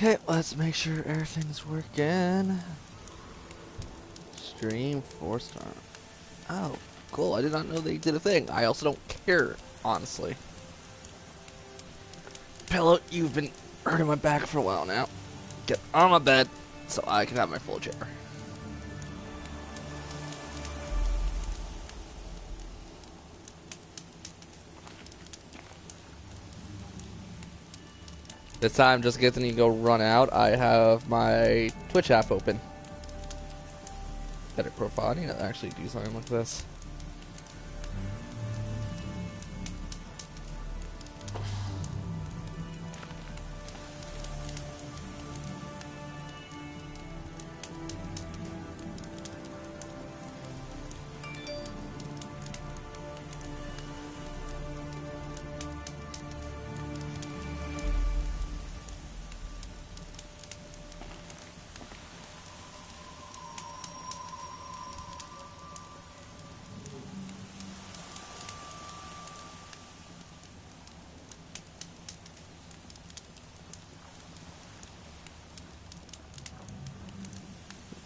Okay, let's make sure everything's working. Stream 4-star. Oh, cool. I did not know they did a thing. I also don't care, honestly. Pillow, you've been hurting my back for a while now. Get on my bed so I can have my full chair. This time, just in case I need to go run out, I have my Twitch app open. Better profile. I need to actually do something like this.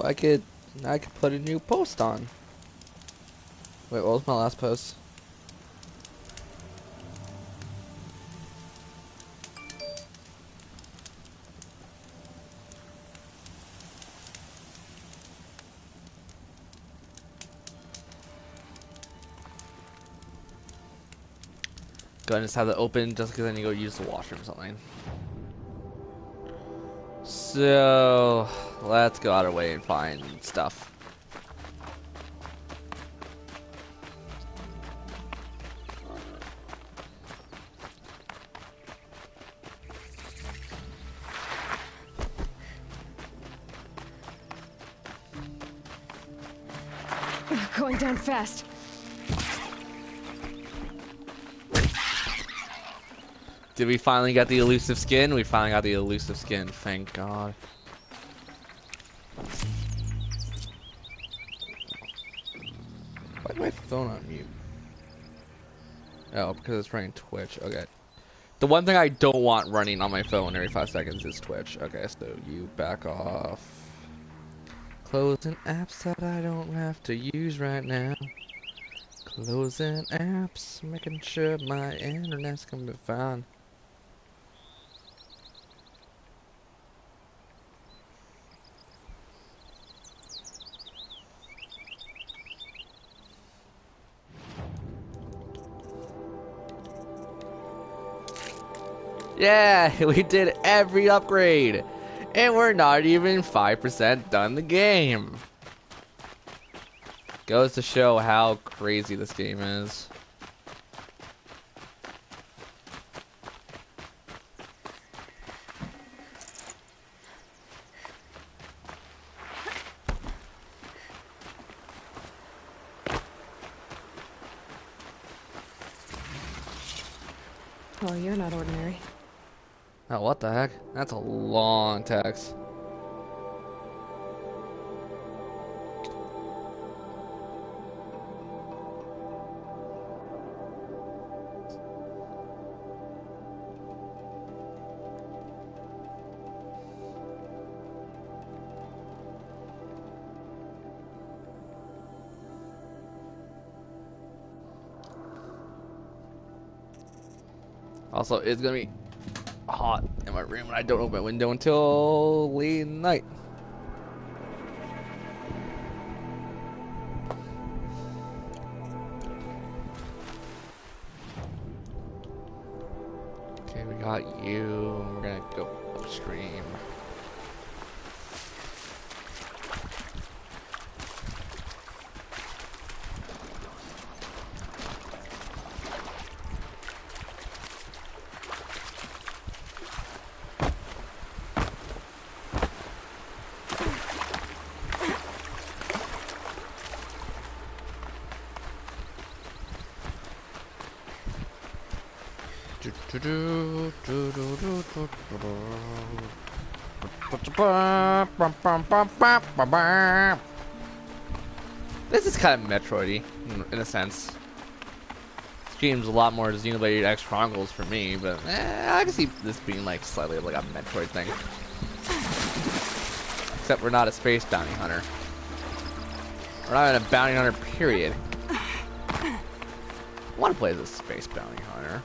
I could put a new post on. Wait, what was my last post? Go ahead and just have it open just because I need to go use the washroom or something. So, let's go out of our way and find stuff. Going down fast. Did we finally get the elusive skin? We finally got the elusive skin, thank God. Why is my phone on mute? Oh, because it's running Twitch. Okay. The one thing I don't want running on my phone every 5 seconds is Twitch. Okay, so you back off. Closing apps that I don't have to use right now. Closing apps, making sure my internet's gonna be fine. Yeah, we did every upgrade. And we're not even 5% done the game. Goes to show how crazy this game is. Oh, you're not ordinary. Oh, what the heck? That's a long text. Also, it's gonna be hot in my room and I don't open my window until late night. Okay, we got you. We're gonna go upstream. This is kind of Metroid-y, in a sense. This game's a lot more Xenoblade X Chronicles for me, but I can see this being like slightly like a Metroid thing. Except we're not a space bounty hunter. We're not even a bounty hunter, period. I want to play as a space bounty hunter.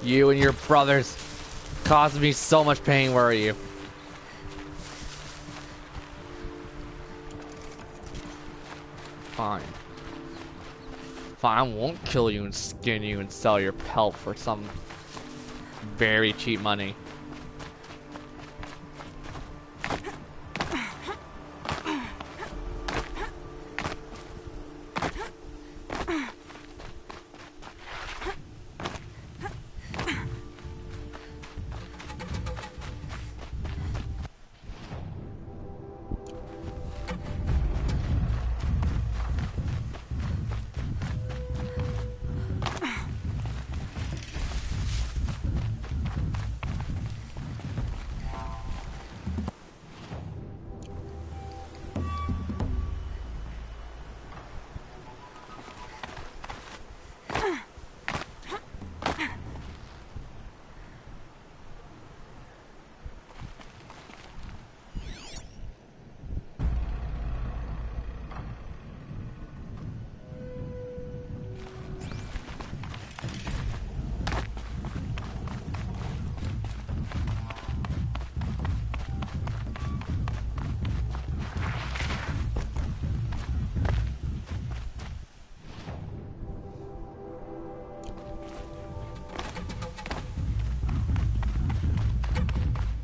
You and your brothers caused me so much pain. Where are you? Fine. Fine, I won't kill you and skin you and sell your pelt for some very cheap money.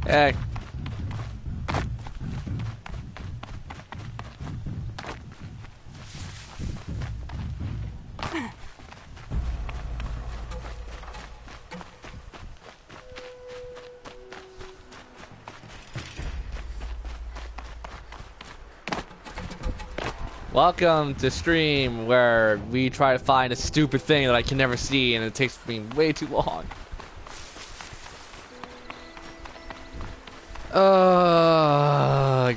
Hey. Welcome to stream where we try to find a stupid thing that I can never see and it takes me way too long.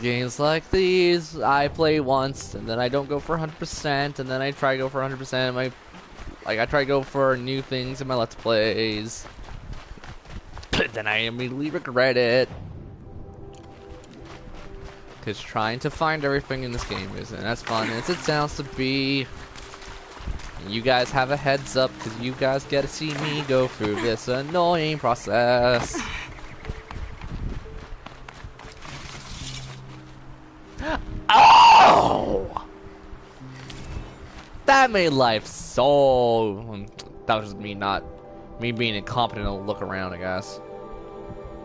Games like these, I play once and then I don't go for 100% and then I try to go for 100%. I try to go for new things in my Let's Plays. Then I immediately regret it. Because trying to find everything in this game isn't as fun as it sounds to be. You guys have a heads up because you guys get to see me go through this annoying process. Oh! That made life so... That was me being incompetent to look around, I guess.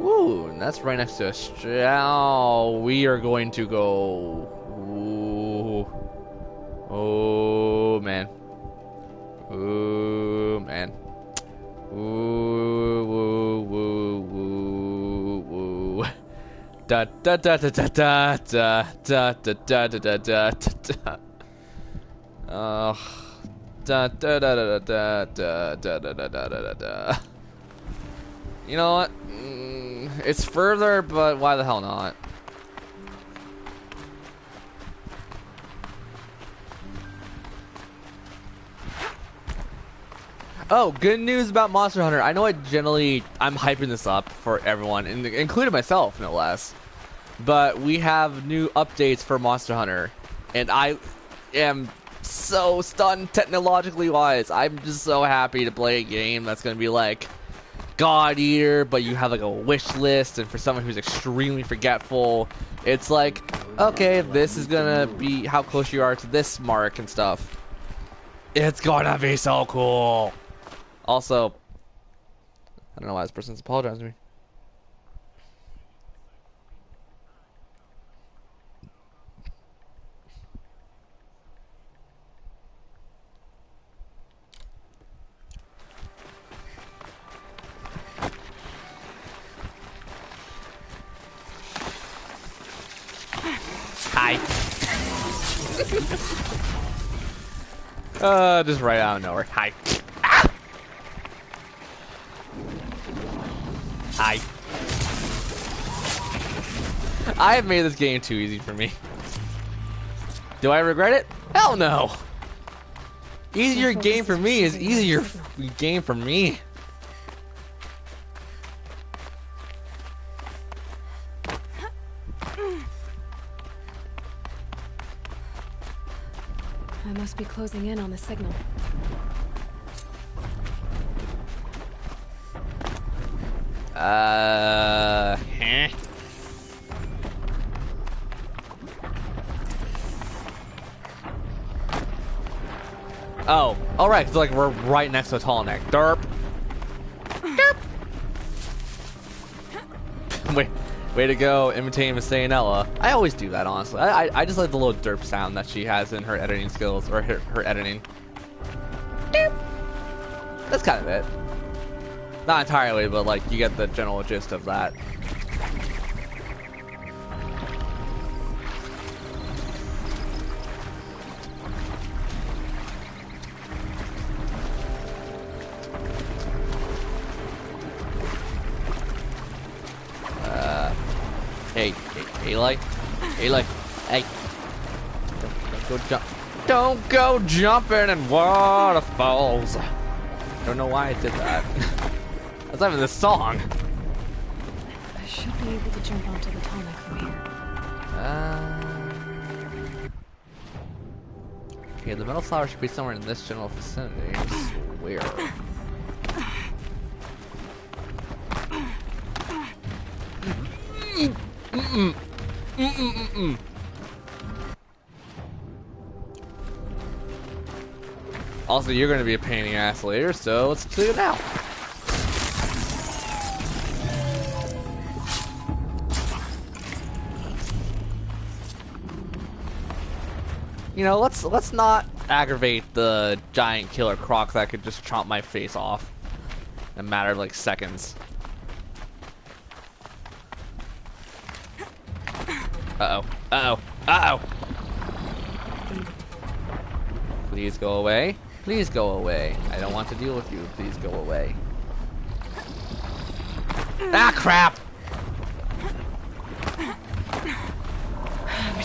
Ooh, and that's right next to us. Oh, we are going to go... Ooh. Oh, man. Ooh, man. Ooh, woo, woo, woo, woo. Da da da da da da da da da da da da da. Da da da da da da da da da da da da. You know what? It's further, but why the hell not? Oh, good news about Monster Hunter. I know I'm hyping this up for everyone, including myself, no less. But we have new updates for Monster Hunter, and I am so stunned technologically wise. I'm just so happy to play a game that's going to be like God Eater, but you have like a wish list, and for someone who's extremely forgetful, it's like, okay, this is gonna be how close you are to this mark and stuff. It's gonna be so cool. Also, I don't know why this person's apologizing to me. Just right out of nowhere. Hi. Ah! Hi. I have made this game too easy for me. Do I regret it? Hell no. Easier game for me is easier game for me. I must be closing in on the signal. Huh? Oh, alright, so like we're right next to a tall neck. Derp. Derp. Way to go, imitating Miss Sayanella. I always do that, honestly. I just like the little derp sound that she has in her editing skills, or her editing. Derp. That's kind of it. Not entirely, but like you get the general gist of that. Hey, Eli, hey, don't go jump, don't go jumping in waterfalls. Don't know why I did that. That's not even the song. I should be able to jump onto the tall neck from here. Okay, the metal flower should be somewhere in this general vicinity. Where? Also, you're going to be a pain in the ass later, so let's do it now. You know, let's not aggravate the giant killer croc that could just chomp my face off in a matter of like seconds. Uh-oh. Uh-oh. Uh-oh. Please go away. Please go away. I don't want to deal with you. Please go away. Ah, crap!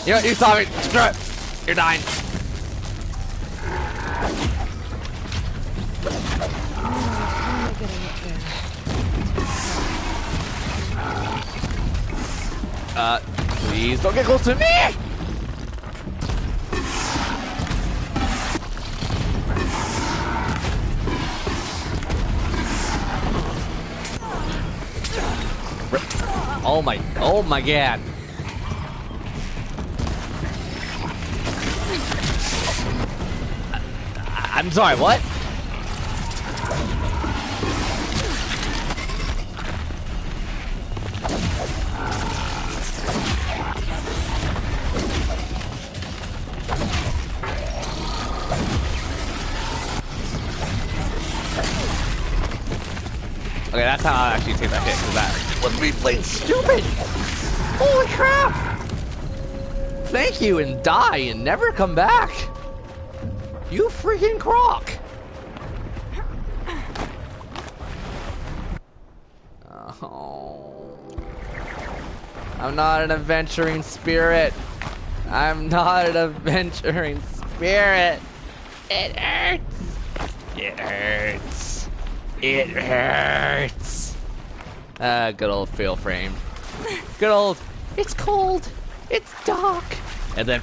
You saw me. Screw it. You're dying. Please don't get close to me! Oh my god. I'm sorry, what? Okay, that's how I actually take that hit, because that was me playing stupid! Holy crap! Thank you, and die, and never come back! You freaking croc! Oh. I'm not an adventuring spirit. I'm not an adventuring spirit. It hurts. It hurts. It hurts. Good old fail frame. Good old, it's cold. It's dark. And then...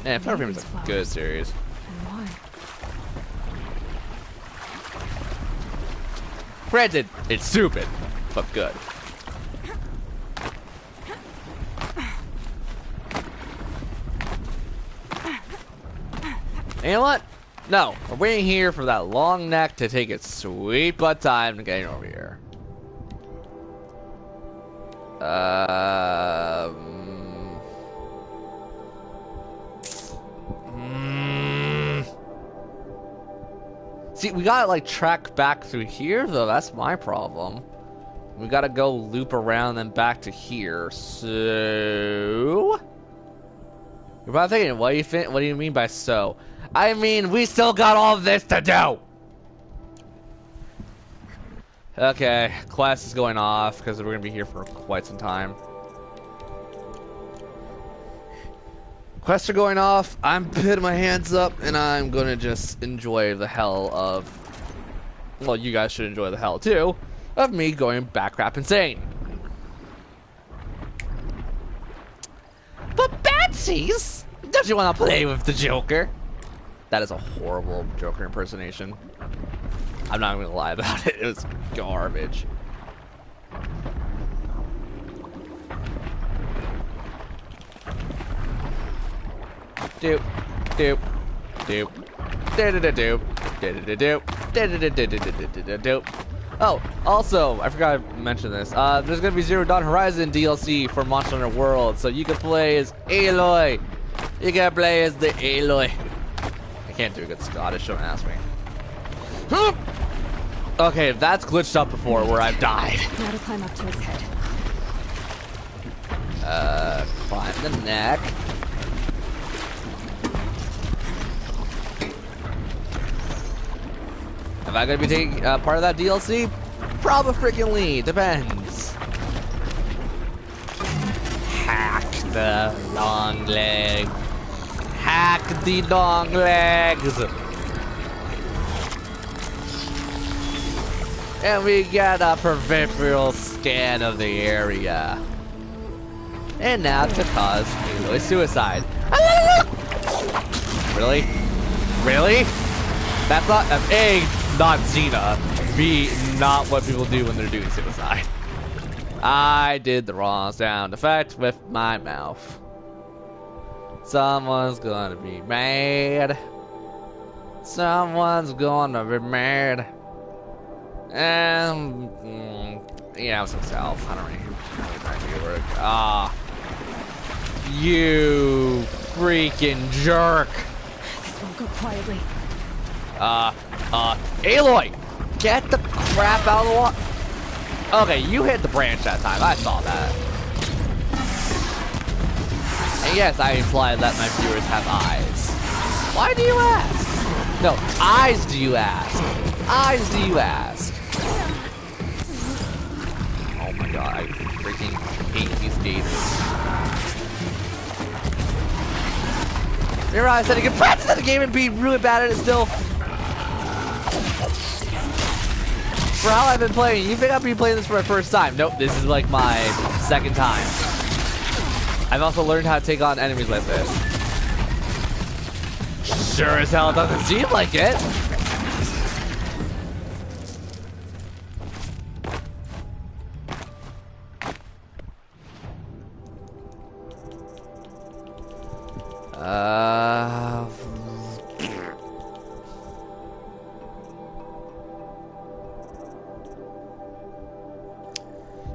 Man, Fail Frame is a good series. And why? Granted, it's stupid, but good. And you know what? No, we're waiting here for that long neck to take its sweet butt time to get over here. See, we gotta like track back through here though, that's my problem. We gotta go loop around and back to here, so... You're probably thinking, what do you mean by so? I mean, we still got all this to do! Okay, class is going off, because we're gonna be here for quite some time. Quests are going off, I'm putting my hands up, and I'm gonna just enjoy the hell of... Well, you guys should enjoy the hell, too, of me going back crap insane. But Betsy's! Don't you want to play with the Joker? That is a horrible Joker impersonation. I'm not gonna lie about it. It was garbage. Doop, doop, doop, doop, doop, doop, doop. Oh, also, I forgot to mention this. There's gonna be Zero Dawn Horizon DLC for Monster Hunter World, so you can play as Aloy. You can play as the Aloy. I can't do a good Scottish, don't ask me. Okay, that's glitched up before where I've died. Now to climb up to his head. Climb the neck. Am I gonna be taking part of that DLC? Probably freaking depends. Hack the long leg. Hack the long legs. And we got a peripheral scan of the area. And now to cause Aloy suicide. Really? Really? That's not A, not Xena. B, not what people do when they're doing suicide. I did the wrong sound effect with my mouth. Someone's gonna be mad. Someone's gonna be mad. And yeah, it was himself. I don't really know. Ah, you freaking jerk! This won't go quietly. Aloy, get the crap out of the water. Okay, you hit the branch that time. I saw that. And yes, I implied that my viewers have eyes. Why do you ask? No, eyes do you ask? Eyes do you ask? Oh my god, I freaking hate these gates. Remember how I said I could practice at the game and be really bad at it still? For how I've been playing, you think I've been playing this for my first time? Nope, this is like my second time. I've also learned how to take on enemies like this. Sure as hell doesn't seem like it.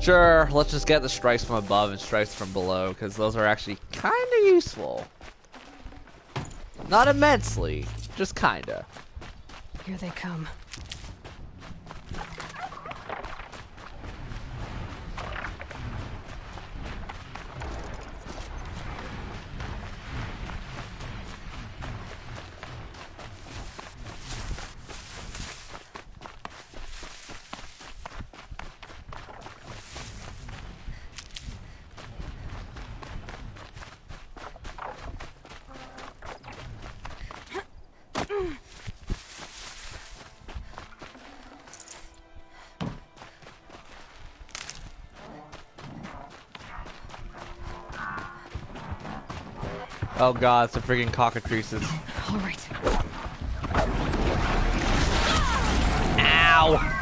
Sure, let's just get the strikes from above and strikes from below, because those are actually kind of useful. Not immensely, just kinda. Here they come. Oh god, it's the freaking cockatrices. All right. Ow!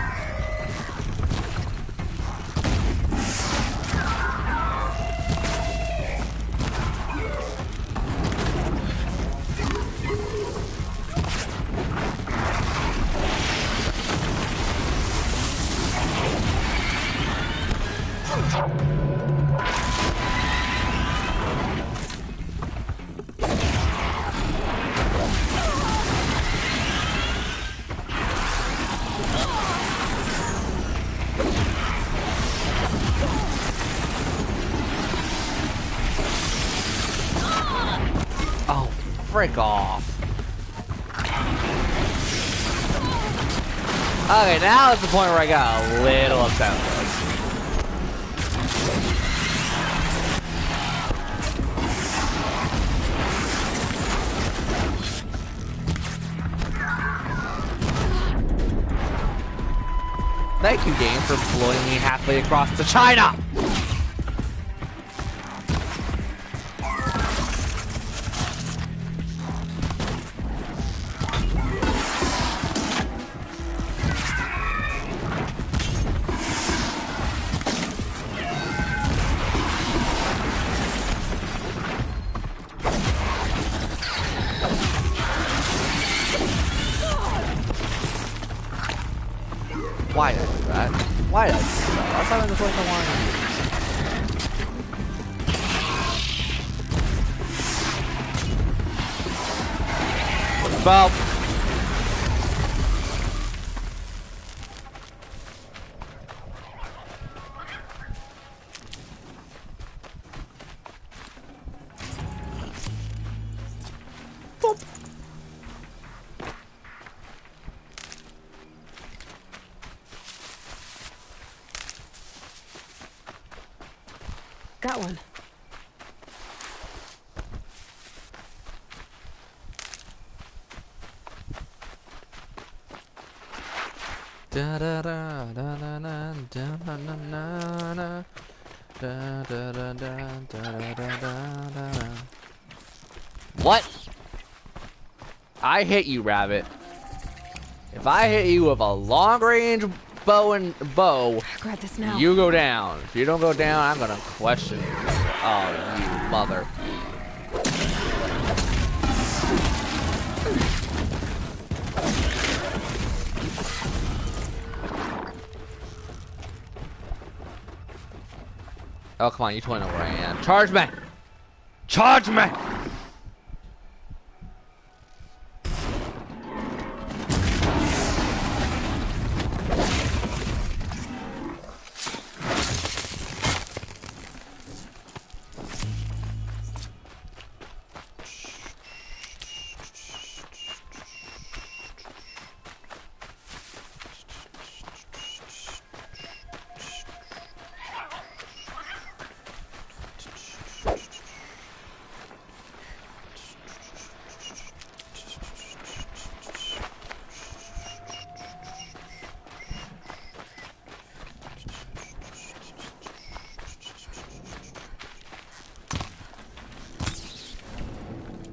Oh, frick off. Okay, now is the point where I got a little upset with this. Thank you, game, for blowing me halfway across to China! Why did I do that? Why did I do that? That's not the point I wanted. Well. Got one. Da da da da da da da da da da da da da da. What? I hit you, rabbit. If I hit you with a long-range bow, Grab this now. you go down. If you don't go down, I'm gonna question you. Oh, you mother. Oh, come on, you totally know where I am. Charge me! Charge me!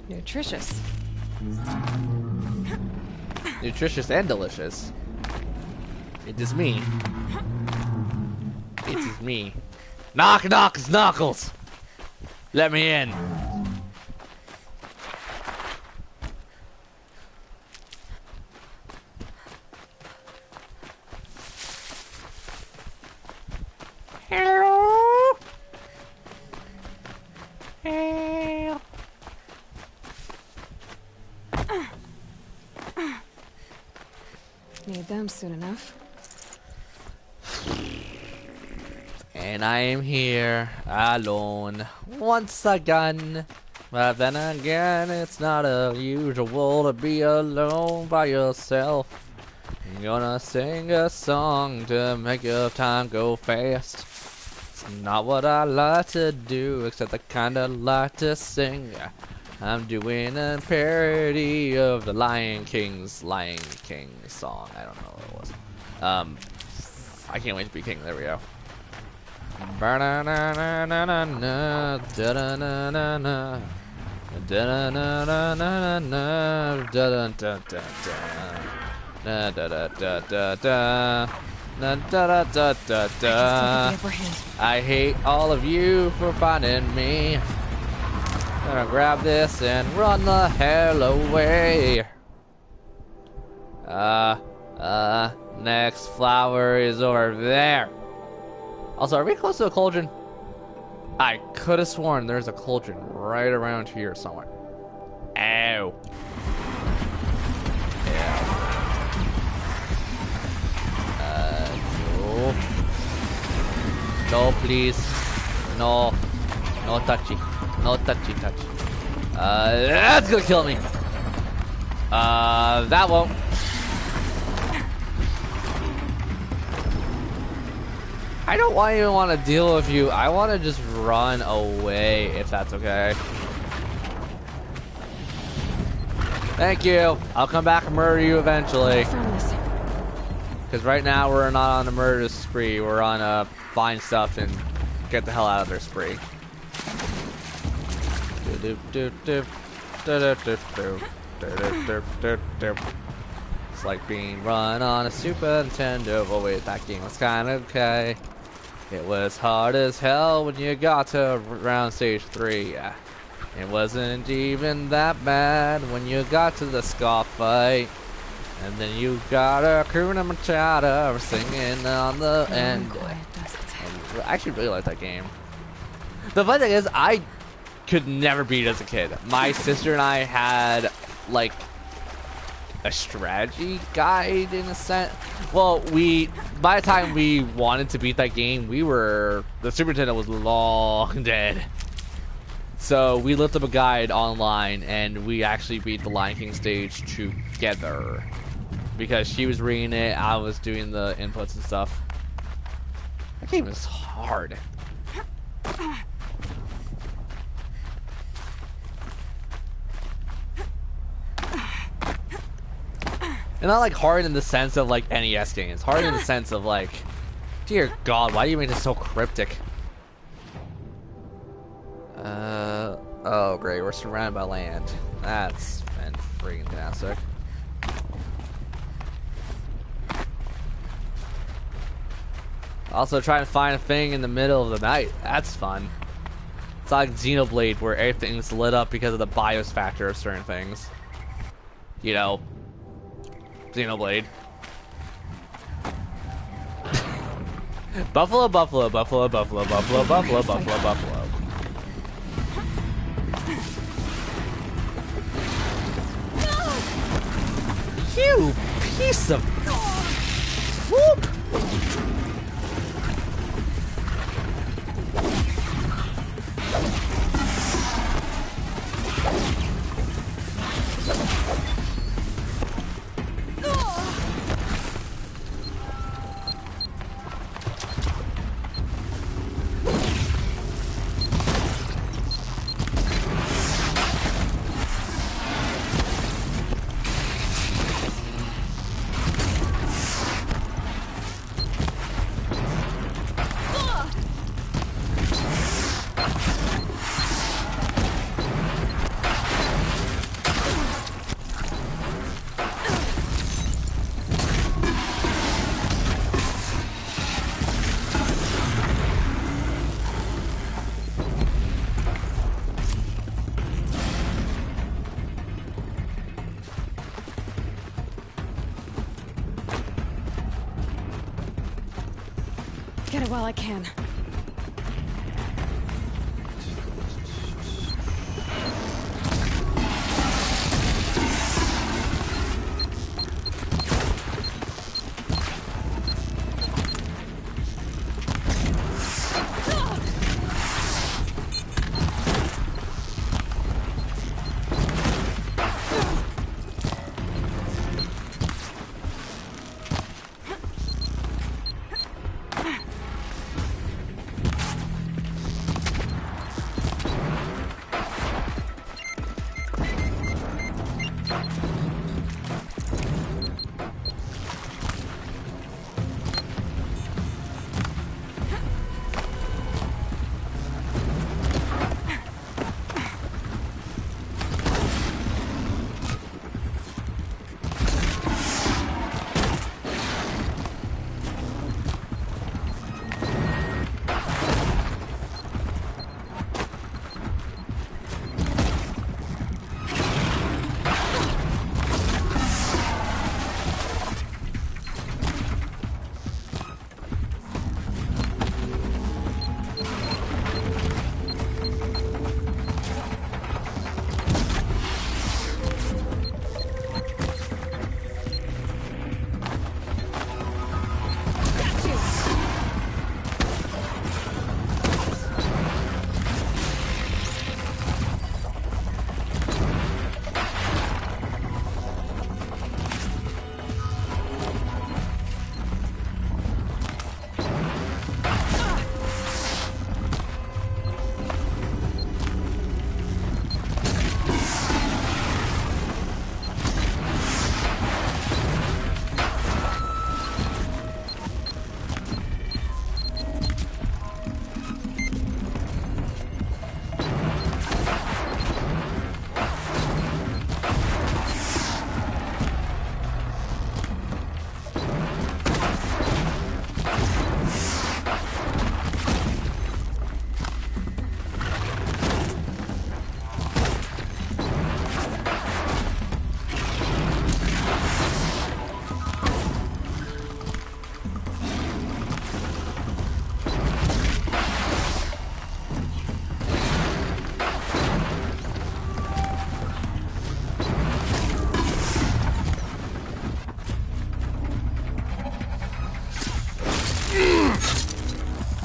Nutritious. Nutritious and delicious. It is me. It is me. Knock, knock, Knuckles! Let me in. Hello? Hello? Need them soon enough. And I am here, alone, once again. But then again, it's not unusual to be alone by yourself. I'm gonna sing a song to make your time go fast. It's not what I like to do, except I kinda like to sing. I'm doing a parody of the Lion King song. I don't know what it was. I can't wait to be king. There we go. I hate all of you for finding me. Gonna grab this and run the hell away. Next flower is over there. Also, are we close to a cauldron? I could have sworn there's a cauldron right around here somewhere. Ow. Yeah. No. No, please. No. No touchy. No touchy touchy. That's gonna kill me. That won't. I don't even want to deal with you. I want to just run away, if that's okay. Thank you. I'll come back and murder you eventually. Because right now we're not on a murder spree. We're on a find stuff and get the hell out of their spree. It's like being run on a Super Nintendo. Oh wait, that game was kind of okay. It was hard as hell when you got to around stage 3. Yeah. It wasn't even that bad when you got to the Ska fight. And then you got a Hakuna Matata singing on the end. I actually really like that game. The funny thing is, I could never beat it as a kid. My sister and I had, like, a strategy guide in a sense. Well, by the time we wanted to beat that game, the Super Nintendo was long dead. So we looked up a guide online and we actually beat the Lion King stage together. Because she was reading it, I was doing the inputs and stuff. That game is hard. And not like hard in the sense of like NES games. Hard in the sense of like, dear God, why do you make this so cryptic? Oh great, we're surrounded by land. That's freaking-tastic. Also trying to find a thing in the middle of the night. That's fun. It's like Xenoblade where everything's lit up because of the BIOS factor of certain things. You know, Xenoblade. Buffalo, buffalo, buffalo, buffalo, buffalo, buffalo, buffalo, buffalo. You piece of whoop! Get it while I can.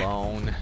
alone.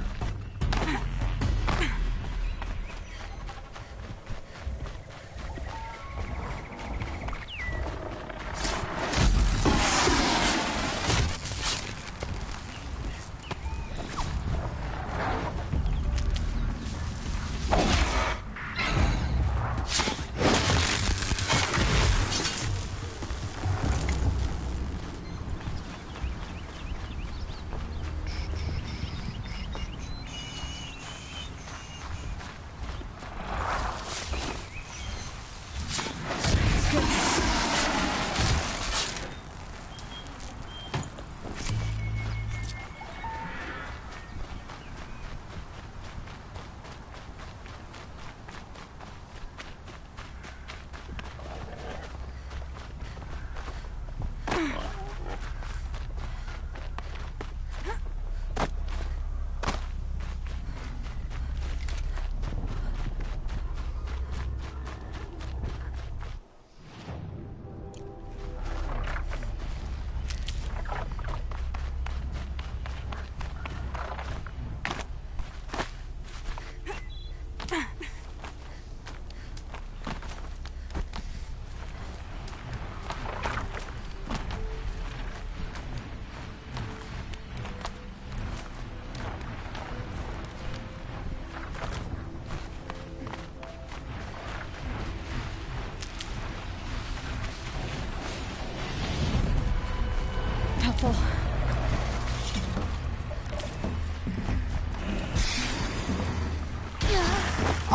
Helpful.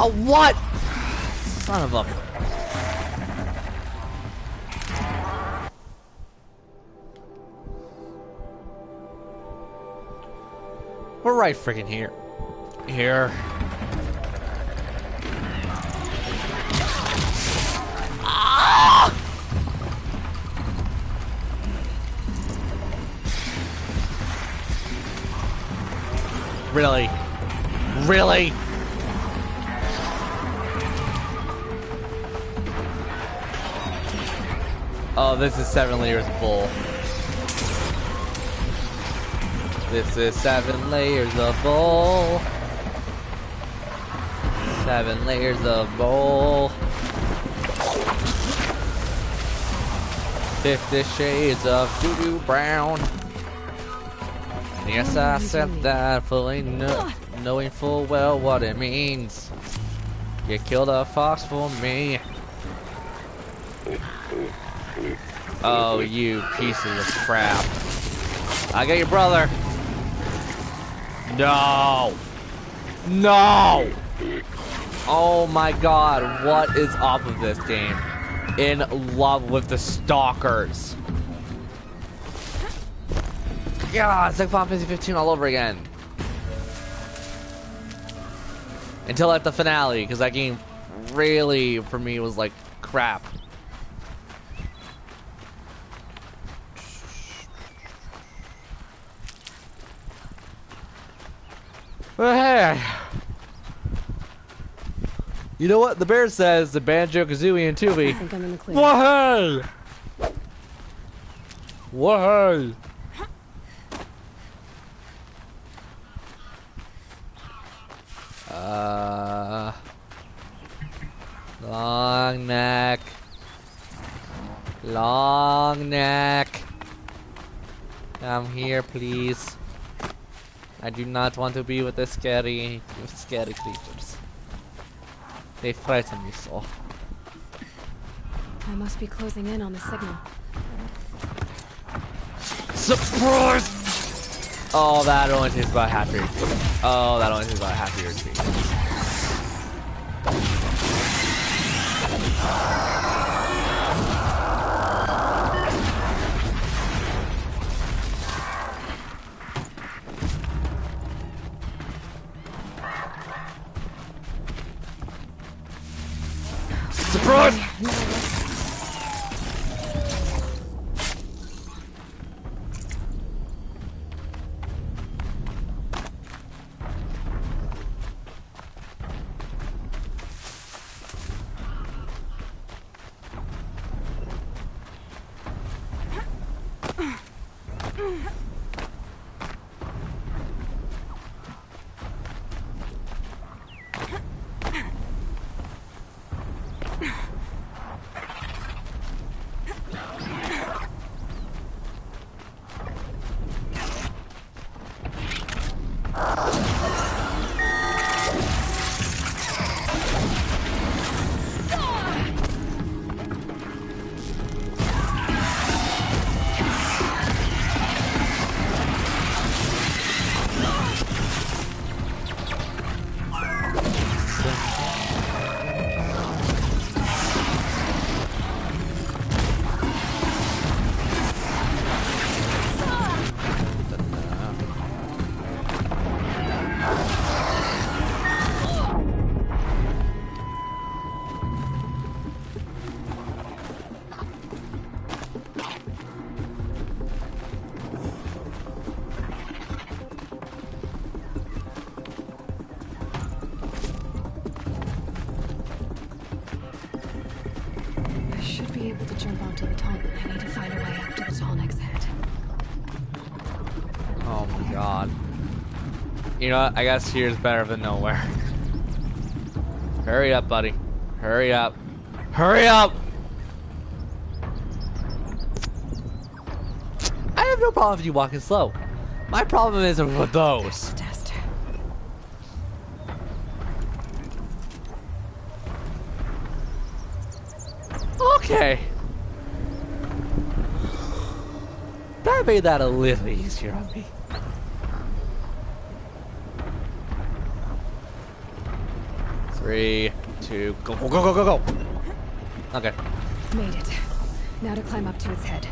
Oh, what? Son of a... We're right freaking here. Here. Ah! Really? Really? Oh, this is 7 layers of bull. This is 7 layers of bull. 7 layers of bull. 50 shades of doo-doo brown. And yes, I said that fully knowing full well what it means. You killed a fox for me. Oh, you pieces of crap. I got your brother. No. No. Oh my god, what is up with this game? In love with the stalkers. Yeah, it's like Final Fantasy 15 all over again. Until at the finale, because that game really, for me, was like crap. But hey, you know what? The bear says the Banjo-Kazooie and Tooie. I think I'm in the clear. Whoa! Whoa! Long neck. Long neck. Come here, please. I do not want to be with the scary creatures. They frighten me so. I must be closing in on the signal. Surprise! Oh, that only tastes about half your HP. Oh, that only tastes about half your HP. Surprise! I should be able to jump onto the tunnel. I need to find a way up to the tall exit. Oh my god. You know what? I guess here's better than nowhere. Hurry up, buddy. Hurry up. Hurry up! I have no problem with you walking slow. My problem is with those. Test. Okay. That made that a little easier on me. Three, two, go, go, go, go, go, go. Okay. Made it. Now to climb up to its head.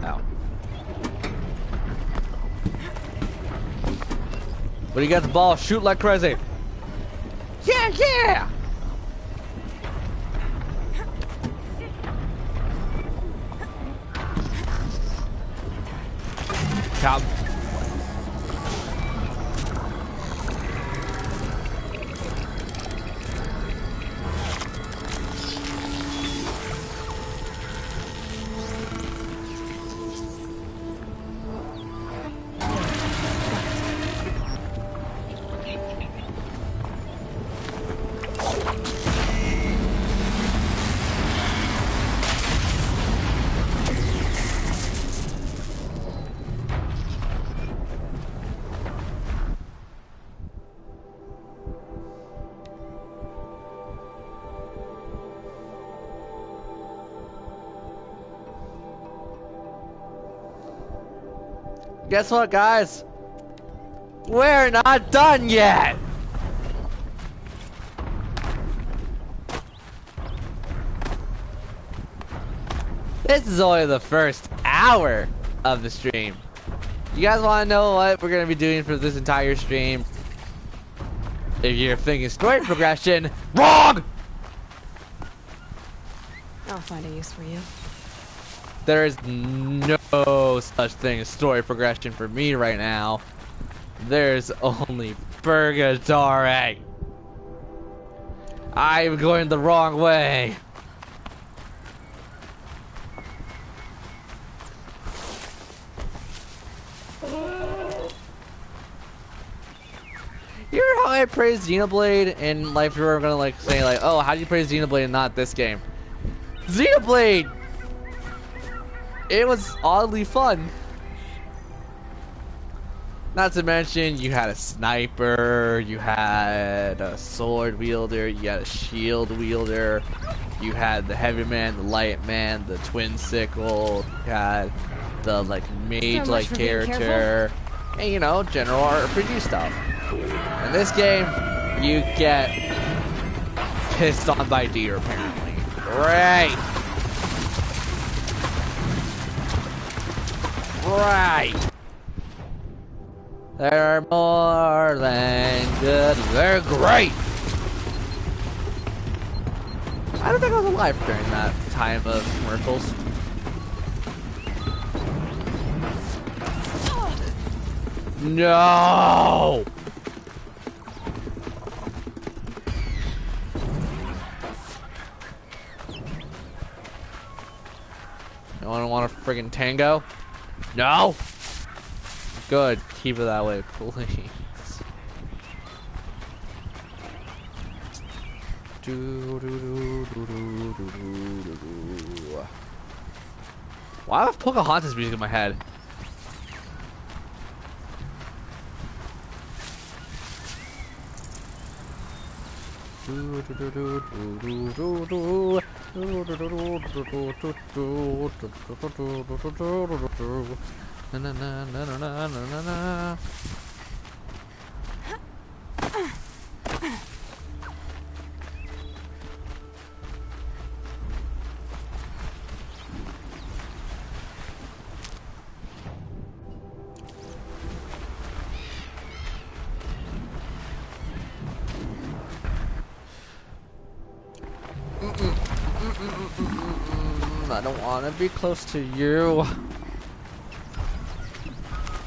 Ow. When you got the ball, shoot like crazy. Yeah, yeah! Come. Guess what, guys? We're not done yet! This is only the first hour of the stream. You guys want to know what we're going to be doing for this entire stream? If you're thinking story progression, wrong! I'll find a use for you. There is no such thing as story progression for me right now. There's only purgatory. I'm going the wrong way. You hear how I praise Xenoblade and like we were gonna like say like, oh, how do you praise Xenoblade and not this game? Xenoblade! It was oddly fun. Not to mention, you had a sniper, you had a sword wielder, you had a shield wielder, you had the heavy man, the light man, the twin sickle, you had the like mage-like character, and you know, general RPG stuff. In this game, you get pissed on by deer apparently. Right. Right. They're more than good. They're great. I don't think I was alive during that time of commercials. No. You don't want a friggin' tango? No. Good. Keep it that way, please. Why have Pocahontas music in my head? Na na na na na na na na. I don't want to be close to you.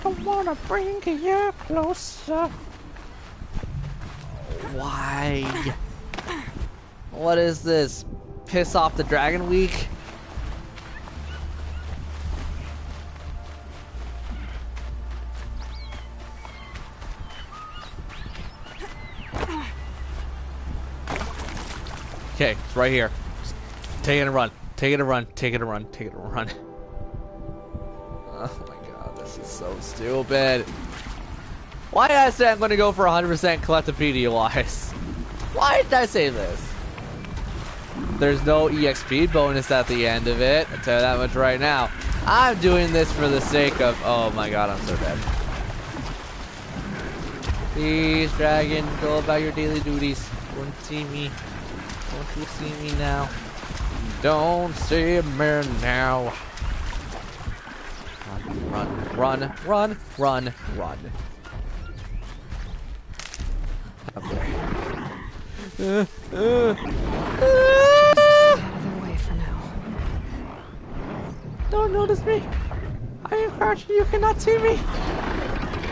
Don't want to bring you closer. Why? What is this? Piss off the Dragon Week? Okay, it's right here. Take it and run. Take it and run. Take it and run. Take it and run. Oh my god, this is so stupid. Why did I say I'm going to go for 100% Collectopedia wise? Why did I say this? There's no EXP bonus at the end of it. I'll tell you that much right now. I'm doing this for the sake of... Oh my god, I'm so dead. Please, dragon, go about your daily duties. Don't see me. Don't you see me now? Don't see me now. Run, run, run, run, run. Up there. Out of their way for now. Don't notice me. I am crouching. You cannot see me.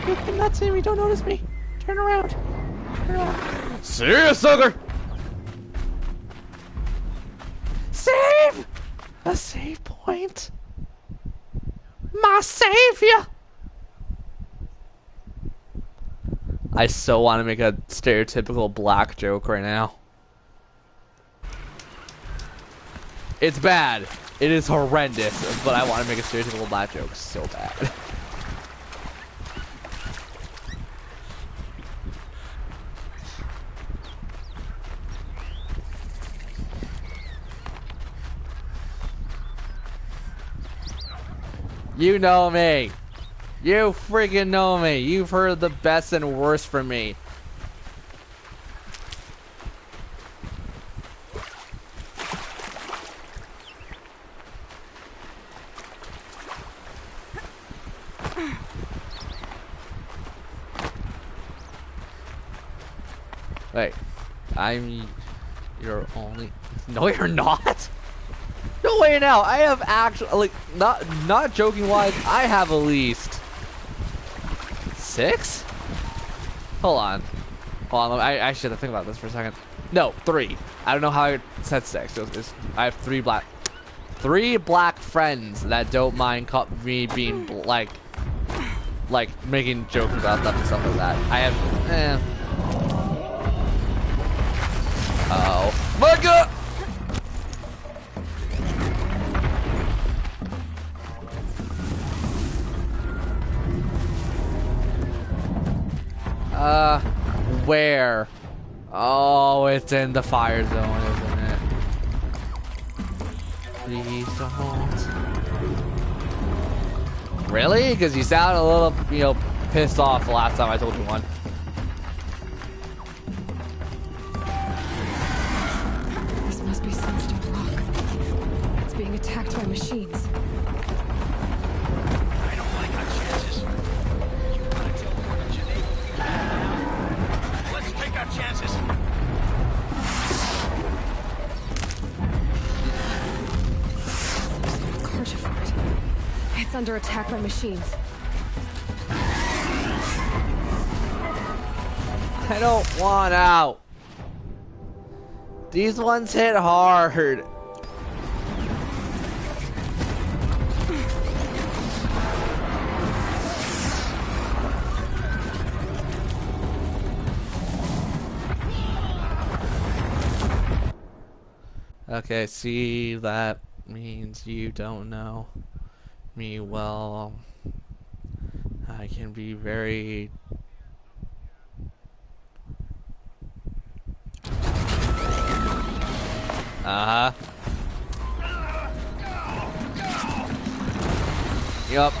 You cannot see me. Don't notice me. Turn around. Turn around. See ya, sucker. Save! A save point. My savior. I so want to make a stereotypical black joke right now. It's bad. It is horrendous, but I want to make a stereotypical black joke so bad. You know me. You freaking know me. You've heard the best and worst from me. Wait, I'm your only... No, you're not. No way now. I have actually, like, not joking wise, I have at least 6? Hold on. Hold on, I should think about this for a second. No, 3. I don't know how I said 6. I have 3 black friends that don't mind me being like making jokes about them and stuff like that. I have, oh my god! Where? Oh, it's in the fire zone, isn't it? Please don't. Really? Because you sounded a little, pissed off the last time I told you one. This must be Sunstone Rock. It's being attacked by machines. I don't like our chances. You gotta tell Morgan Janae. Let's take our chances. Cargifort. It's under attack by machines. I don't want out. These ones hit hard. Okay, see, that means you don't know me well. I can be very... Uh-huh. Yup.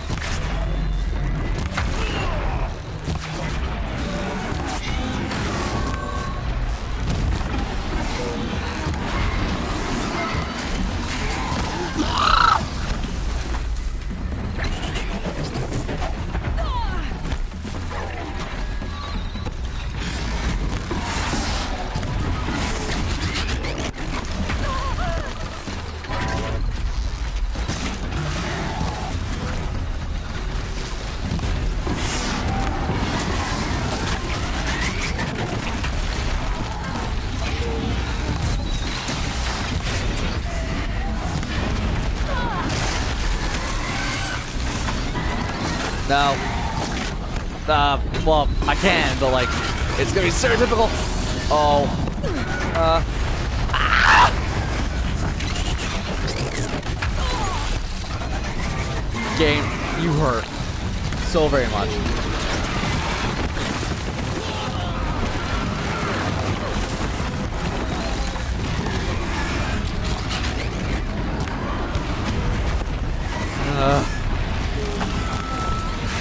No. Well, I can, but like, it's gonna be stereotypical. Oh. Game, you hurt so very much.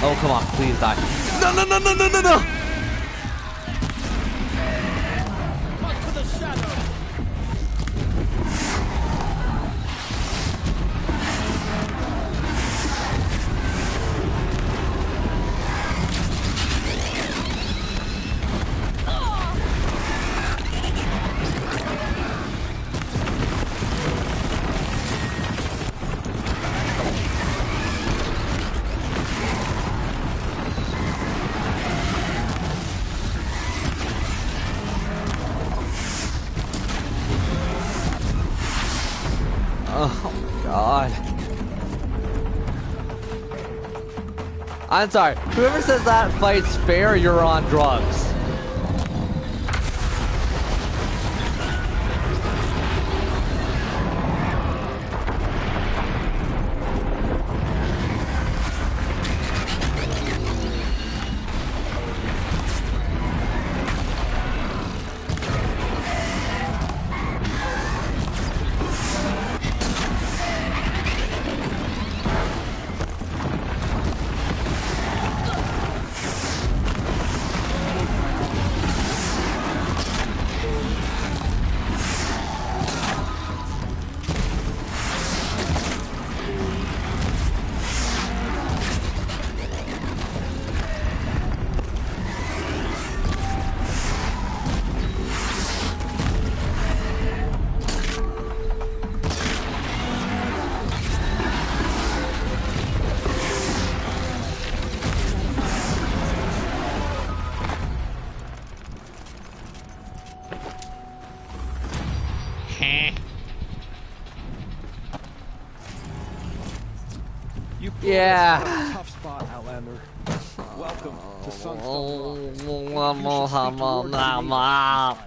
Oh, come on, please die. No, no, no, no, no, no, no! Oh my god. I'm sorry. Whoever says that fight's fair, you're on drugs. Yeah. Tough spot, Outlander. Welcome to Sunstone Rock.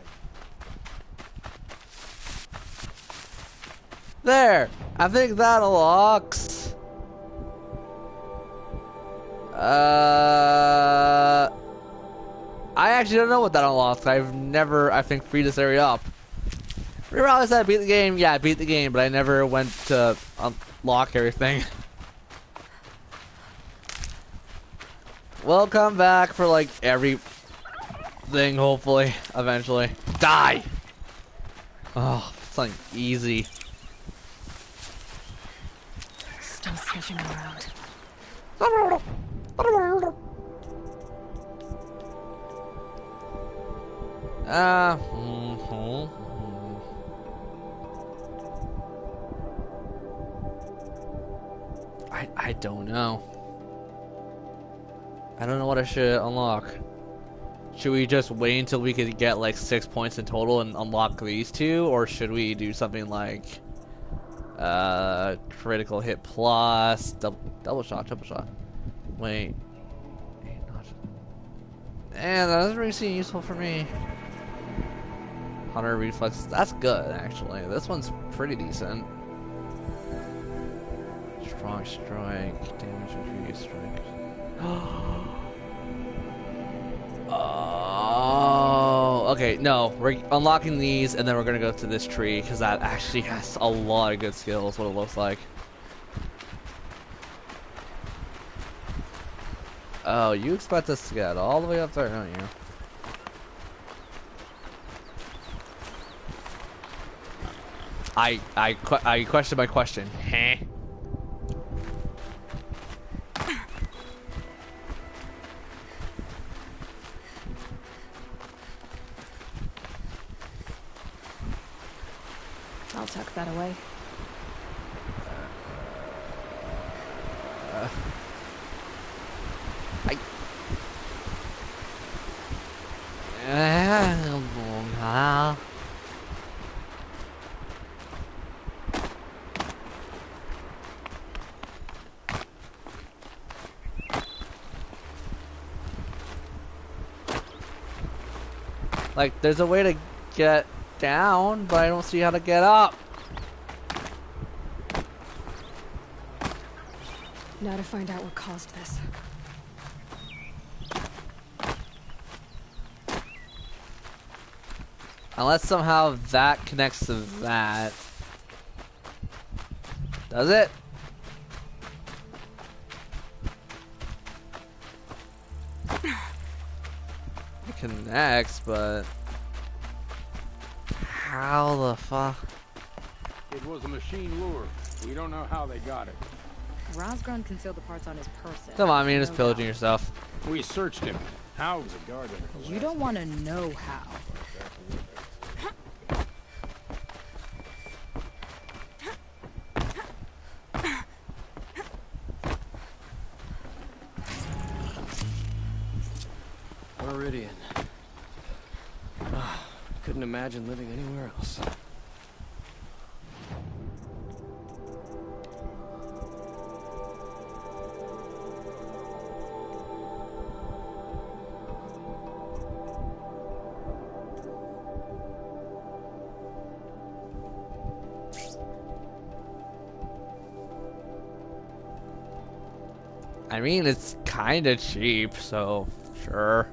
There. I think that unlocks. I actually don't know what that unlocks. I've never, I think, freed this area up. Remember how I said I beat the game? Yeah, I beat the game, but I never went to unlock everything. We'll come back for like every thing, hopefully, eventually. Die! Oh, it's like easy. Still sniffing around. I don't know. I don't know what I should unlock. Should we just wait until we could get like 6 points in total and unlock these two, or should we do something like critical hit plus double shot, triple shot? Wait, and that doesn't really seem useful for me. Hunter reflex, that's good actually. This one's pretty decent. Strong strike, damage review strike. Oh, okay, no, we're unlocking these and then we're gonna go to this tree because that actually has a lot of good skills, what it looks like. Oh, you expect us to get all the way up there, don't you? I question my question. Huh? I'll tuck that away. Like, there's a way to get down, but I don't see how to get up. Now to find out what caused this. Unless somehow that connects to that. Does it? It connects, but how the fuck? It was a machine lure. We don't know how they got it. Rosgren concealed the parts on his person. Come on, man, just No pillaging doubt. yourself. We searched him. How was a guard in You don't want to know how. Meridian. Ah, couldn't imagine living anywhere else. I mean, it's kind of cheap, so sure.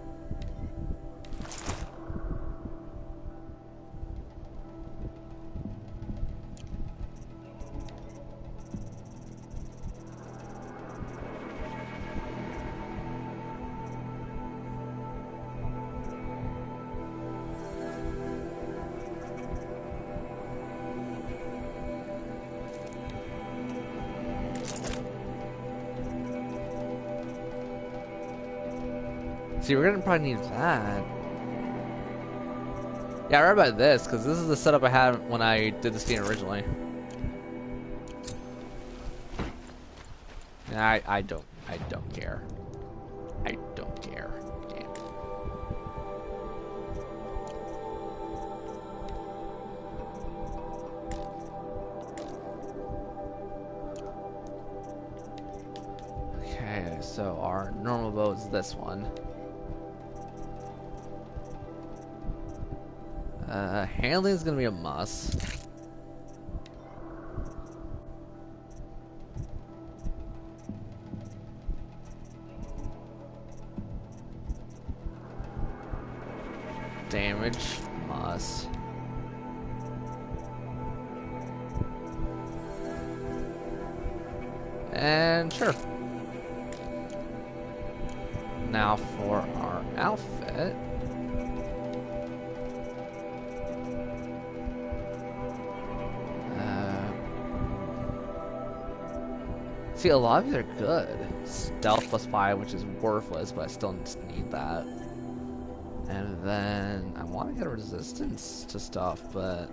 See, we're gonna probably need that. Yeah, I read about this, because this is the setup I had when I did this game originally. And I don't care. I don't care. Damn it. Okay, so our normal boat is this one. Handling is gonna be a must. Damage, must. And sure. Now for our outfit. See, a lot of these are good. Stealth plus 5, which is worthless, but I still just need that. And then I want to get a resistance to stuff, but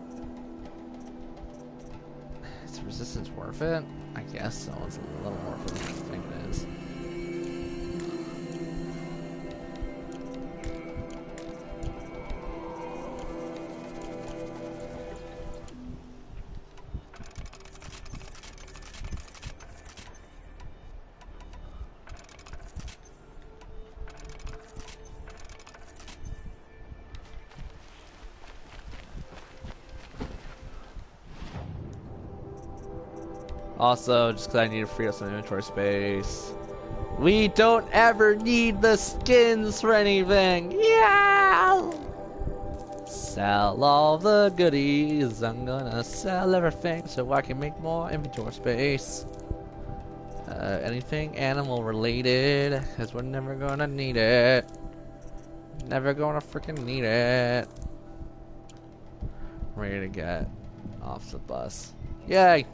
is resistance worth it? I guess so. It's a little more than I think it is. Also, just because I need to free up some inventory space. We don't ever need the skins for anything! Yeah! Sell all the goodies. I'm gonna sell everything so I can make more inventory space. Anything animal related, because we're never gonna need it. Never gonna freaking need it. Ready to get off the bus. Yay!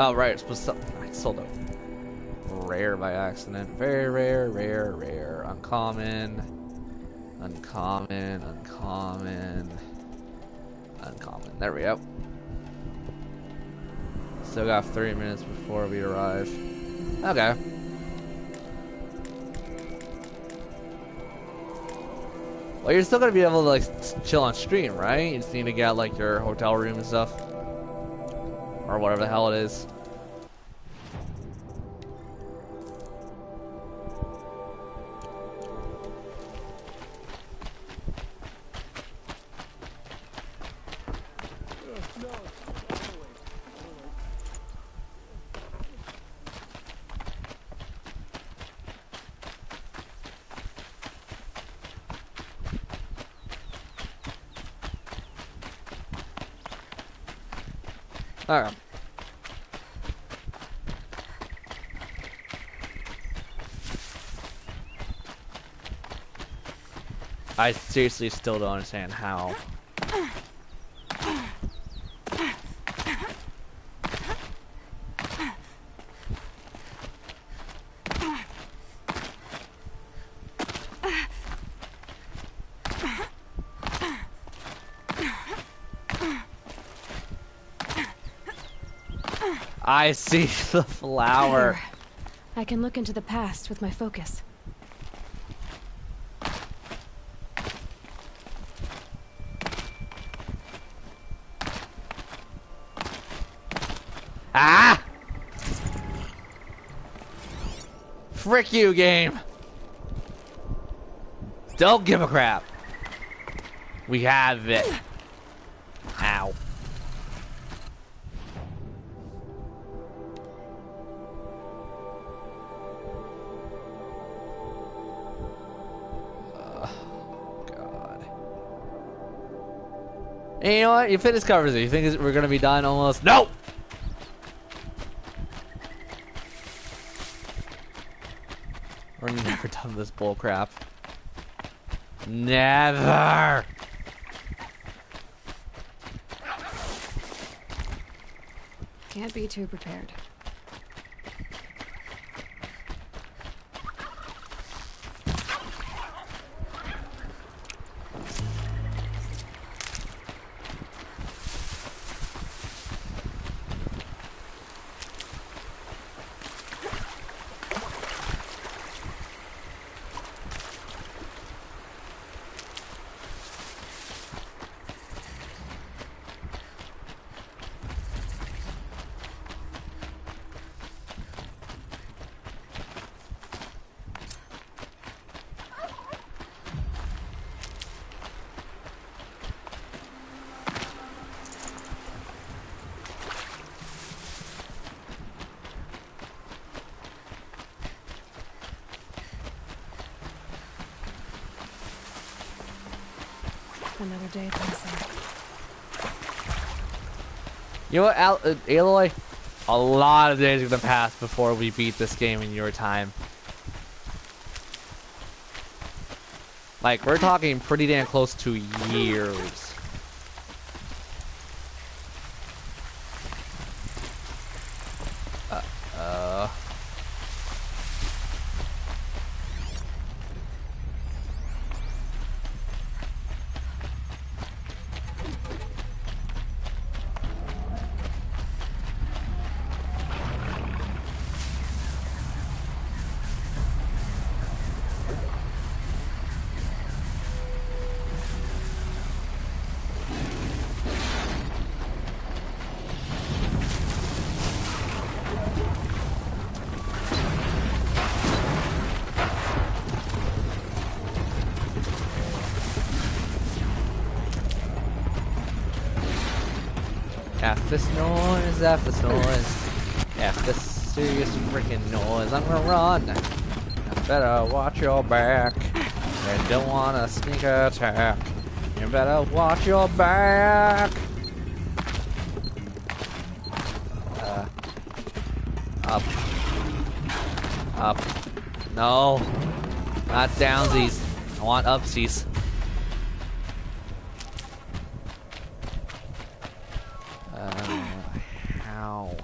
Oh, right, it's supposed to... I sold a rare by accident. Very rare, rare, rare. Uncommon. Uncommon, uncommon. Uncommon. There we go. Still got 3 minutes before we arrive. Okay. Well, you're still gonna be able to like chill on stream, right? You just need to get like your hotel room and stuff, or whatever the hell it is. Alright. I seriously still don't understand how. I see the flower. Here. I can look into the past with my focus. Ah! Frick you, game. Don't give a crap. We have it. Ow. And you know what? If it covers it, you think we're gonna be done almost? No! We're never done this bull crap. Never! Can't be too prepared. Another day passing. You know what, Aloy? A lot of days are gonna pass before we beat this game in your time. Like, we're talking pretty damn close to years. F this noise, F this noise, F this serious freaking noise. I'm gonna run. You better watch your back. You don't wanna sneak attack. You better watch your back. Up. Up. No. Not downsies. I want upsies. How?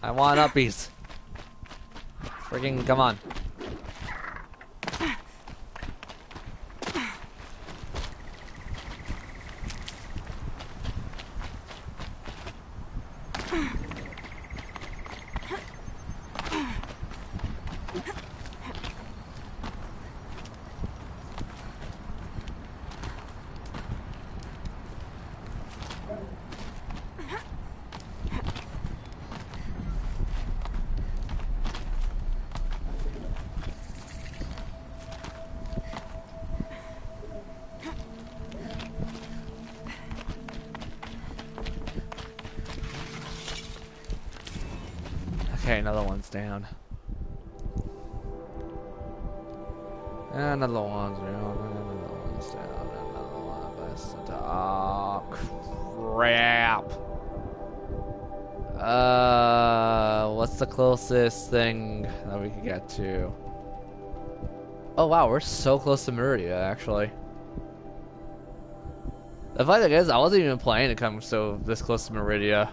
I want uppies. Freaking come on. Okay, another one's down. Another one's down. Another one's down. Another one. Oh, crap. What's the closest thing that we could get to? Oh wow, we're so close to Meridia, actually. The funny thing is, I wasn't even planning to come so this close to Meridia.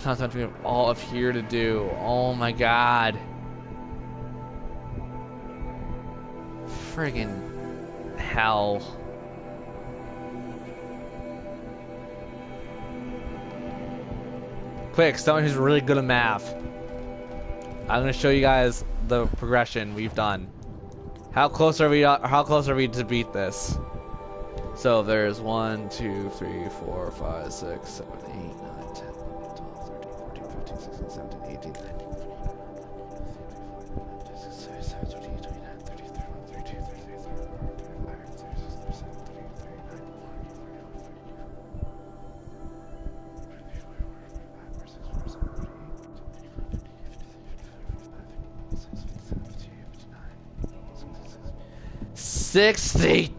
Not something all up here to do. Oh my god. Friggin' hell. Quick, someone who's really good at math. I'm gonna show you guys the progression we've done. How close are we to beat this? So there's 1, 2, 3, 4, 5, 6, 7, 8, 9, 10. 17, 18, 19, 60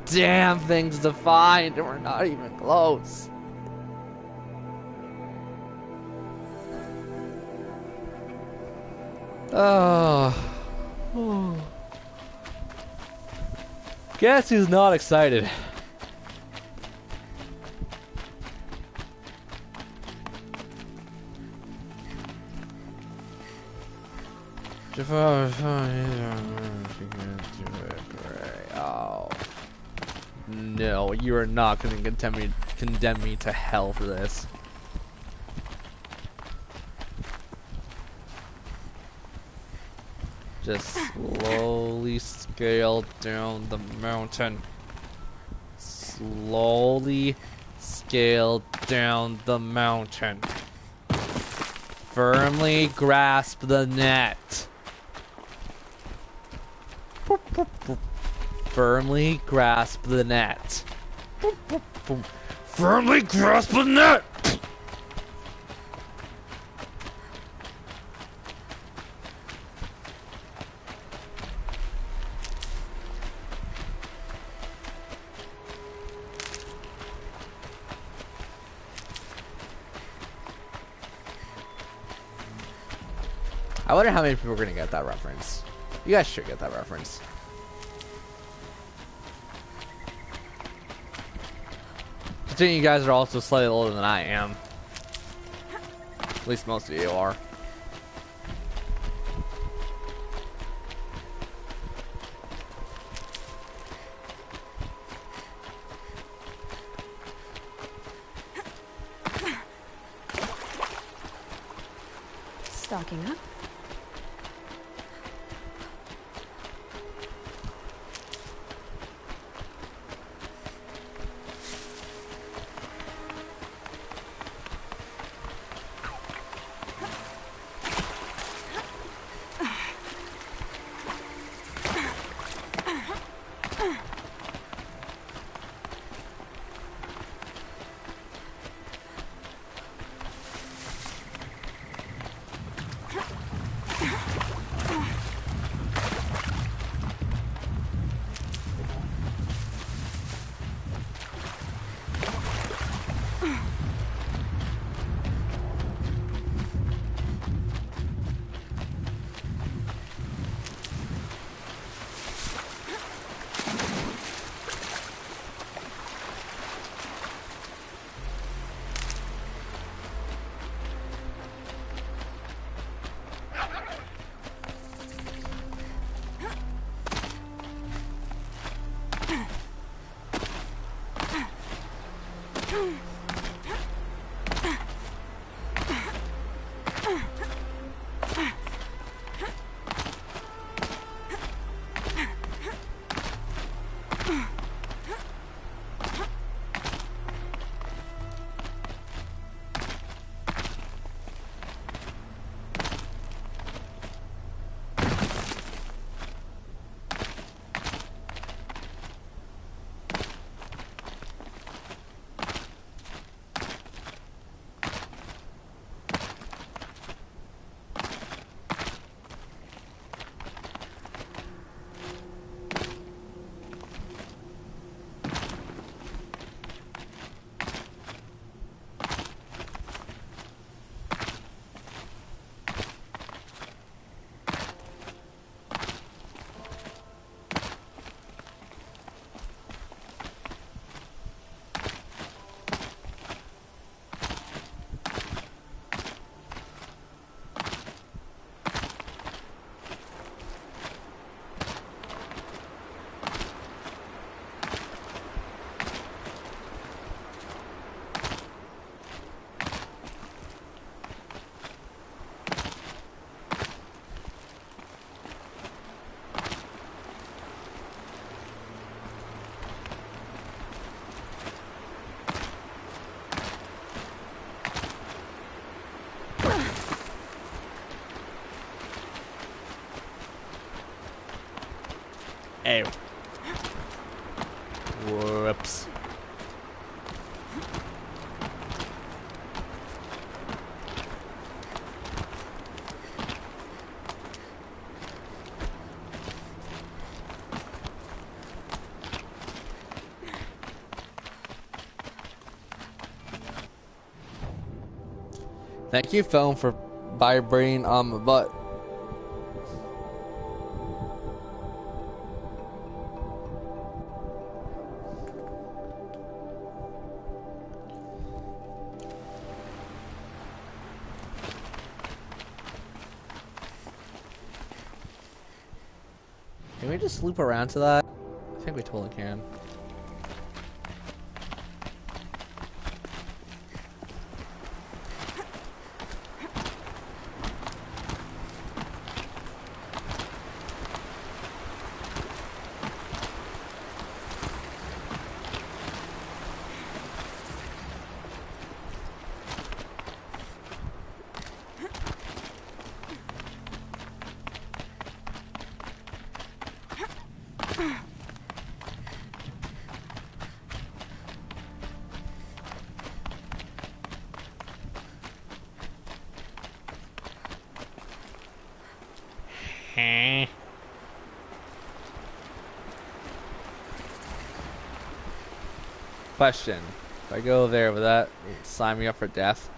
damn things to find, and we're not even close. Oh. Guess who's not excited? Oh. No, you are not going to condemn me to hell for this. Just slowly scale down the mountain. Slowly scale down the mountain. Firmly grasp the net. Firmly grasp the net. Firmly grasp the net! I wonder how many people are gonna get that reference. You guys should get that reference. Considering you guys are also slightly older than I am. At least most of you are. Stocking up. Hey. Whoops. Thank you, phone, for vibrating on my butt. Can we just loop around to that? I think we totally can. Question. If I go there, will that sign me up for death?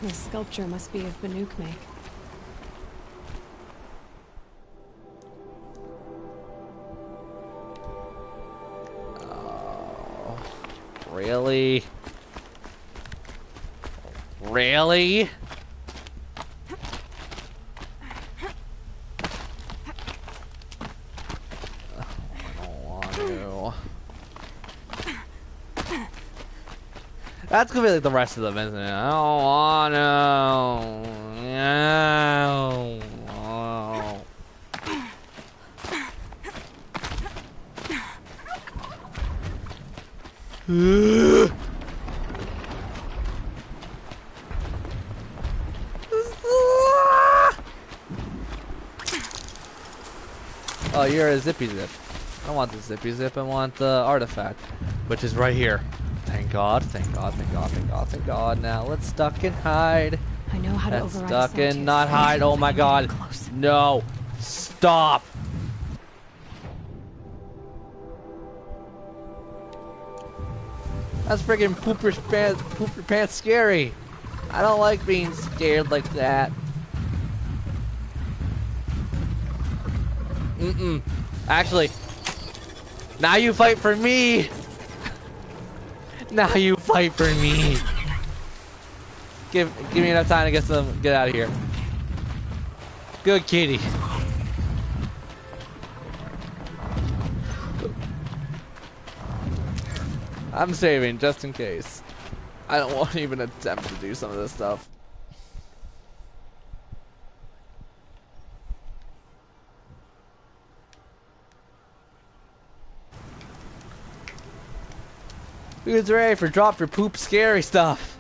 This sculpture must be of Banuk make. Oh, really? Really? That's gonna be like the rest of them, isn't it? I don't want to. No. Oh, you're a zippy zip. I don't want the zippy zip. I want the artifact, which is right here. Thank God, thank God, thank God, thank God, thank God. Now let's duck and hide. I know how to Let's override duck Celtius. and not hide. Oh my God. Close. No. Stop. That's friggin' pooper pants scary. I don't like being scared like that. Actually, now you fight for me. Now you fight for me. Give me enough time to get out of here. Good kitty. I'm saving just in case. I don't want to even attempt to do some of this stuff. Who's ready for drop your poop scary stuff?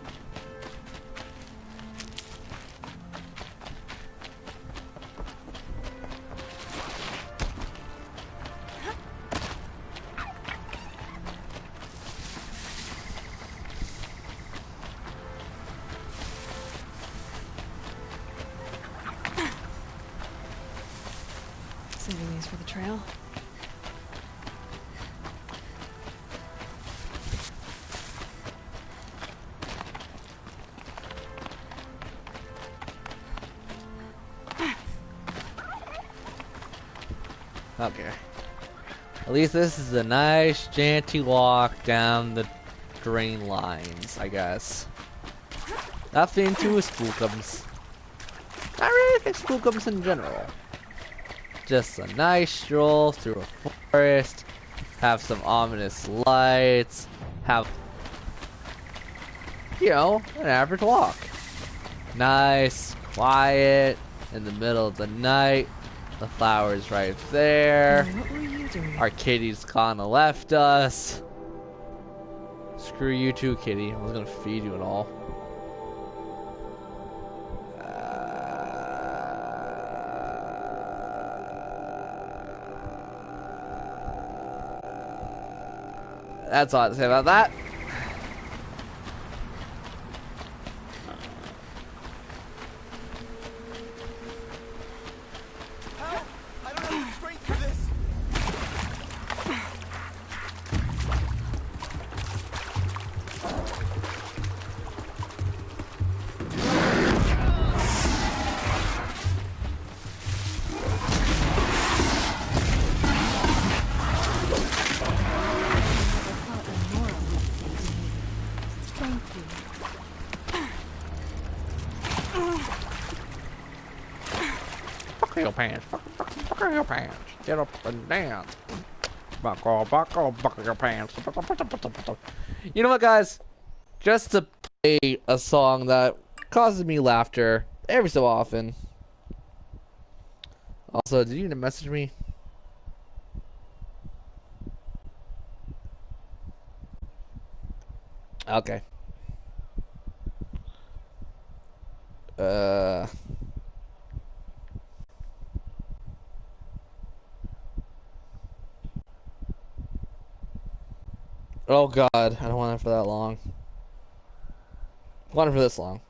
Saving these for the trail. Okay. At least this is a nice, jaunty walk down the drain lines, I guess. Nothing too spookums. I really think spookums in general. Just a nice stroll through a forest, have some ominous lights, have, you know, an average walk. Nice, quiet, in the middle of the night, the flowers right there. What were you doing? Our kitty's kinda left us. Screw you too, kitty. I was gonna feed you and all. That's all I have to say about that. Help! I don't have the strength for this. Buckle your pants. Buckle your pants. Get up and dance. Buckle your pants. You know what, guys? Just to play a song that causes me laughter every so often. Also, did you need to message me? Okay. Oh god, I don't want it for that long. I want it for this long.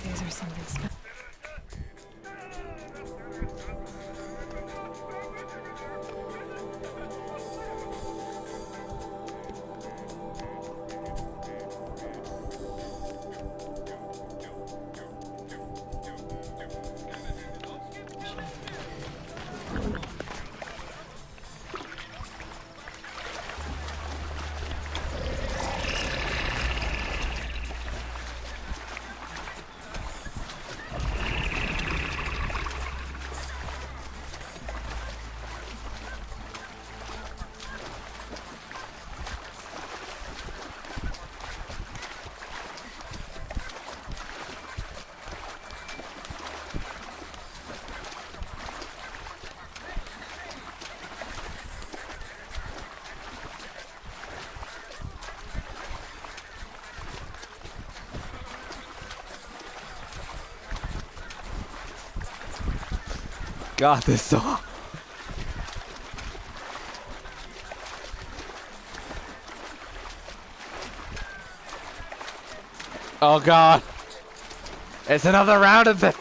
These are something special. God, this song. Oh god. It's another round of this.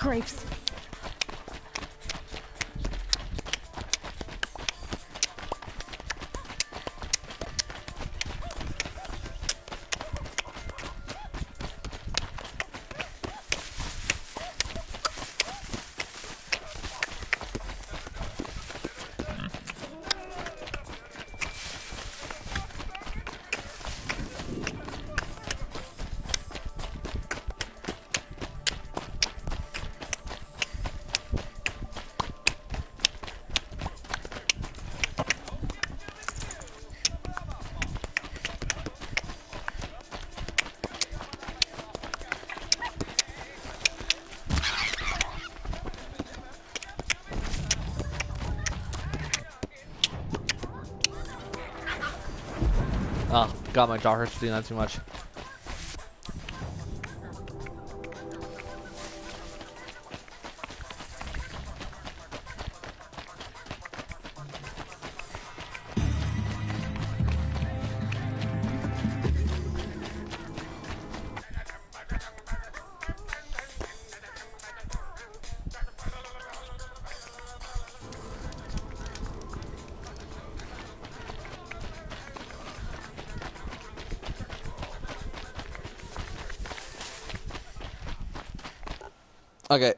Crepes. Oh, God, my jaw hurts for doing that too much. Okay.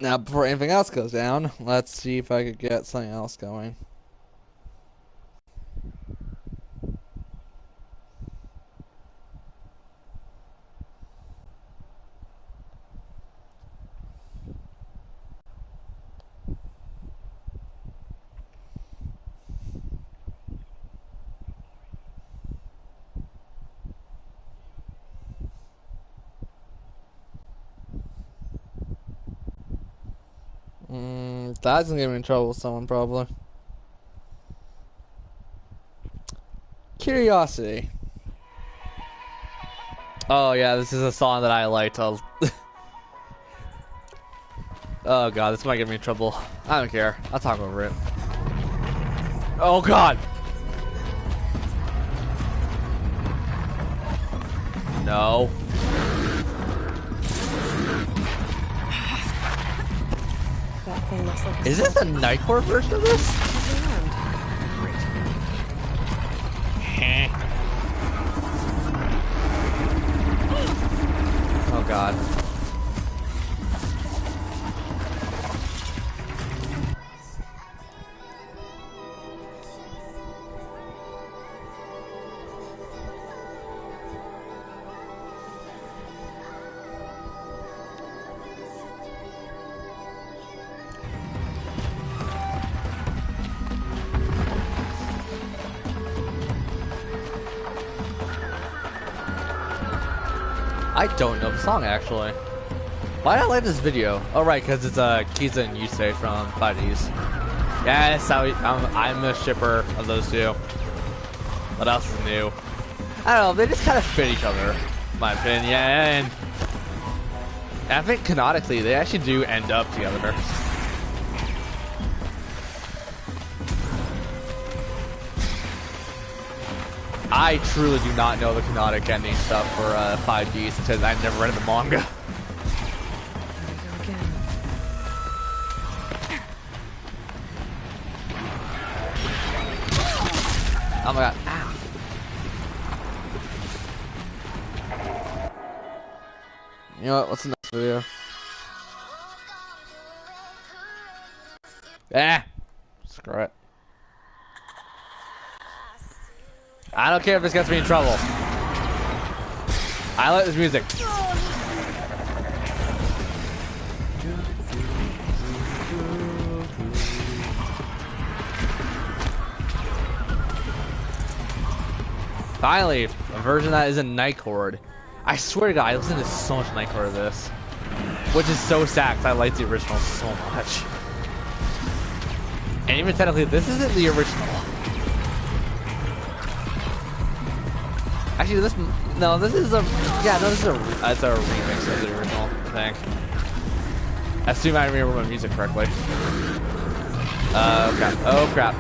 Now, before anything else goes down, let's see if I could get something else going. That's gonna get me in trouble with someone, probably. Curiosity. Oh, yeah, this is a song that I like to... Oh, God, this might get me in trouble. I don't care. I'll talk over it. Oh, God! No. That thing looks like Is this a Nightcore version of this? Oh, God. I don't know the song, actually. Why do I like this video? Oh, right, because it's Kiza and Yusei from 5Ds. Yes, I'm a shipper of those two. What else is new? I don't know, they just kind of fit each other, in my opinion. And I think canonically, they actually do end up together. I truly do not know the canonic ending stuff for 5Ds because I've never read the manga. Oh my God. Ow. You know what? What's the next video? Screw it. I don't care if this gets me in trouble. I like this music. Finally, a version that isn't Nightcore. I swear to God, I listen to so much Nightcore of this. Which is so sad, because I like the original so much. And even technically, this isn't the original. Actually, this is a it's a remix of the original, I think. I assume I remember my music correctly. Oh crap! Oh crap!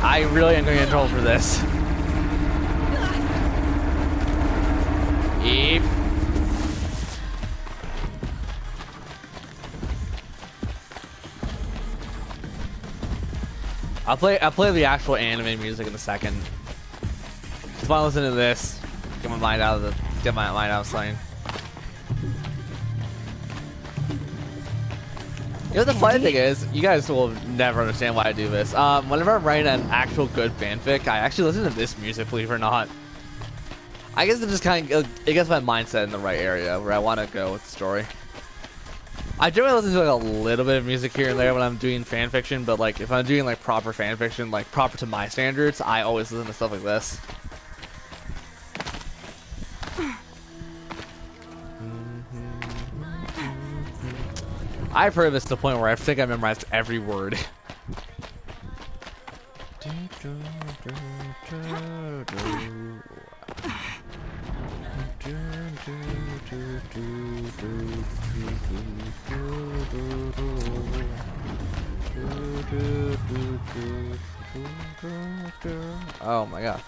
I really am going to get in trouble for this. Eep. I'll play the actual anime music in a second. Just want to listen to this. Get my mind out of something. You know, the funny thing is, you guys will never understand why I do this. Whenever I'm writing an actual good fanfic, I actually listen to this music, believe it or not. I guess it just kind of, it gets my mindset in the right area where I want to go with the story. I generally listen to like a little bit of music here and there when I'm doing fanfiction, but like if I'm doing like proper fanfiction, like proper to my standards, I always listen to stuff like this. I've heard this to the point where I think I memorized every word. Oh my god.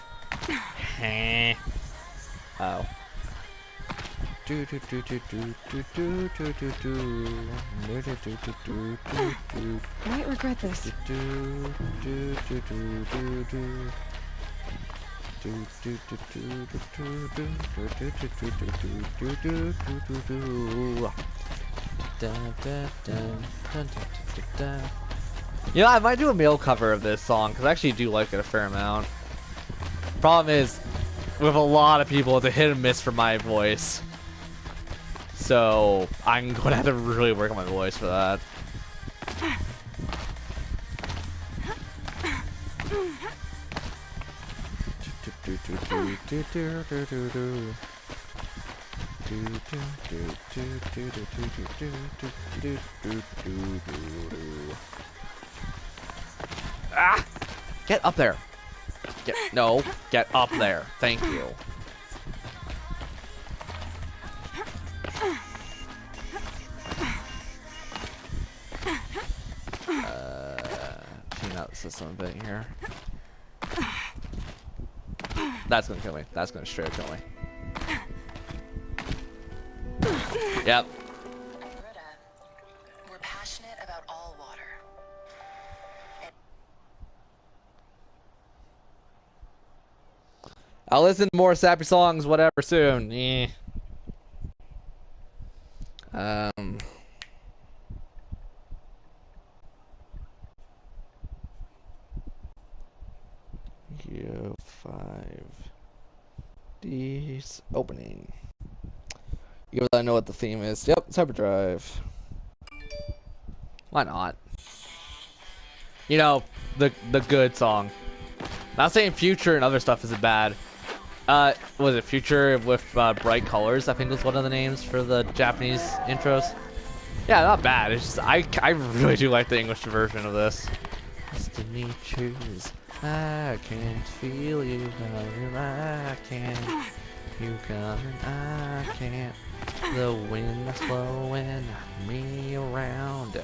Oh. You might regret this. Yeah, I might do a male cover of this song because I actually do like it a fair amount. Problem is, with a lot of people, it's a hit and miss for my voice. So I'm going to have to really work on my voice for that. Ah! Get up there. Get up there. Thank you. Clean out the system a bit here. That's gonna kill me. That's gonna straight up kill me. Yep. We're passionate about all water. I'll listen to more sappy songs, whatever, soon. Yeah. Yo, 5D's opening. Even though I know what the theme is. Yep, it's Hyperdrive. Why not? You know, the good song. Not saying Future and other stuff isn't bad. Was it Future with Bright Colors? I think was one of the names for the Japanese intros. Yeah, not bad. It's just I really do like the English version of this. Destiny choose. I can't feel you coming. I can't. You coming. I can't. The wind is blowing me around.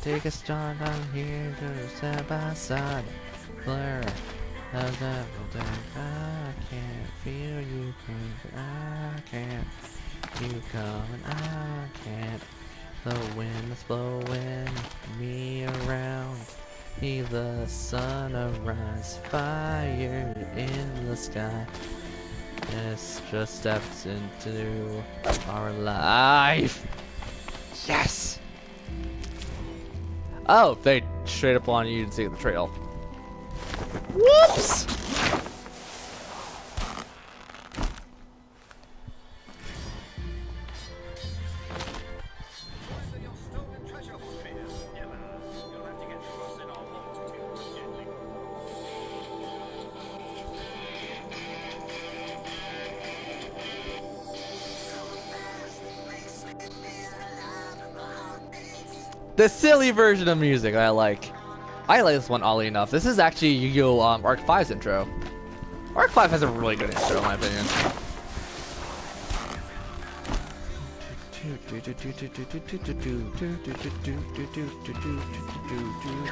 Take a start. I'm here to side by side. Blur. I can't feel you coming. I can't. You coming. I can't. The wind is blowing me around. See the sunrise, fire in the sky. It's just steps into our life. Yes. Oh, they straight up on you to see the trail. Whoops. The silly version of music I like. I like this one oddly enough. This is actually Yu-Gi-Oh! Arc 5's intro. Arc 5 has a really good intro in my opinion.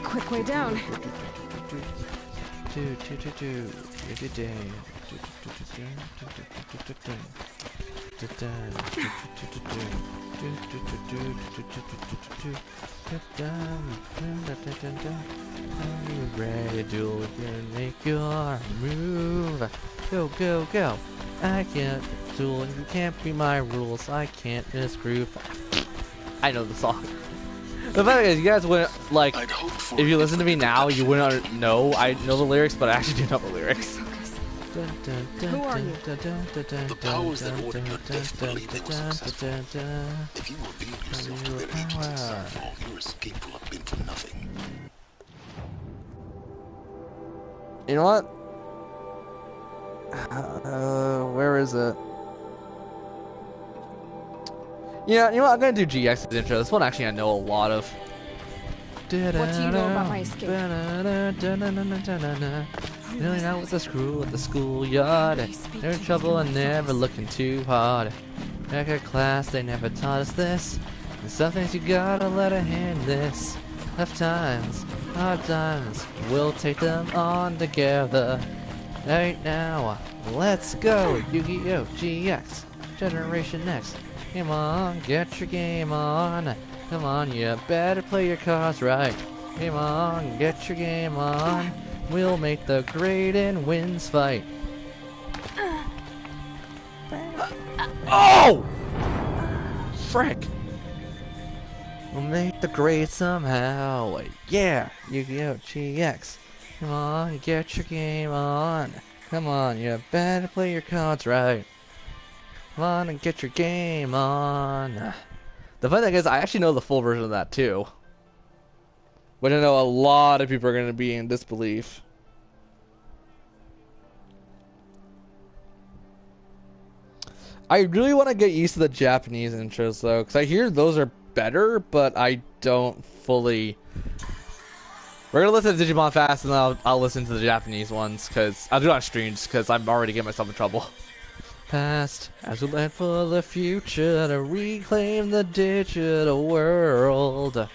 Quick way down. Are you ready, duel? Gonna make your move. Go, go, go. I can't duel, and you can't be my rules. I can't misgroove. I know the song. The fact is, you guys wouldn't, like, if you listen to me now, you wouldn't know I know the lyrics, but I actually do know the lyrics. Who are you? The powers that ordered your death believe they were successful. If you reveal yourself to their agents in Sunfall, your escape will have been for nothing. You know what? Where is it? Yeah, you know what? I'm gonna do GX's intro. This one actually I know a lot of. What do you know about my escape? Really out with the screw at the schoolyard. Never trouble and never looking too hard. Back at class, they never taught us this. And some things you gotta let a hand this. Tough times, hard times, we'll take them on together. Right now, let's go! Yu-Gi-Oh! GX, Generation Next. Come on, get your game on. Come on, you better play your cards right. Come on, get your game on. We'll make the great and wins fight. Oh! Frick! We'll make the grade somehow. Yeah, Yu-Gi-Oh! GX. Come on, get your game on. Come on, you better play your cards right. Come on and get your game on. The funny thing is, I actually know the full version of that too. But I know a lot of people are going to be in disbelief. I really want to get used to the Japanese intros though, because I hear those are better, but I don't fully. We're gonna listen to Digimon Fast, and then I'll listen to the Japanese ones, because I'll do it on streams, because I'm already getting myself in trouble. Past as we plan for the future to reclaim the digital world.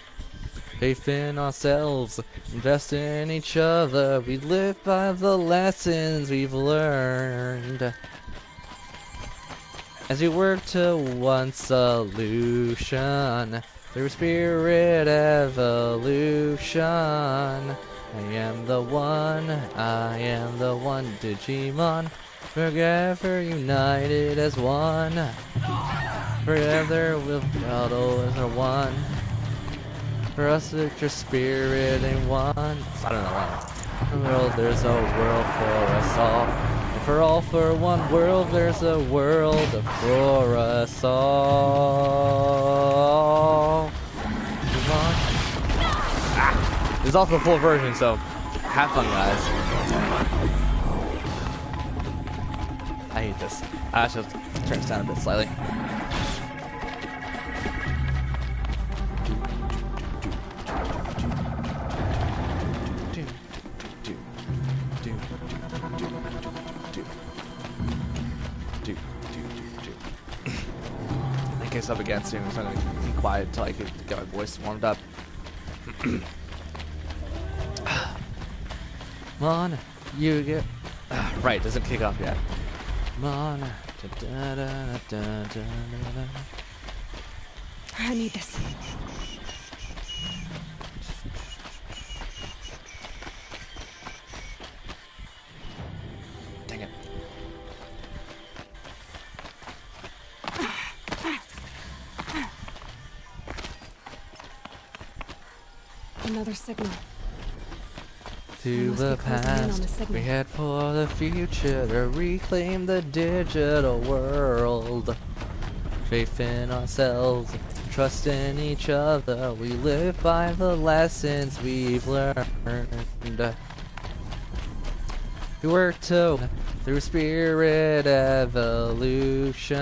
Faith in ourselves, invest in each other. We live by the lessons we've learned. As we work to one solution, through spirit evolution. I am the one, Digimon. Forever united as one. Forever we'll battle as a one. For us, it's your spirit in one. I don't know why. For the world, there's a world for us all. And for all, for one world, there's a world for us all. Ah, there's also a full version, so have fun, guys. I hate this. I should turn this down a bit slightly. In case up again soon, so I'm gonna be quiet until I can get my voice warmed up. Come on, you get. Right, doesn't kick off yet. Come on. I need this. Dang it. Another signal. To the past, we head for the future to reclaim the digital world. Faith in ourselves, trust in each other. We live by the lessons we've learned. We work through spirit evolution.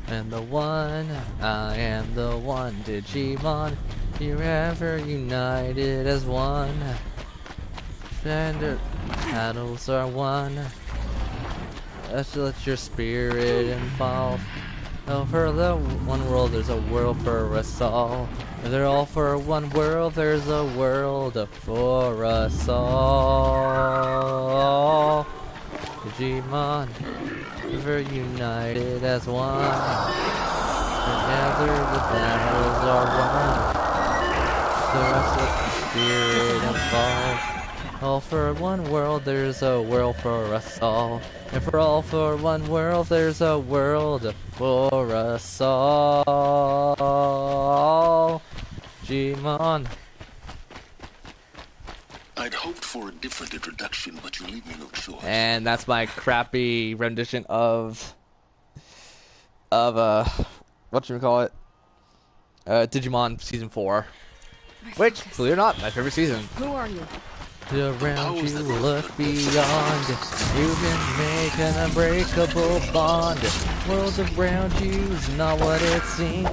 And the one, I am the one, Digimon. Forever united as one. And battles are won. Let's let your spirit involve. Oh, for the one world, there's a world for us all. If they're all for one world, there's a world for us all. Digimon, ever united as one. Together the battles are won. The rest of the spirit evolve. All for one world, there's a world for us all. And for all for one world, there's a world for us all. Gmon. I'd hoped for a different introduction, but you leave me no choice. And that's my crappy rendition of whatchamacallit? Digimon Season 4. Which, believe it or not, my favorite season. Who are you? Around you, look beyond. You can make an unbreakable bond. World around you's not what it seems.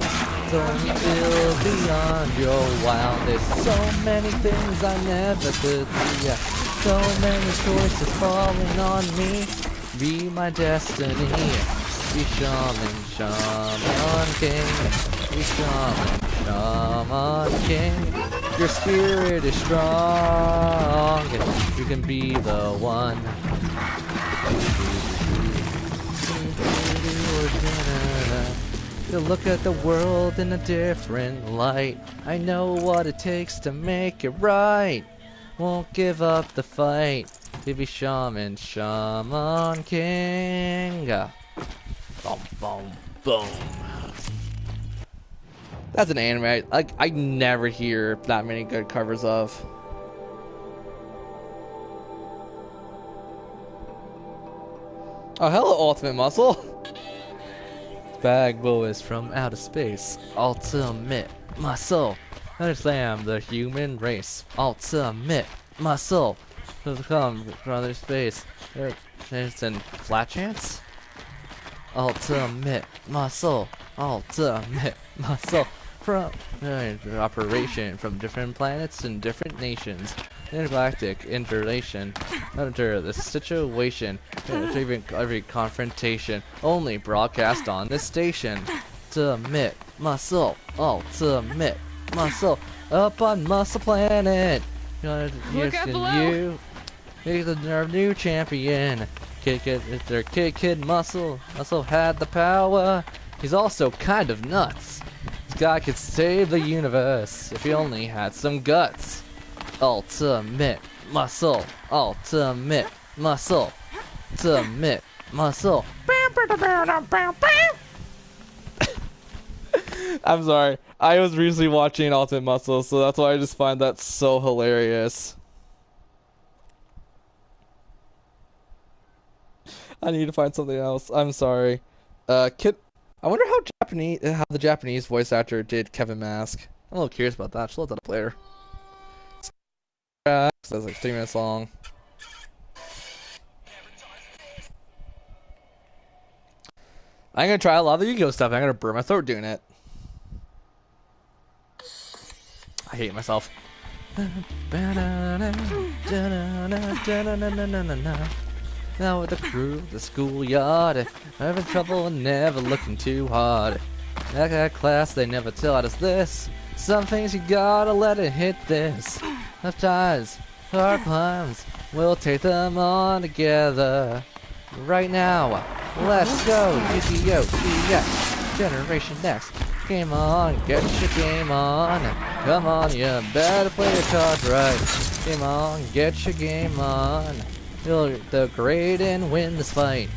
Don't feel beyond your wildest. So many things I never could be. So many choices falling on me. Be my destiny. Be Shaman King. Be Shaman King. Your spirit is strong. You can be the one. You look at the world in a different light. I know what it takes to make it right. Won't give up the fight. To be Shaman King. Boom, boom, boom. That's an anime I never hear that many good covers of. Oh, hello, Ultimate Muscle. Bag boys from outer space. Ultimate Muscle. Understand the human race. Ultimate Muscle. To come from outer space. There's an flat chance? Ultimate Muscle. Ultimate Muscle. From operation from different planets and different nations. Intergalactic interrelation. Under the situation. Every confrontation. Only broadcast on this station. Ultimate Muscle. Ultimate Muscle. Up on Muscle Planet. Look out below. You. He's our new champion. Kid Muscle. Muscle had the power. He's also kind of nuts. This guy could save the universe if he only had some guts. Ultimate Muscle. Ultimate Muscle. Ultimate Muscle. I'm sorry. I was recently watching Ultimate Muscle, so that's why I just find that so hilarious. I need to find something else. I'm sorry. I wonder how the Japanese voice actor did Kevin Mask. I'm a little curious about that. Should let that up later. That's like 3 minutes long. I'm gonna try a lot of the Yu-Gi-Oh stuff. I'm gonna burn my throat doing it. I hate myself. Now with the crew, the schoolyard, having trouble and never looking too hard. That class, they never taught us this. Some things you gotta let it hit this. Tough times, hard climbs, we'll take them on together. Right now, let's go, Yu-Gi-Oh! GX, Generation Next. Game on, get your game on. Come on, you better play your cards right. Game on, get your game on. You'll the great and win this fight.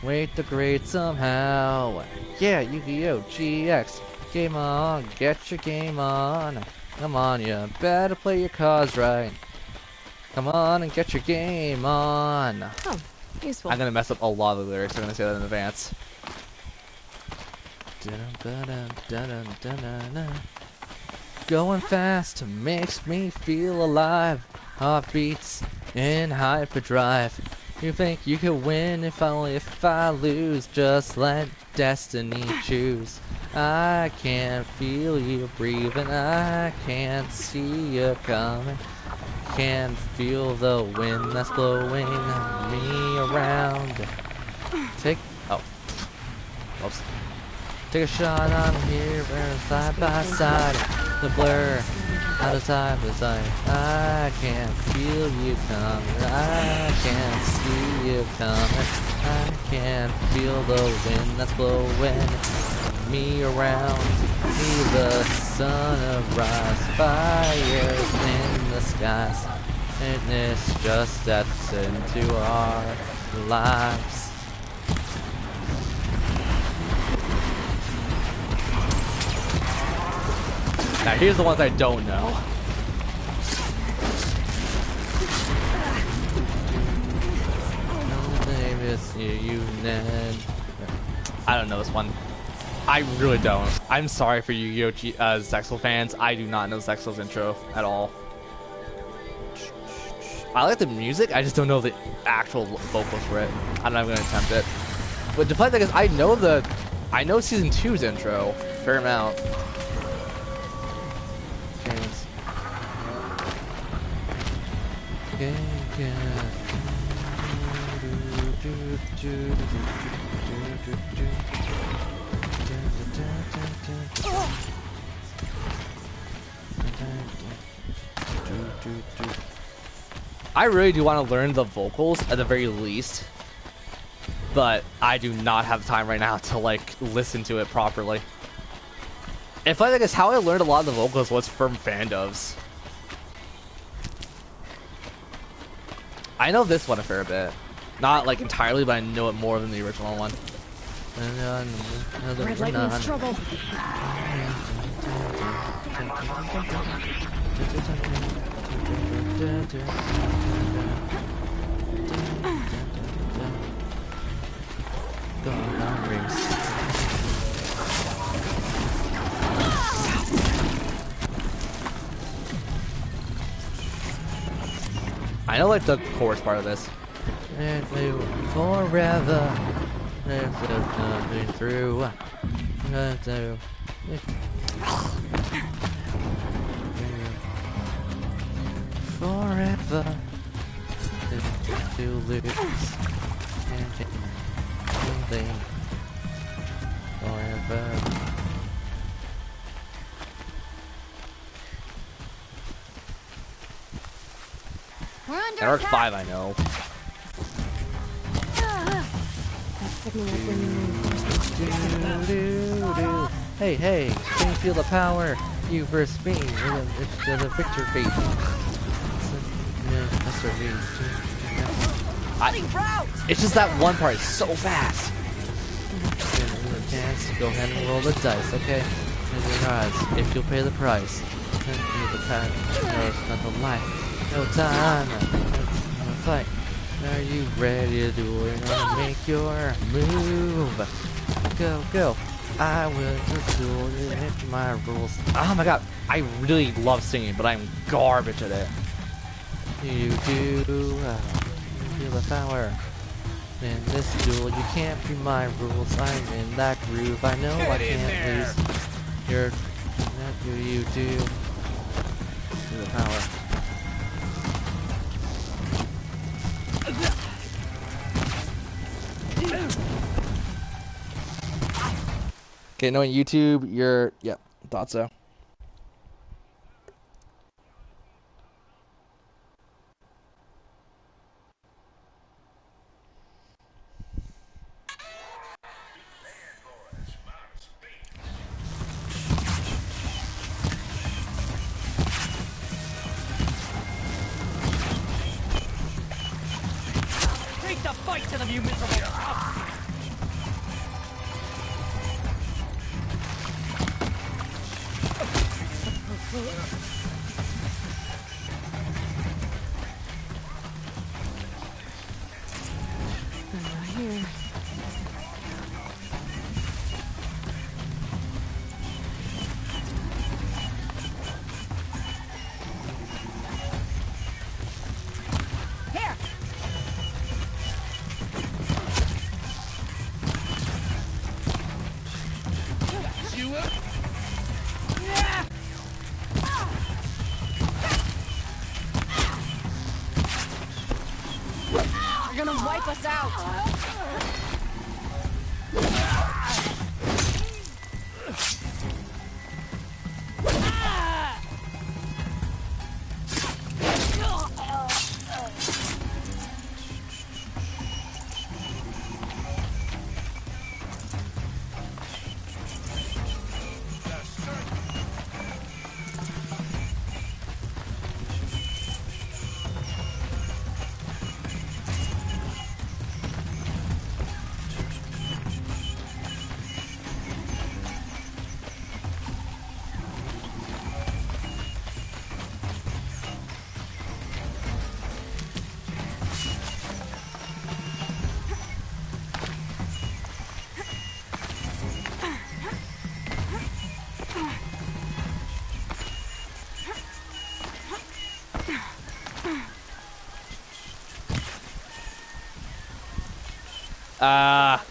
Wait the great somehow. Yeah, Yu-Gi-Oh! GX. Game on, get your game on. Come on, you better play your cards right. Come on and get your game on. Oh, useful. I'm gonna mess up a lot of the lyrics. I'm gonna say that in advance. Going fast makes me feel alive. Heartbeats in hyperdrive. You think you could win if I lose? Just let destiny choose. I can feel you breathing. I can't see you coming. Can feel the wind that's blowing me around. Oops. Take a shot on here, we're side by side. The blur, out of side by side. I can feel you coming. I can see you coming. I can feel the wind that's blowing me around. See the sunrise, fires in the skies. Fitness just steps into our lives. Now here's the ones I don't know. You, Ned. I don't know this one. I really don't. I'm sorry for you Yu-Gi-Oh! Zexal fans. I do not know Zexal's intro at all. I like the music, I just don't know the actual vocals for it. I'm not even gonna attempt it. But the funny thing is, I know season 2's intro, fair amount. James. I really do want to learn the vocals at the very least, but I do not have time right now to like listen to it properly. And funny thing is, how I learned a lot of the vocals was from fandubs. I know this one a fair bit. Not like entirely, but I know it more than the original one. Red Lightning's trouble. I know like the chorus part of this. Forever, if there's nothing through. Forever, to lose something. Forever. We're under And Arc attack. 5 I know. That signal will bring in reinforcements. Hey, hey, can you feel the power? You versus me. It's the victor beat. It's just that one part is so fast. Go ahead and roll the dice, okay? Here's your odds, if you'll pay the price. The time, no, it's not the life. No time, no fight. Are you ready to do it? Gonna make your move. Go, go. I will just do it. My rules. Oh my god, I really love singing, but I'm garbage at it. You do feel the power. In this duel, you can't be my rules. I'm in that groove. I know I can't lose. You're not who you do. Feel the power. Okay, knowing YouTube, you're yep, thought so. Take the fight to them, you miserable! Right here. Here. They're gonna wipe us out. Ah.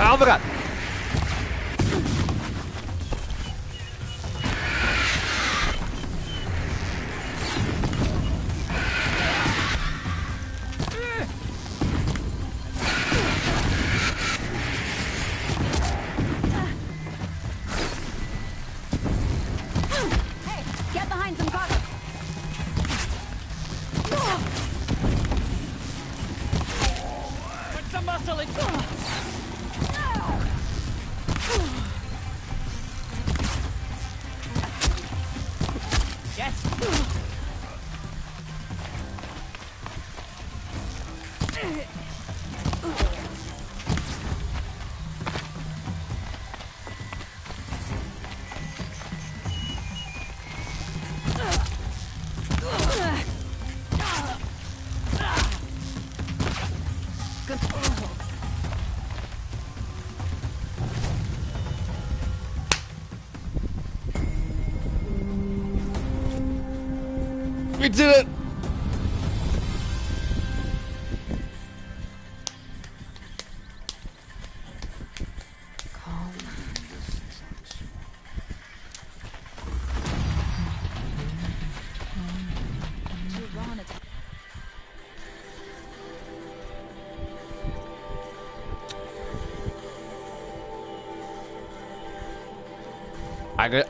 Oh my god! Hey, get behind some cover. Put some muscle in. Yes. We did it! Calm.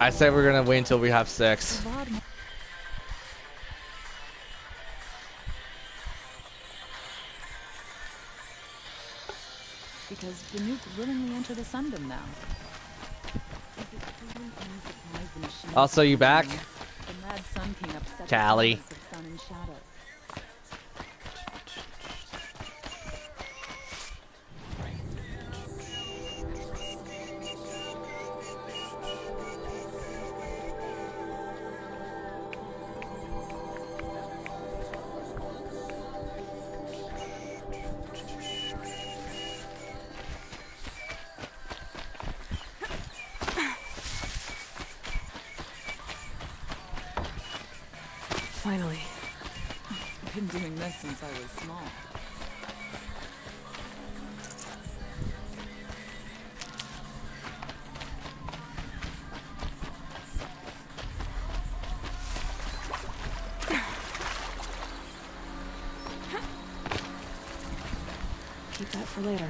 I said we're gonna wait until we have 6. Because Banuk willingly enter the Sundom now. Is it truly any surprise the machine Also, you back? The mad Sun King upset the Callie. balance of sun and shadow. Finally. I've been doing this since I was small. Keep that for later.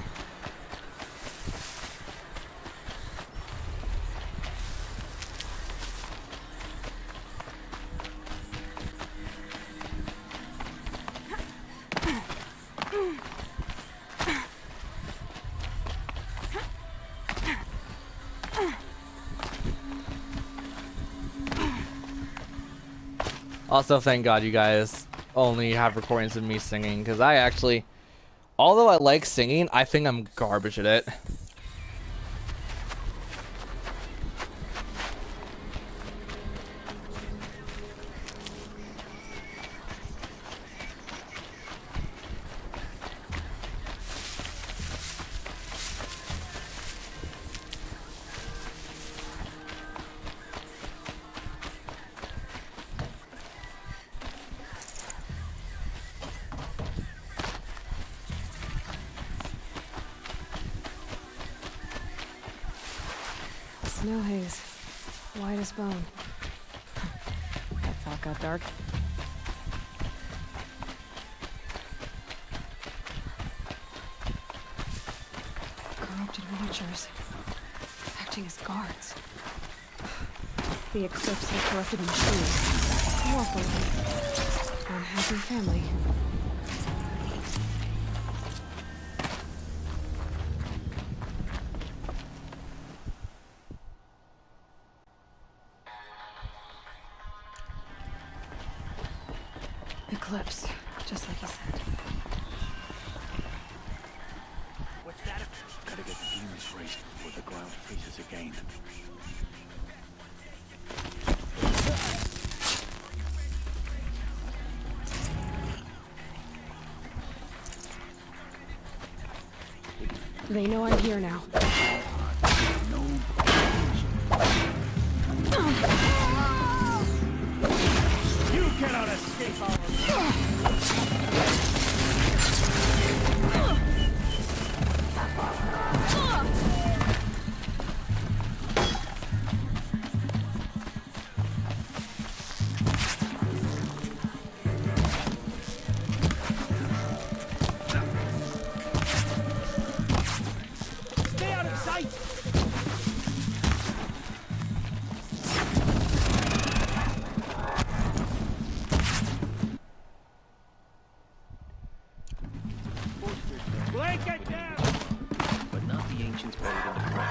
Also, thank God you guys only have recordings of me singing, because I actually, although I like singing, I think I'm garbage at it. Snow haze. White as bone. That thought got dark. Corrupted miniatures. Acting as guards. The Eclipse had corrupted machines. Cooperating. Unhappy family. Eclipse. Just like you said. What's that? Gotta get the demons raised before the ground freezes again. They know I'm here now. You cannot escape our Stay out of sight! Blanket down! But not the ancients buried in the ground.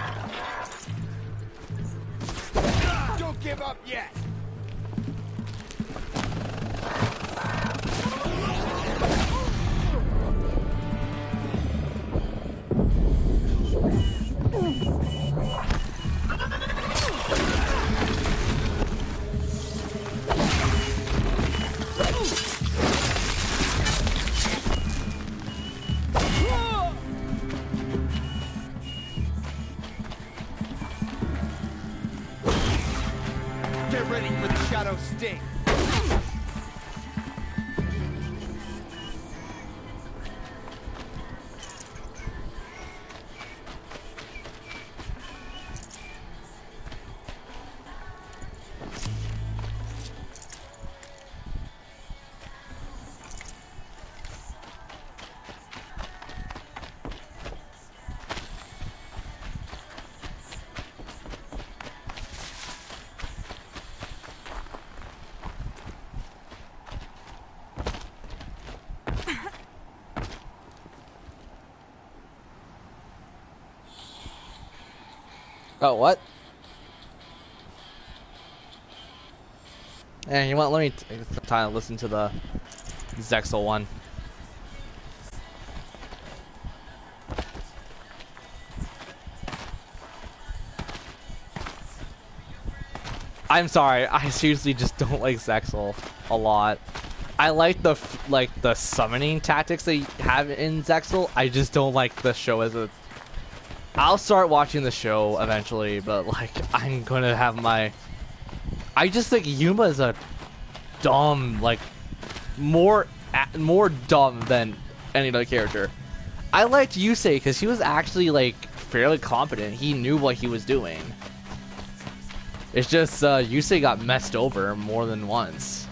Don't give up yet! Get ready for the shadow sting! Oh, what? And you want? Let me take some time to listen to the Zexal one. I'm sorry, I seriously just don't like Zexal a lot. I like the summoning tactics they have in Zexal. I just don't like the show as a. I'll start watching the show eventually, but like I'm gonna have my. I just think Yuma is a dumb, like more dumb than any other character. I liked Yusei because he was actually like fairly competent. He knew what he was doing. It's just Yusei got messed over more than once.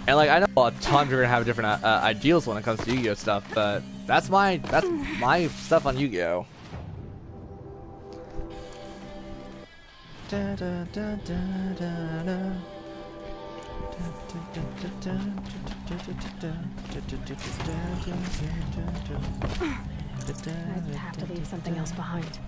And like I know a ton of people are gonna have different ideals when it comes to Yu-Gi-Oh stuff, but that's my stuff on Yu-Gi-Oh. I'd have to leave something else behind.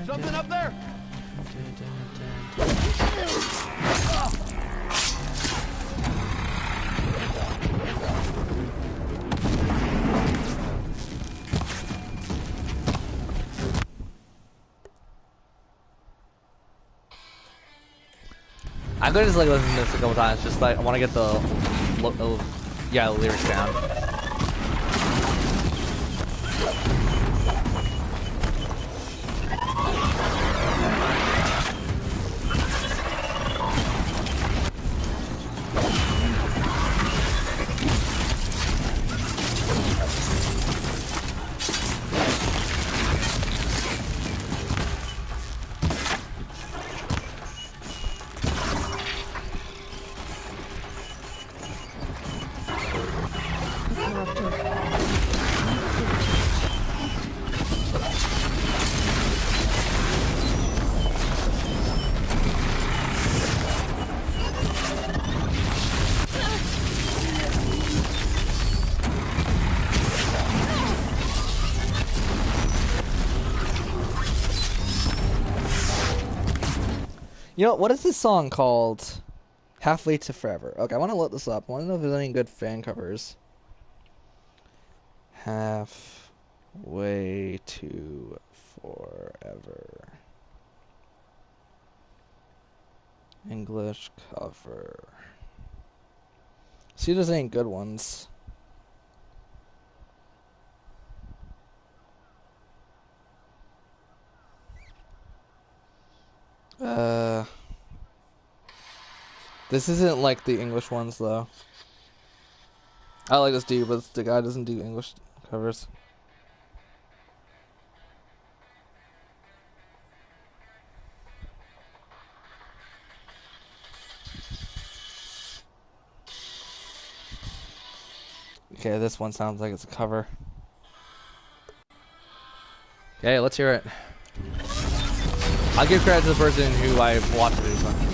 Something up there? I'm gonna just like listen to this a couple times, just like I want to get the lyrics down. You know, what is this song called? Halfway to Forever. Okay, I want to look this up. I want to know if there's any good fan covers. Halfway to Forever. English cover. See if there's any good ones. This isn't like the English ones though. I like this dude, but the guy doesn't do English covers. Okay, this one sounds like it's a cover. Okay, let's hear it. I'll give credit to the person who I watched the video from.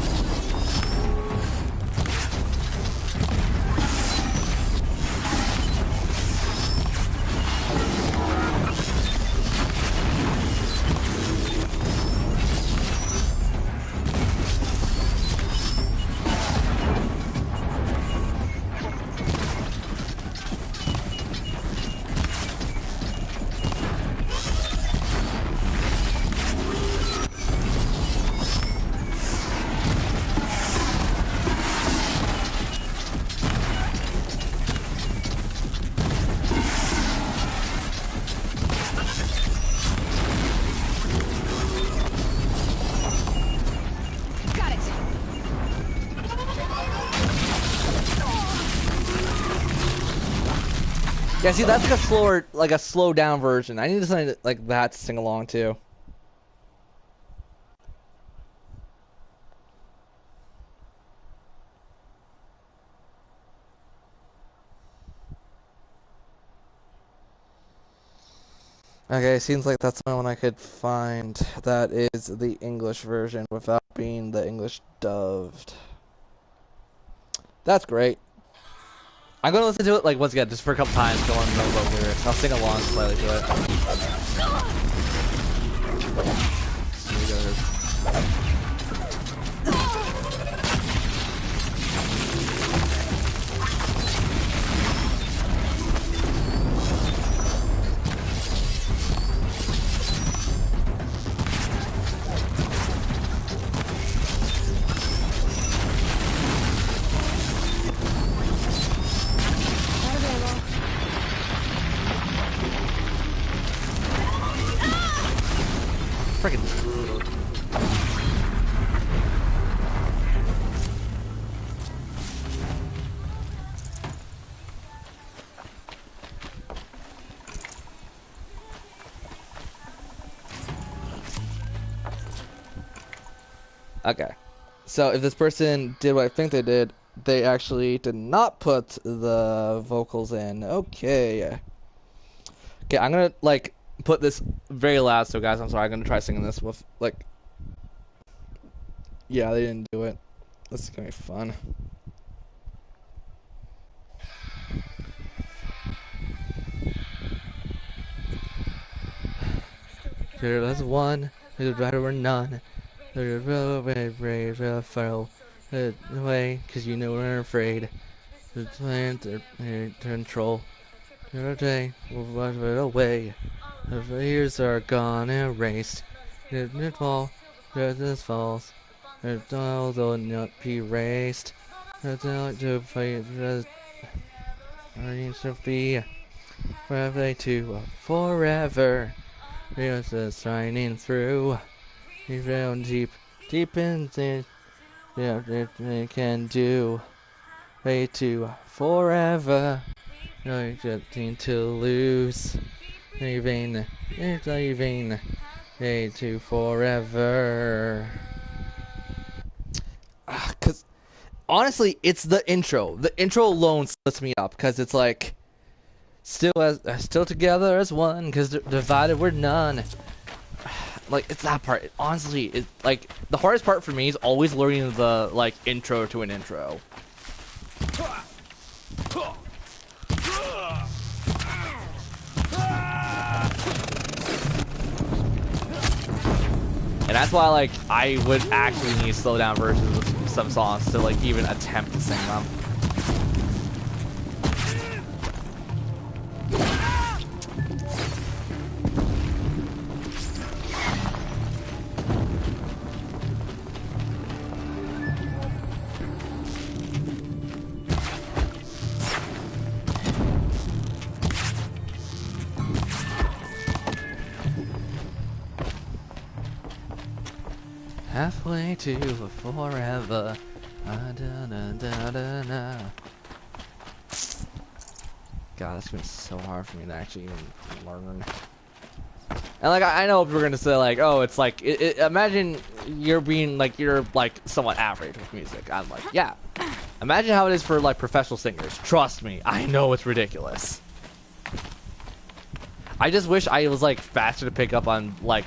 Yeah, see, that's like a slower, like a slow down version. I need something like that to sing along to. Okay, seems like that's the only one I could find that is the English version without being the English dubbed. That's great. I'm gonna listen to it like once again, just for a couple times, so I know about lyrics. I'll sing along slightly to it. Here we go. Okay, so if this person did what I think they did, they actually did not put the vocals in. Okay. Okay, I'm gonna, like, put this very loud, so guys, I'm sorry, I'm gonna try singing this with, like... Yeah, they didn't do it. This is gonna be fun. There was one, there's better or none. There's a brave, fell away, cause you know we're afraid. The plan to control. Your day will wash it away. The years are gone erased. It fall, this falls. It will not be erased. It's not to fight the needs to be forever to forever. Here's the shining through. You found deep inside. Yeah, it can do. Way to forever. No, you just need to lose. Leaving, it's leaving. Way to forever. Cause honestly, it's the intro. The intro alone splits me up because it's like still together as one. Cause divided we're none. Like, it's that part. Honestly, it's like the hardest part for me is always learning the like intro to an intro. And And that's why, like, I would actually need slow down versions of some songs to, like, even attempt to sing them. Halfway to forever. God, that's gonna be so hard for me to actually even learn. And like, I know people are gonna say like, oh, it's like, imagine you're being like, you're like somewhat average with music. I'm like, yeah. Imagine how it is for like professional singers. Trust me, I know it's ridiculous. I just wish I was like faster to pick up on like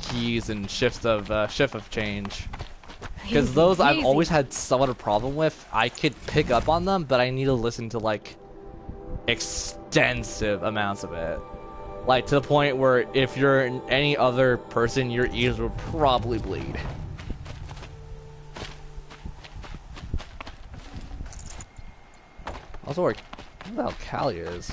keys and shift of change, because those I've always had somewhat a problem with. I could pick up on them, but I need to listen to like extensive amounts of it, like to the point where if you're any other person, your ears will probably bleed. Also, where the hell Callie is?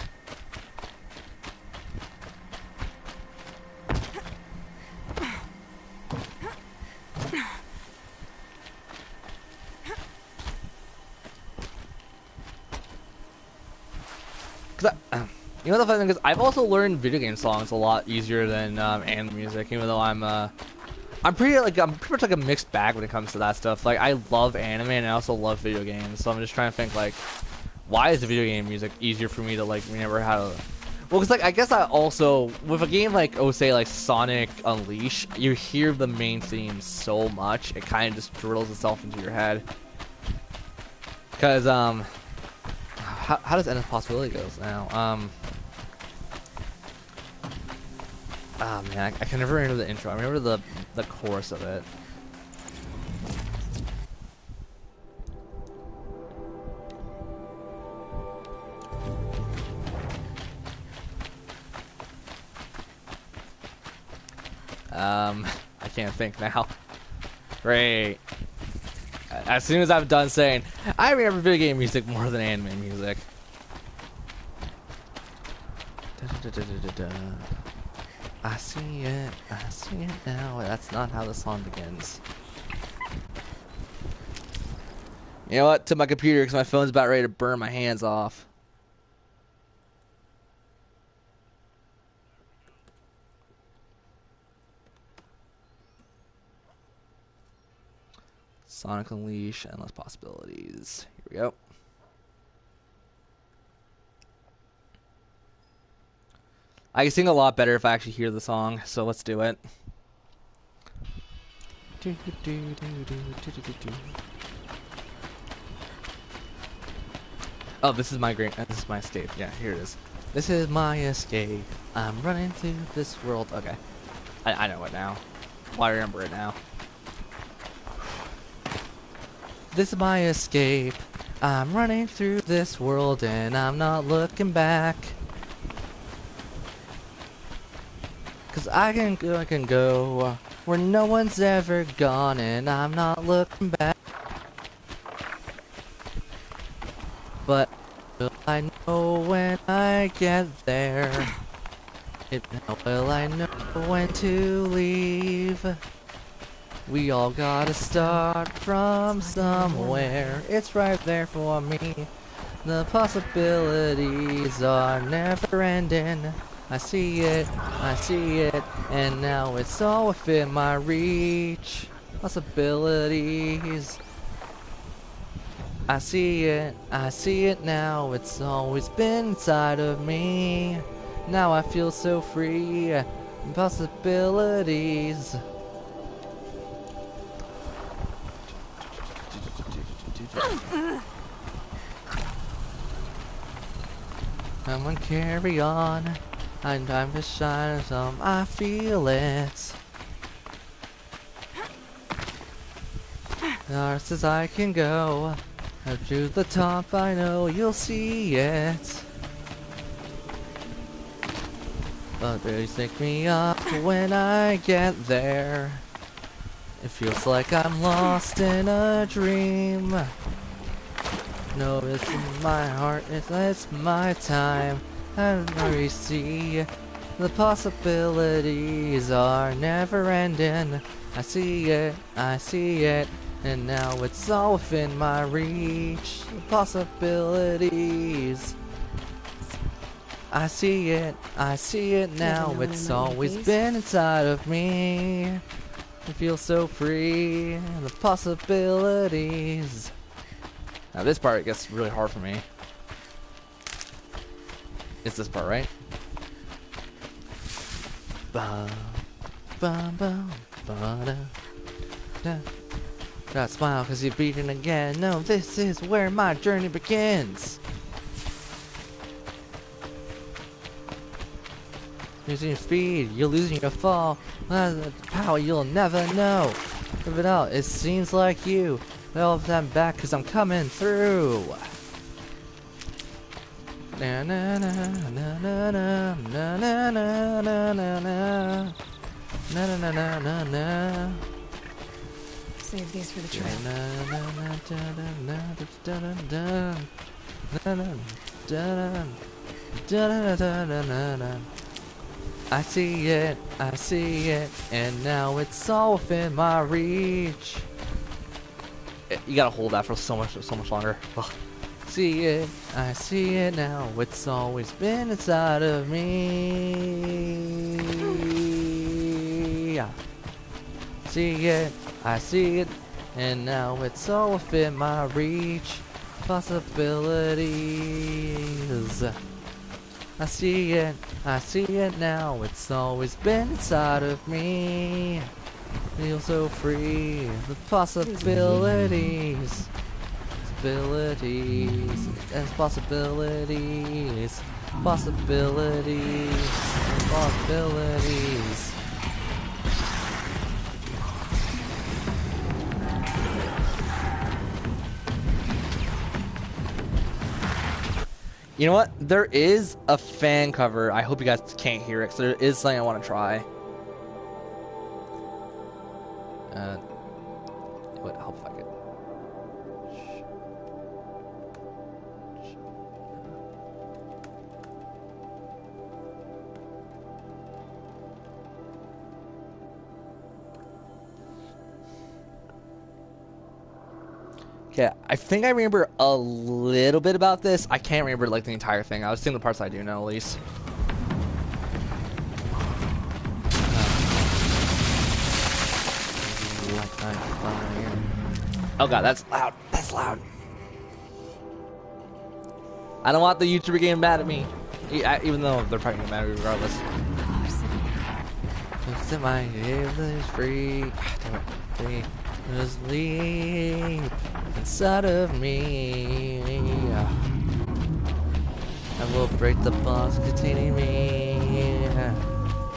You know the funny thing is, I've also learned video game songs a lot easier than anime music, even though I'm pretty much like a mixed bag when it comes to that stuff. Like, I love anime and I also love video games, so I'm just trying to think like, why is the video game music easier for me to like remember how to? Well, because like I guess I also with a game like say like Sonic Unleashed, you hear the main theme so much it kind of just drills itself into your head. Because how does Endless Possibility goes now? Oh man, I can never remember the intro. I remember the chorus of it. I can't think now. Great. As soon as I'm done saying, I remember video game music more than anime music. I see it now. That's not how the song begins. You know what? To my computer because my phone's about ready to burn my hands off. Sonic Unleashed, Endless Possibilities. Here we go. I can sing a lot better if I actually hear the song, so let's do it. Oh, this is my escape. Yeah, here it is. This is my escape. I'm running through this world. Okay. I know it now. Well, I remember it now. This is my escape. I'm running through this world and I'm not looking back. Cause I can go where no one's ever gone and I'm not looking back. But will I know when I get there? Will I know when to leave? We all gotta start from somewhere. It's right there for me. The possibilities are never ending. I see it, and now it's all within my reach. Possibilities. I see it now, it's always been inside of me. Now I feel so free. Possibilities. Come on, carry on. And I'm just shining some. I feel it. Fast as I can go. Up to the top, I know you'll see it. But please take me up when I get there. It feels like I'm lost in a dream. No, it's in my heart, it's my time. And I see the possibilities are never ending. I see it, and now it's all within my reach. The possibilities. I see it now. It's always been inside of me. I feel so free. The possibilities. Now this part gets really hard for me. It's this part, right? Ba, ba, ba, ba, da, da. Gotta smile cause you're beating again. No, this is where my journey begins. Losing your speed, you're losing your fall. Power you'll never know. Live it out, it seems like you. All of them back cause I'm coming through. Na na na na na na na na na na na na na na na na na. Save these for the trail. I see it, and now it's all within my reach. You gotta hold that for so much longer. Ugh. I see it now, it's always been inside of me. I see it, and now it's all within my reach. Possibilities. I see it now, it's always been inside of me. Feel so free, the possibilities. There's possibilities. You know what? There is a fan cover. I hope you guys can't hear it, 'cause there is something I want to try. Wait, I'll fuck it. Yeah, I think I remember a little bit about this. I can't remember like the entire thing. I was seeing the parts I do know, at least. Oh god, that's loud. That's loud. I don't want the YouTuber getting mad at me. Even though they're probably getting mad at me regardless. Just my is free. Damn it. Just leap inside of me. I will break the bonds containing me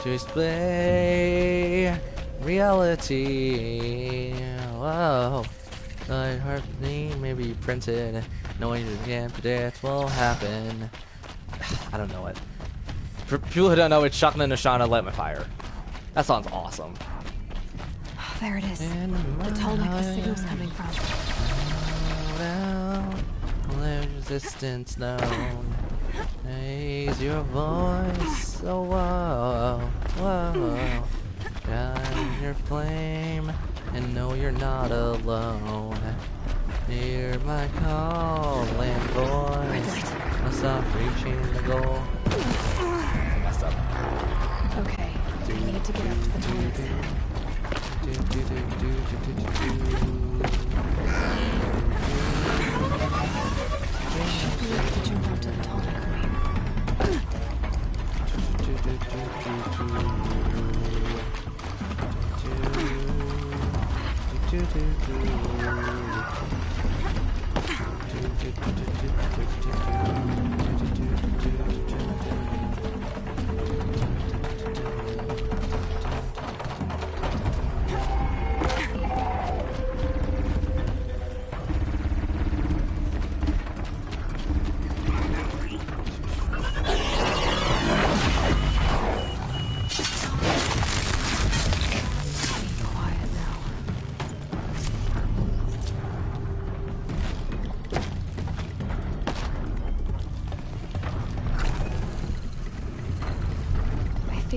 to display reality. Whoa. I heart me maybe printed, knowing you can't predict what will happen. I don't know it. For people who don't know, it's Shotgun and Ashana Light My Fire. That song's awesome. Oh, there it is. The tall neck the signal's coming from. There's resistance known. Raise your voice. Oh, whoa. Shine your flame and know you're not alone. Hear my calling voice. I'll stop reaching the goal. Messed up. Okay, we need to get up to the tall head. Should be able to jump onto the tall neck from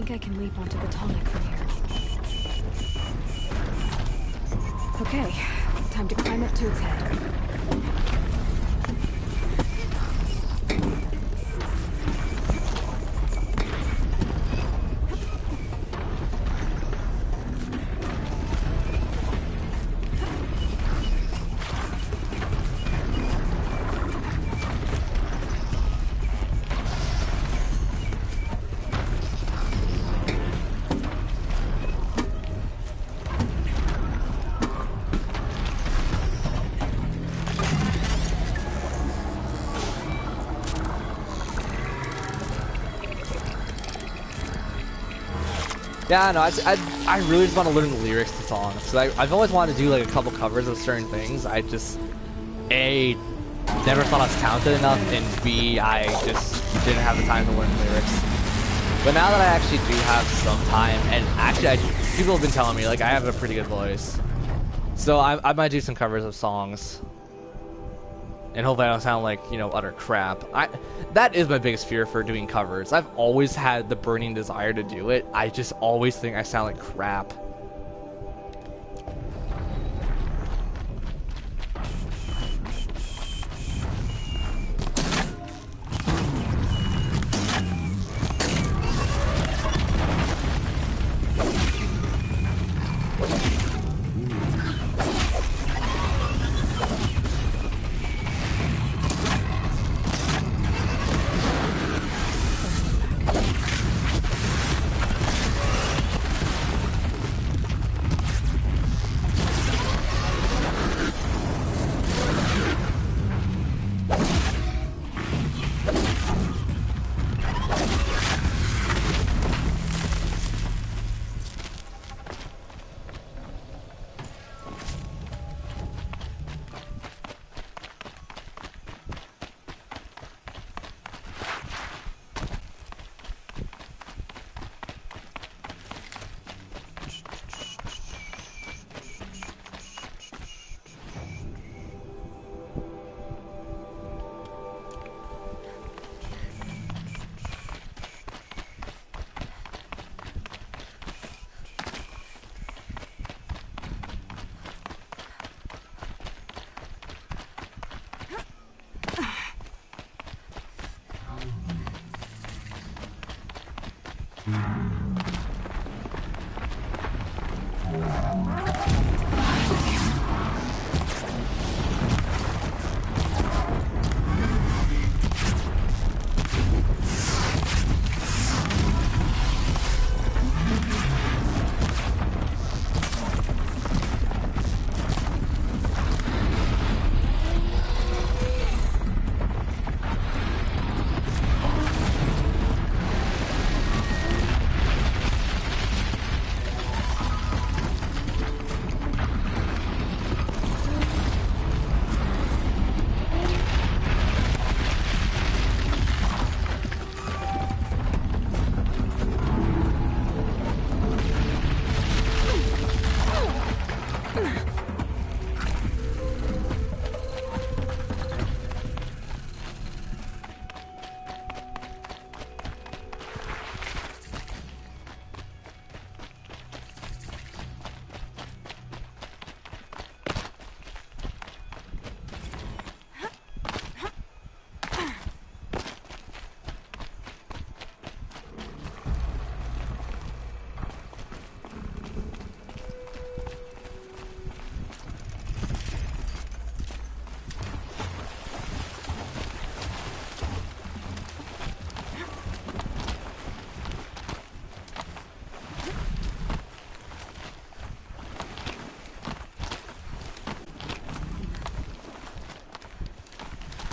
think I can leap onto the tonic from here. Okay, time to climb up to its head. Yeah, no, I really just want to learn the lyrics to songs. So I've always wanted to do like a couple covers of certain things. I just, A, never thought I was talented enough, and B, I just didn't have the time to learn the lyrics. But now that I actually do have some time, and actually people have been telling me like I have a pretty good voice. So I might do some covers of songs. And hopefully I don't sound like, you know, utter crap. That is my biggest fear for doing covers. I've always had the burning desire to do it. I just always think I sound like crap.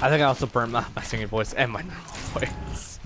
I think I also burned my singing voice and my normal voice.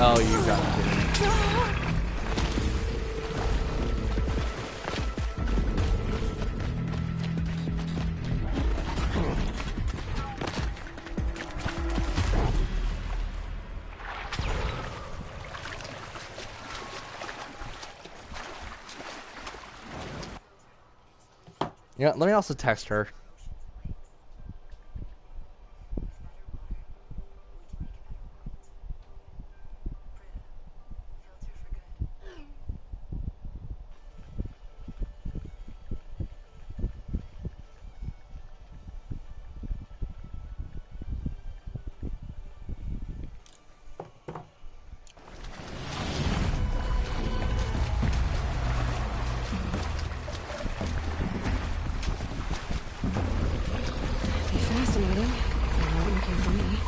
Oh, you got it. Yeah, let me also text her. Be fascinating. Not looking for me.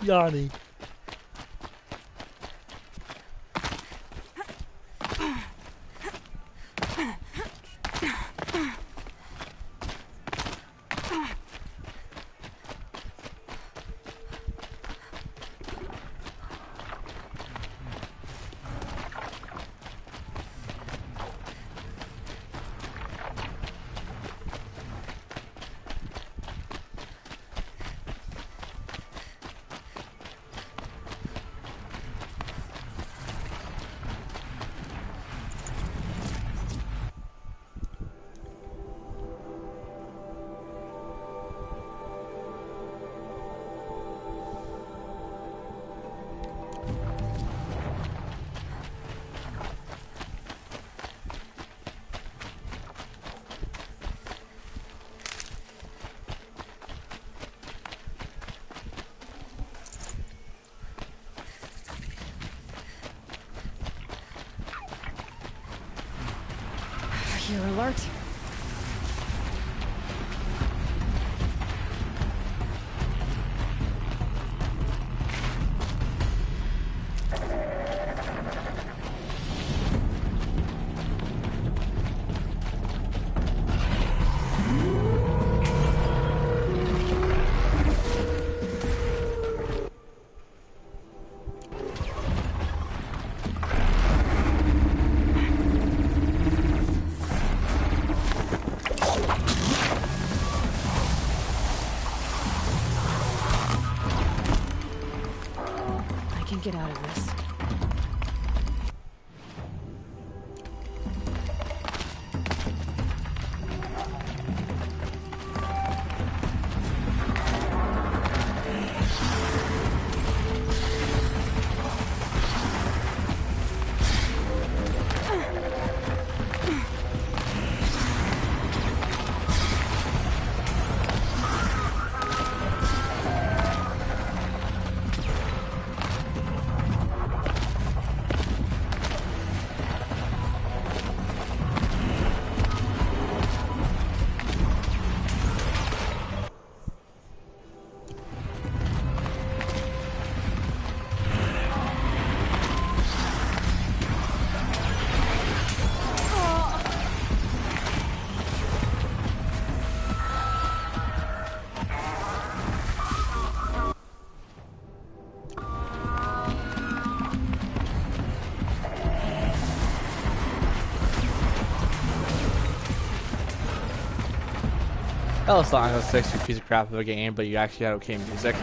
Yanni. Here, alert. I can get out of this. That was not a 60 piece of crap of a game, but you actually had okay music.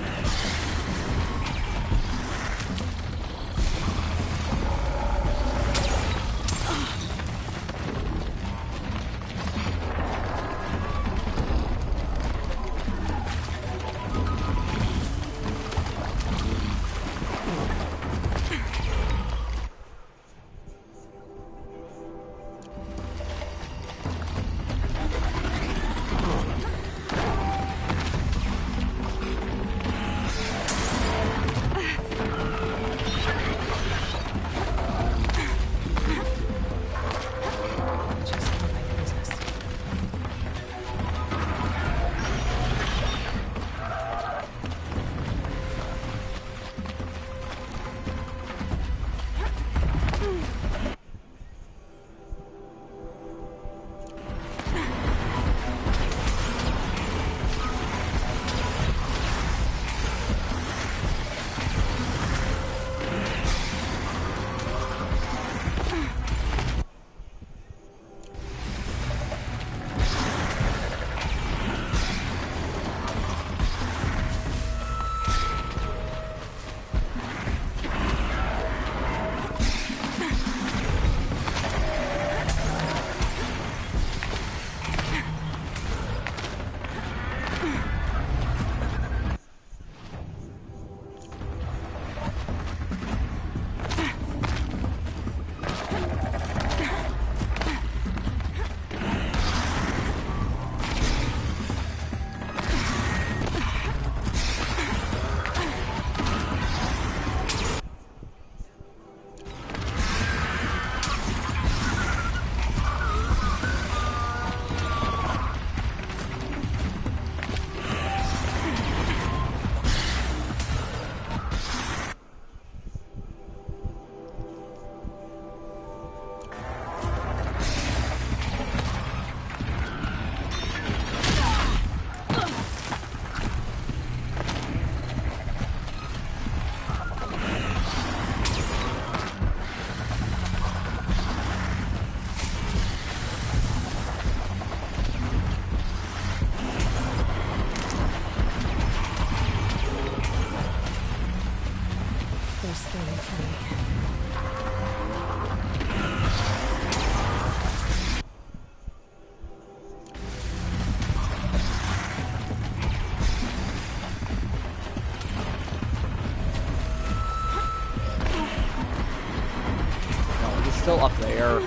air.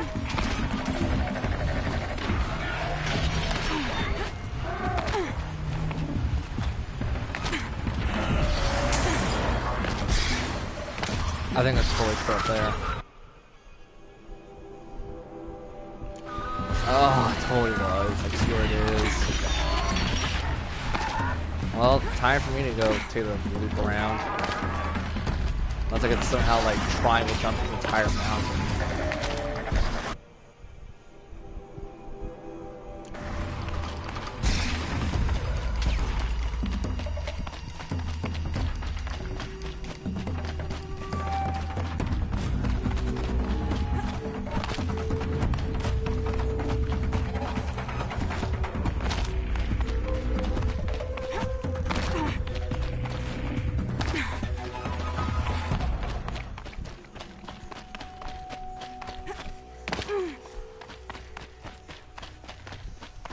I think that's fully put there. Oh, it totally was. I see where it is. Well, time for me to go take the loop around. Unless I can somehow like triangle jump the entire mountain.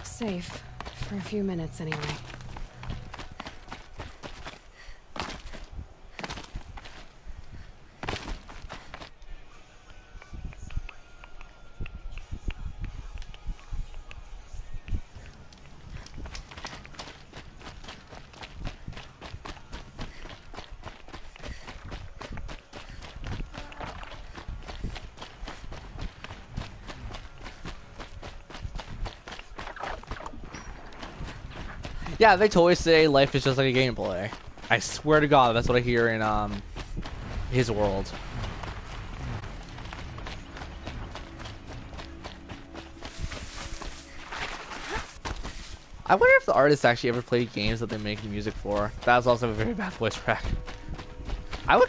Safe. For a few minutes, anyway. Yeah, they totally say life is just like a gameplay. I swear to God, that's what I hear in his world. I wonder if the artists actually ever played games that they make music for. That's also a very bad voice crack. I would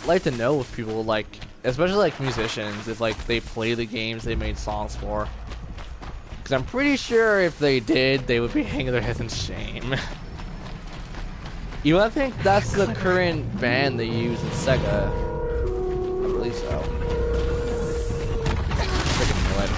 like to know if people like, especially like musicians, if like they play the games they made songs for. Because I'm pretty sure if they did, they would be hanging their heads in shame. You I think that's the current band they use in Sega. I believe so. Freaking knew it.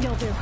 You'll do.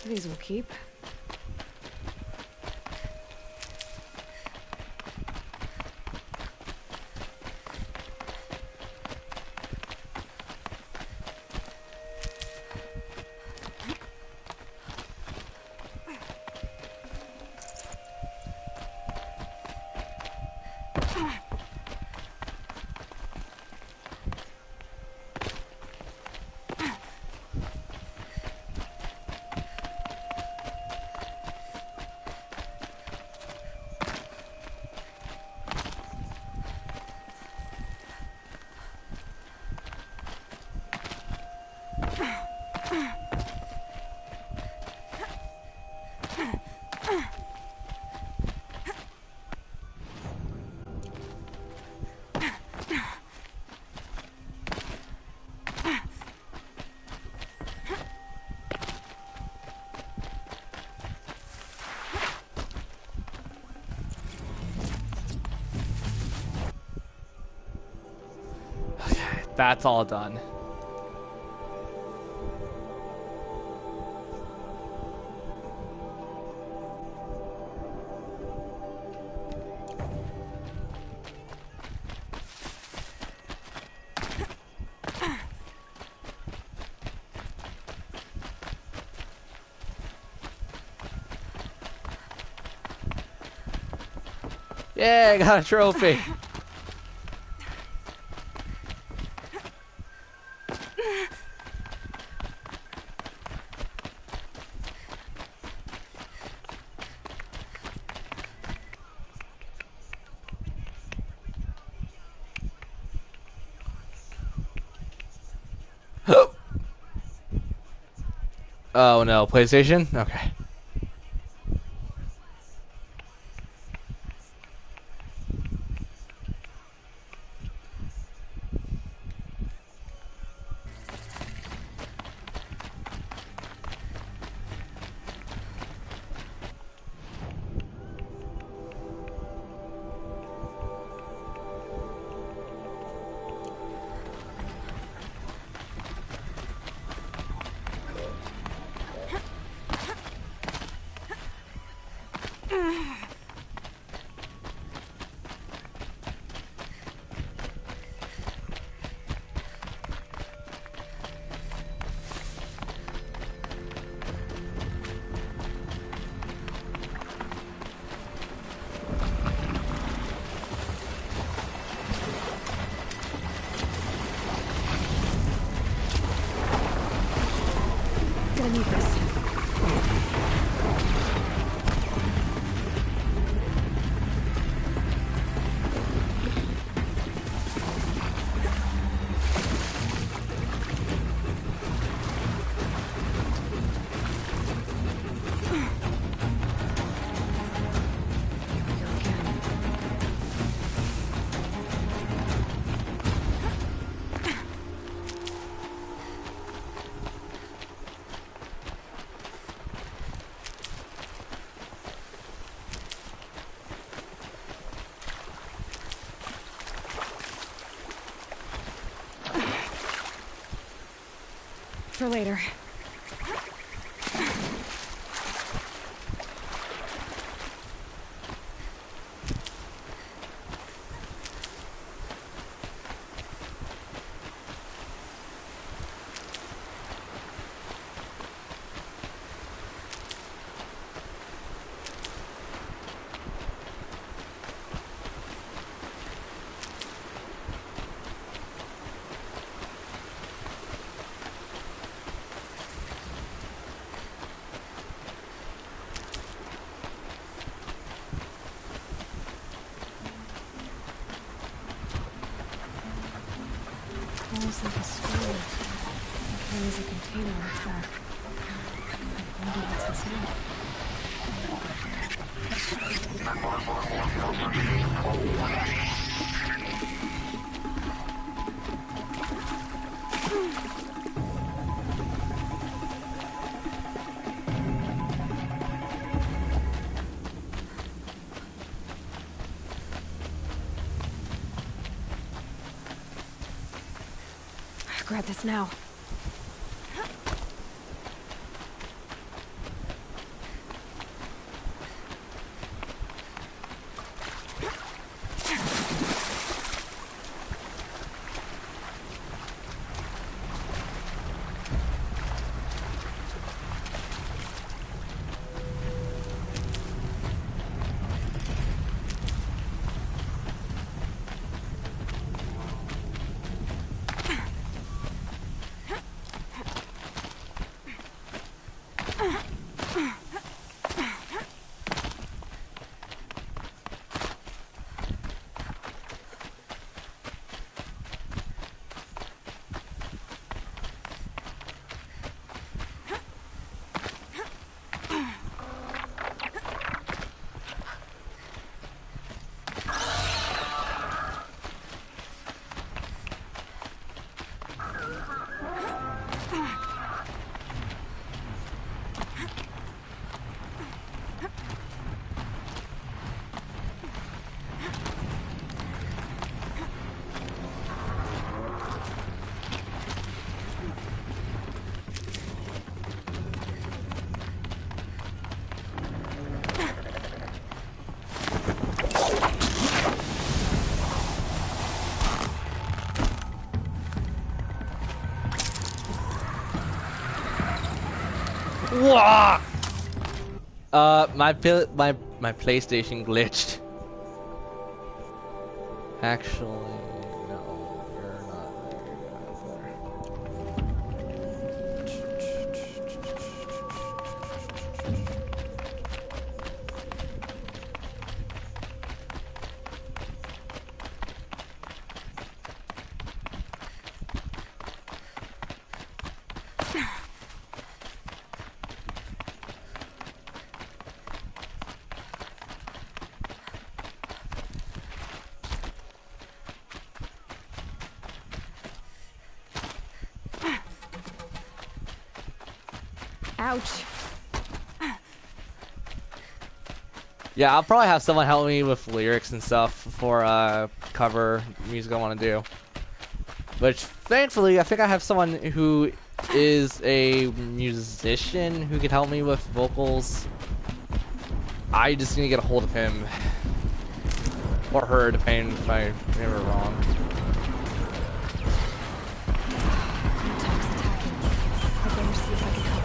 These will keep. That's all done. Yeah, I got a trophy. Oh no, PlayStation? Okay. Gonna need this. For later. Almost like a scroll. It carries a container on its back. Maybe that's his name. Grab this now. Wah! My PlayStation glitched. Actually, no, you're not there. Ouch. Yeah, I'll probably have someone help me with lyrics and stuff for cover music I want to do. Which, thankfully, I think I have someone who is a musician who can help me with vocals. I just need to get a hold of him. Or her, depending if I remember wrong. Talk's attacking. I better see if I can help.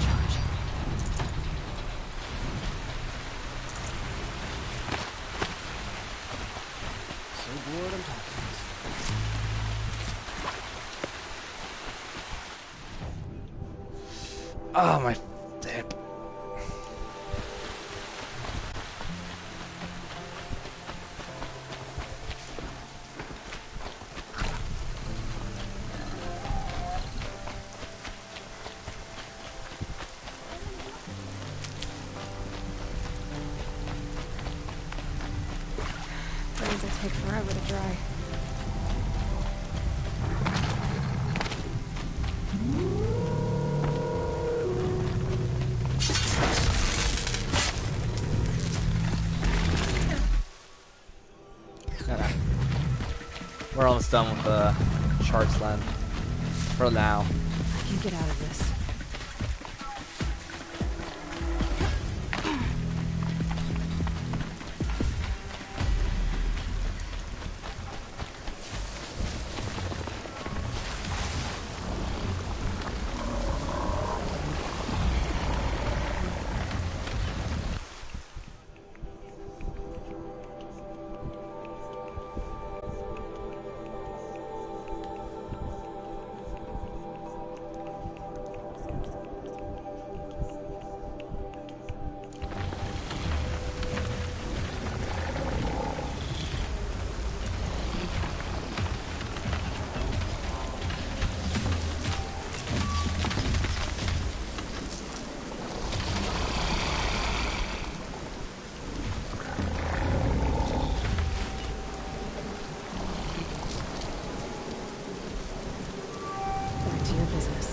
charge. So bored I'm talking. Oh my hip. Brains will take forever to dry. Okay. We're almost done with the charts then. For now. I can get out of this. Back to your business.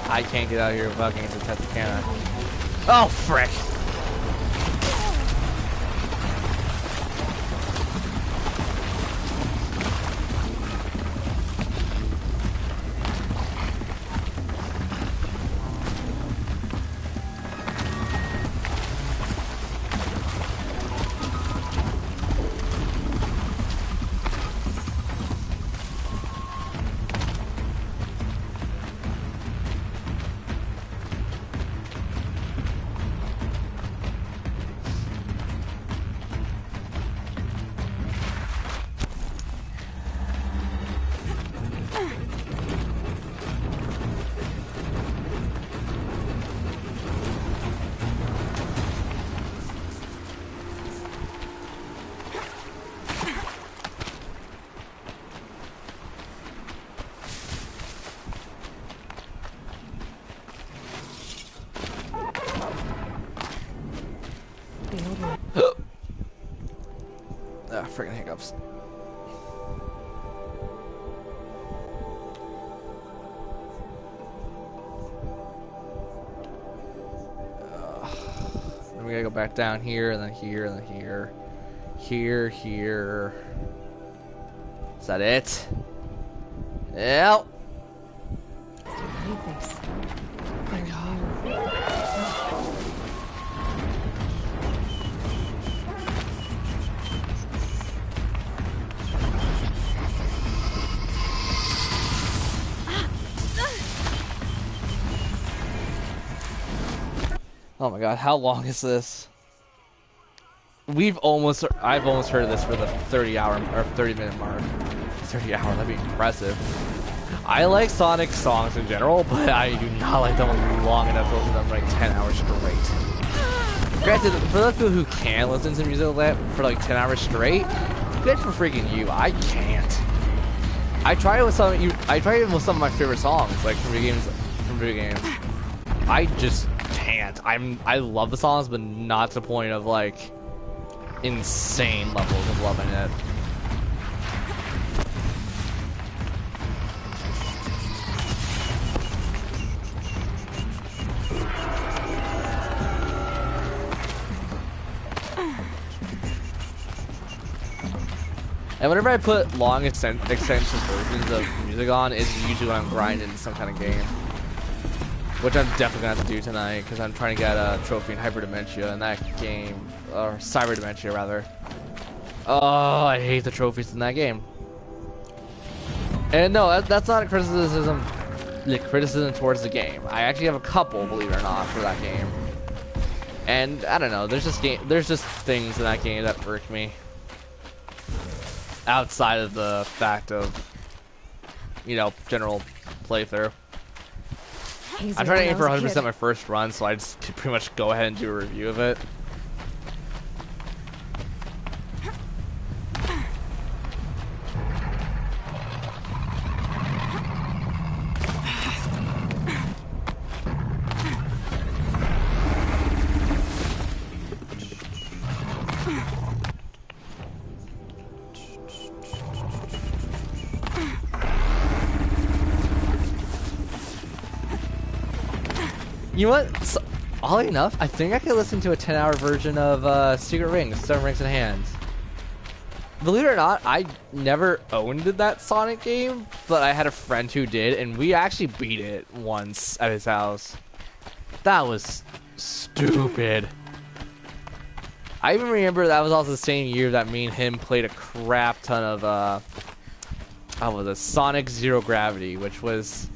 I can't get out of here without getting detected, can I? Oh, frick! Ah, friggin' hiccups. Then we gotta go back down here, and then here, and then here. Here, here. Is that it? Yep. I need this. They're new. Oh my god, how long is this? I've almost heard of this for the 30-hour or 30-minute mark. 30-hour, that'd be impressive. I like Sonic songs in general, but I do not like them long enough to listen to them for like 10 hours straight. Granted, for those people who can listen to music like that for like 10 hours straight, good for freaking you. I can't. I tried it with some of my favorite songs, like from video games. I just can't. I love the songs, but not to the point of like insane levels of loving it. And whenever I put long extensive versions of music on, it's usually when I'm grinding some kind of game. Which I'm definitely gonna have to do tonight, because I'm trying to get a trophy in Hyperdementia in that game. Or Cyberdementia, rather. Oh, I hate the trophies in that game. And no, that's not a criticism towards the game. I actually have a couple, believe it or not, for that game. And I don't know, there's just things in that game that irk me. Outside of the fact of, you know, general playthrough. I'm trying to aim for 100% my first run, so I just pretty much go ahead and do a review of it. You know what? So, oddly enough, I think I could listen to a 10-hour version of Secret Rings, 7 Rings in Hands. Believe it or not, I never owned that Sonic game, but I had a friend who did, and we actually beat it once at his house. That was stupid. I even remember that was also the same year that me and him played a crap ton of, what was it? Sonic Zero Gravity, which was...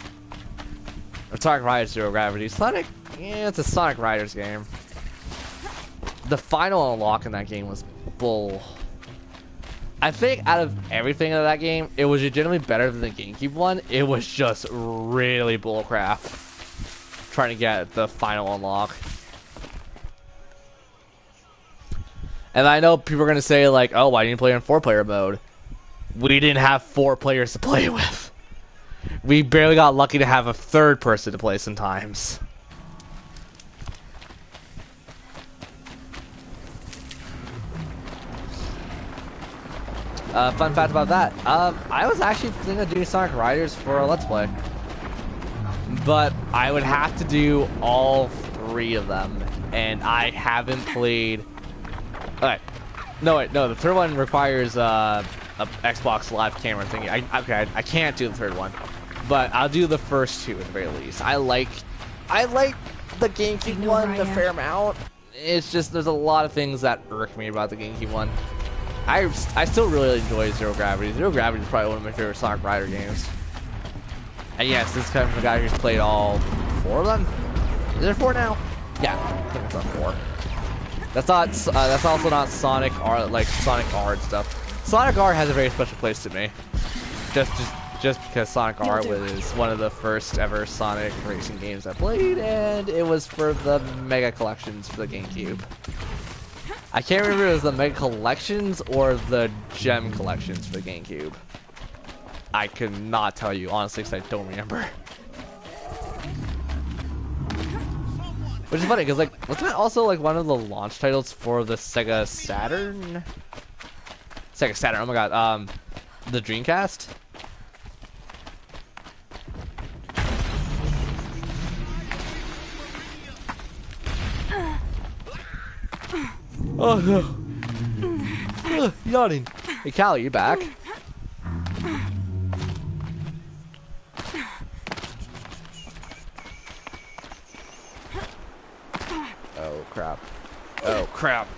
Or Sonic Riders Zero Gravity. Sonic, yeah, it's a Sonic Riders game. The final unlock in that game was bull. I think out of everything in that game, it was legitimately better than the GameCube one. It was just really bull crap trying to get the final unlock. And I know people are going to say like, oh, why didn't you play in 4-player mode? We didn't have 4 players to play with. We barely got lucky to have a 3rd person to play sometimes. Fun fact about that. I was actually thinking of doing Sonic Riders for a Let's Play. But I would have to do all 3 of them. And I haven't played... Alright. No, wait, no, the 3rd one requires a Xbox Live camera thingy. I can't do the 3rd one. But I'll do the first 2 at the very least. I like the GameCube one a fair amount. It's just there's a lot of things that irk me about the GameCube one. I still really enjoy Zero Gravity. Zero Gravity is probably one of my favorite Sonic Rider games. And yes, this is kind of a guy who's played all 4 of them. Is there 4 now? Yeah, I think it's on 4. That's not. That's also not Sonic R, like Sonic R and stuff. Sonic R has a very special place to me. Just because Sonic R was one of the first ever Sonic racing games I played, and it was for the Mega Collections for the GameCube. I can't remember if it was the Mega Collections or the Gem Collections for the GameCube. I could not tell you, honestly, because I don't remember. Which is funny, because, like, wasn't that also, like, one of the launch titles for the Sega Saturn? Sega Saturn, oh my god, the Dreamcast? Oh no. Yawning. Hey Callie, you back? Oh crap. Oh crap.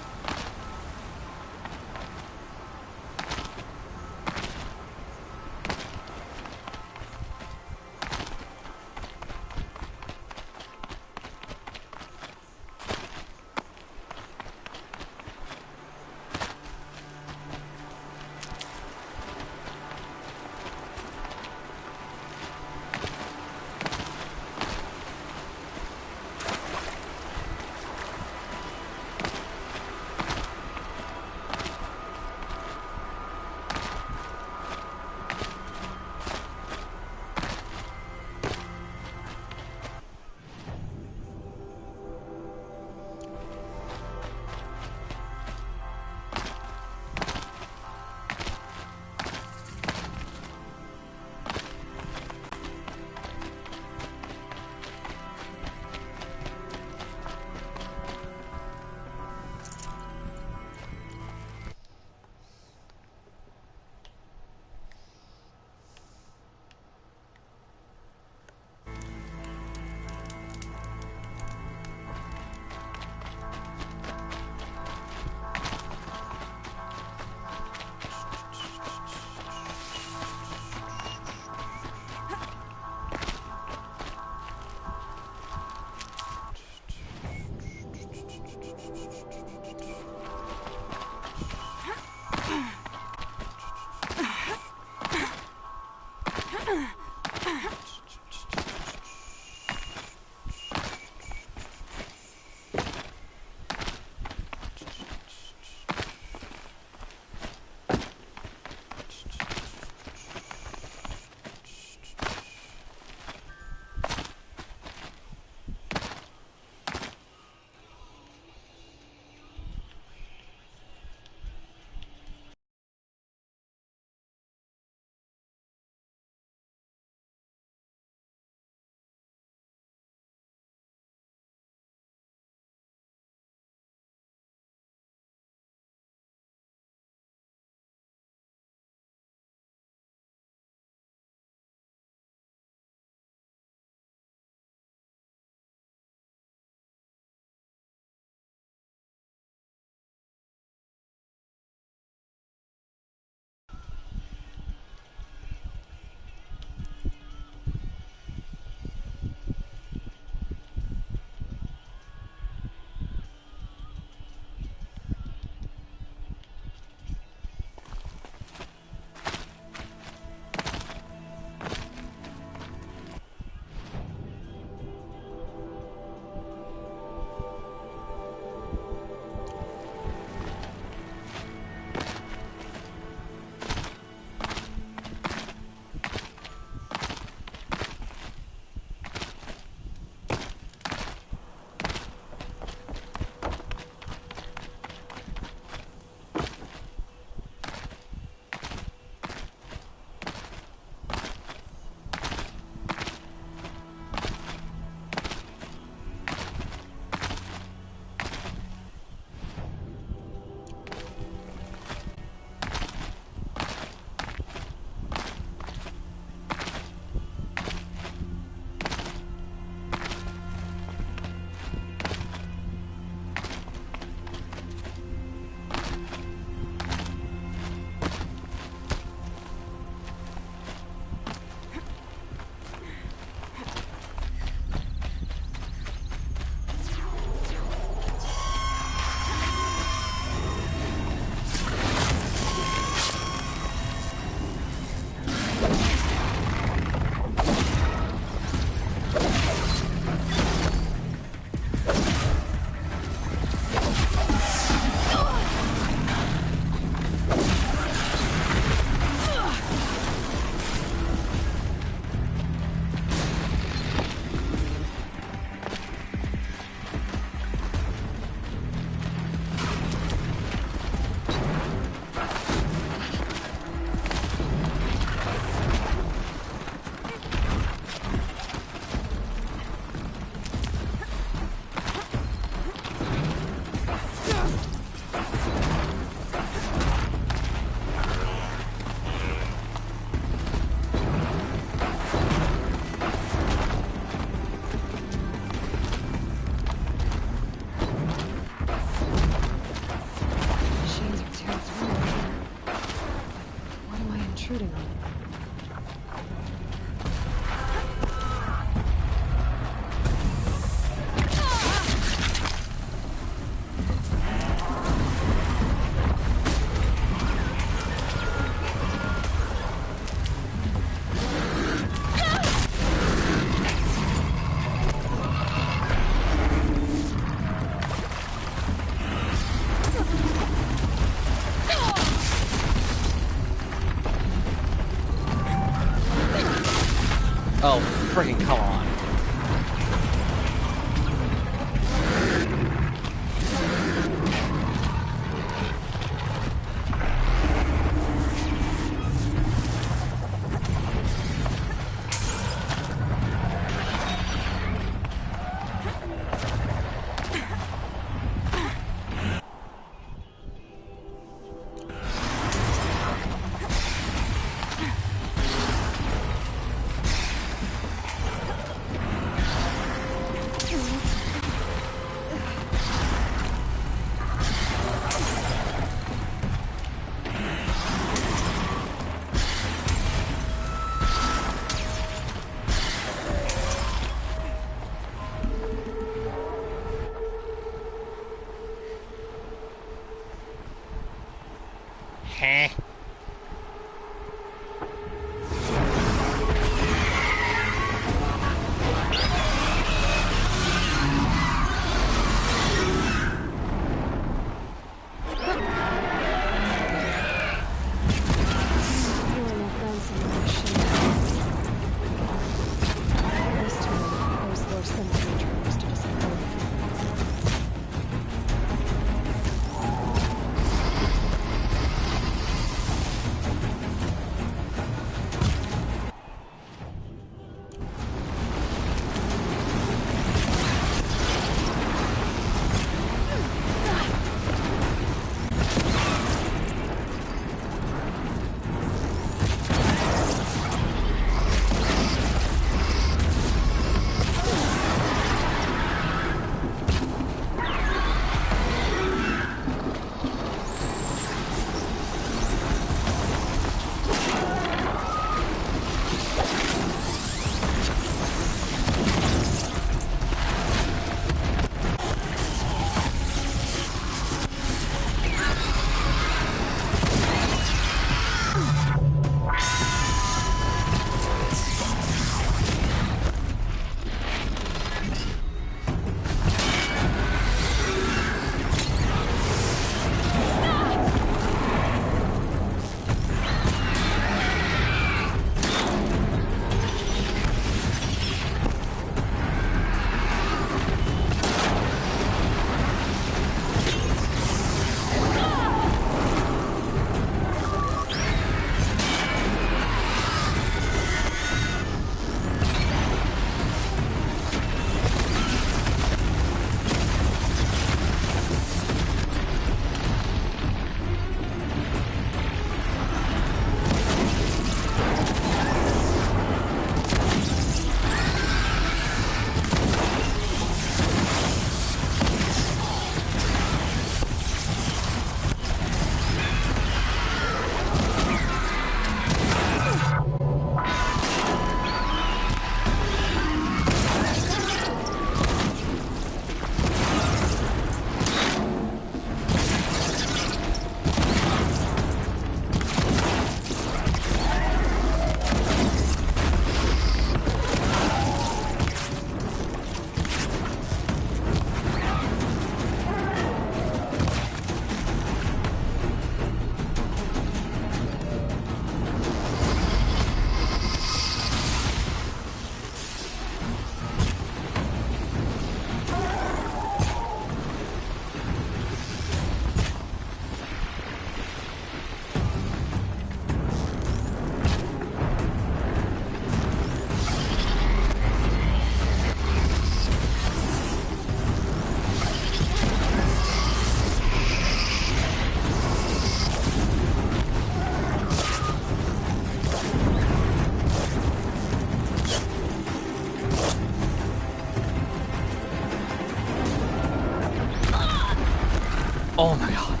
Oh my god.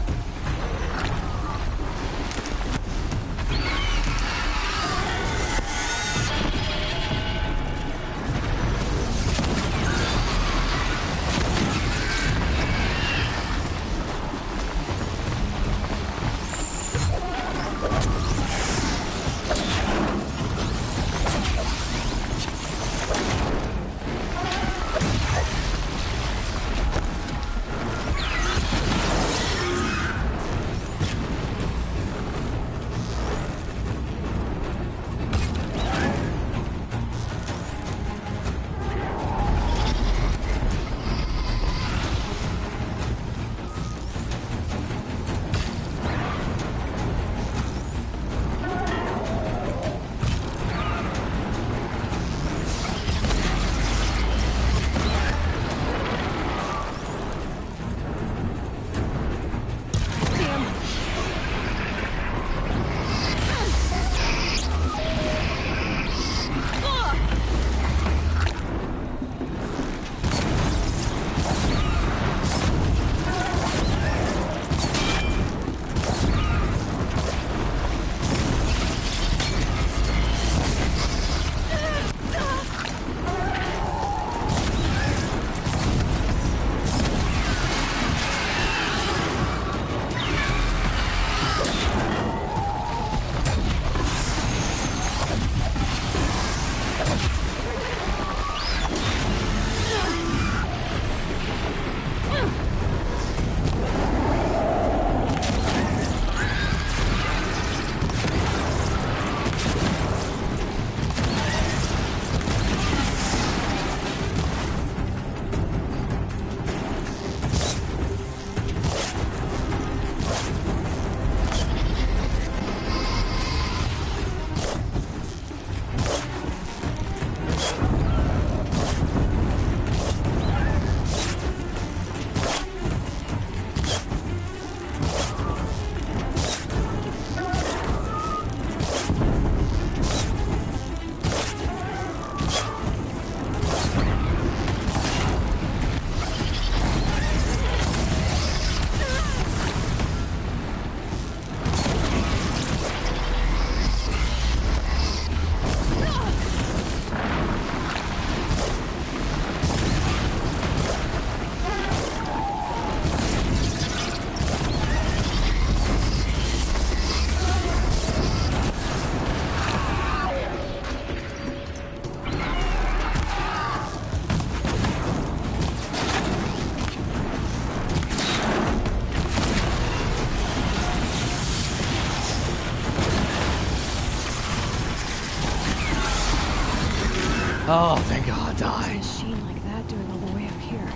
Oh, thank God, What's a die. machine like that doing all the way up here?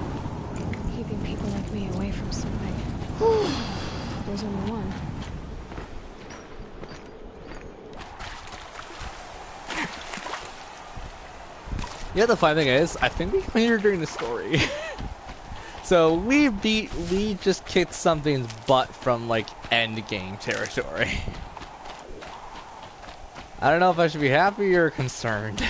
Keeping people like me away from something. There's only one. You know the funny thing is, I think we cleaned her during the story. So we just kicked something's butt from like end game territory. I don't know if I should be happy or concerned.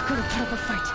could have put up a fight.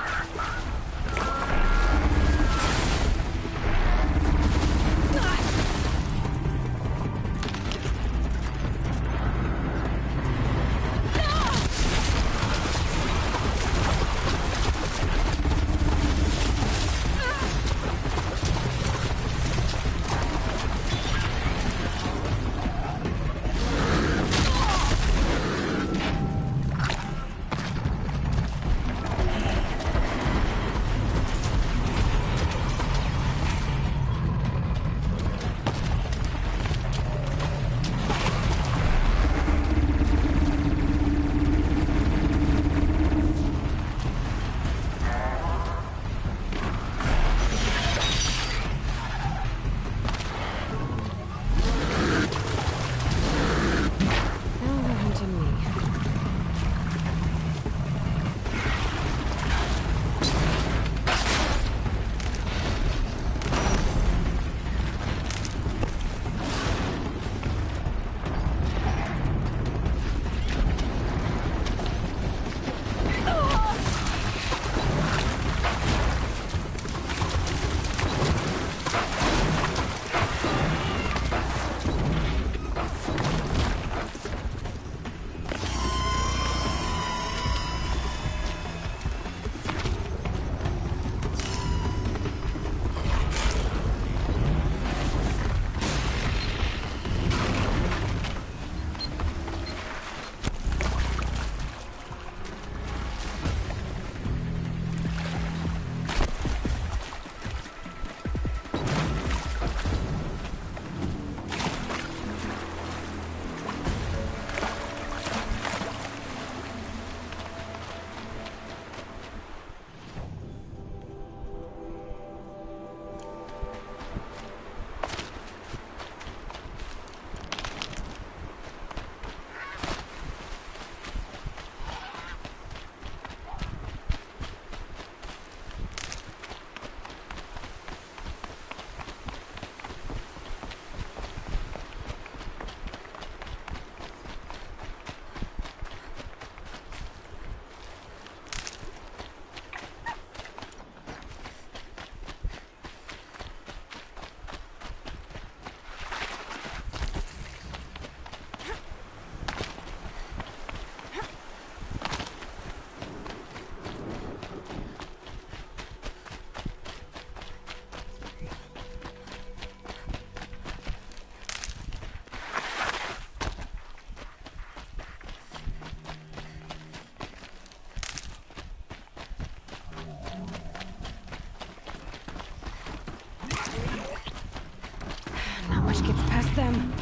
Gets past them.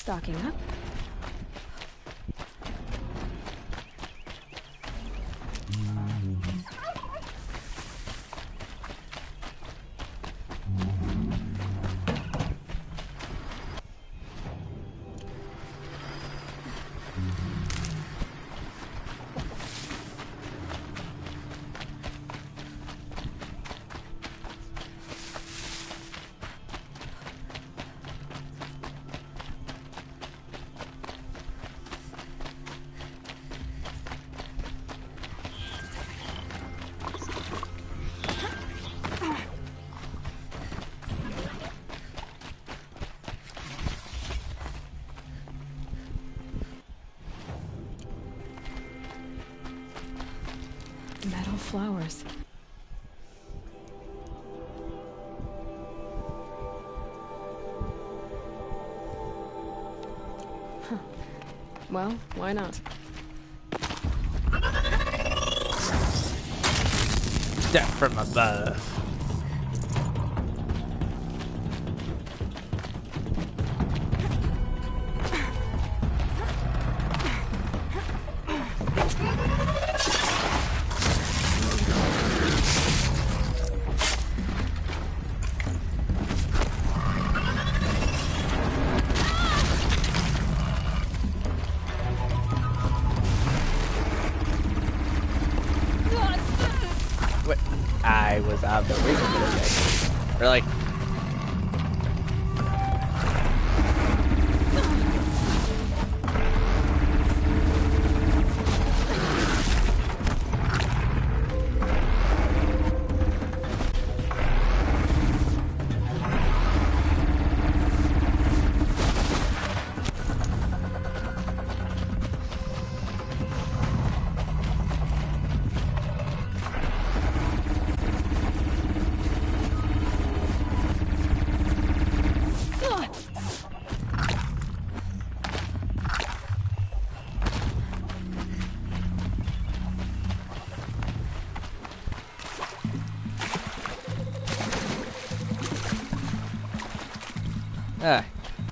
Stocking up. Metal flowers. Well, why not? Death from above. I was out of the ring for a second. Or like,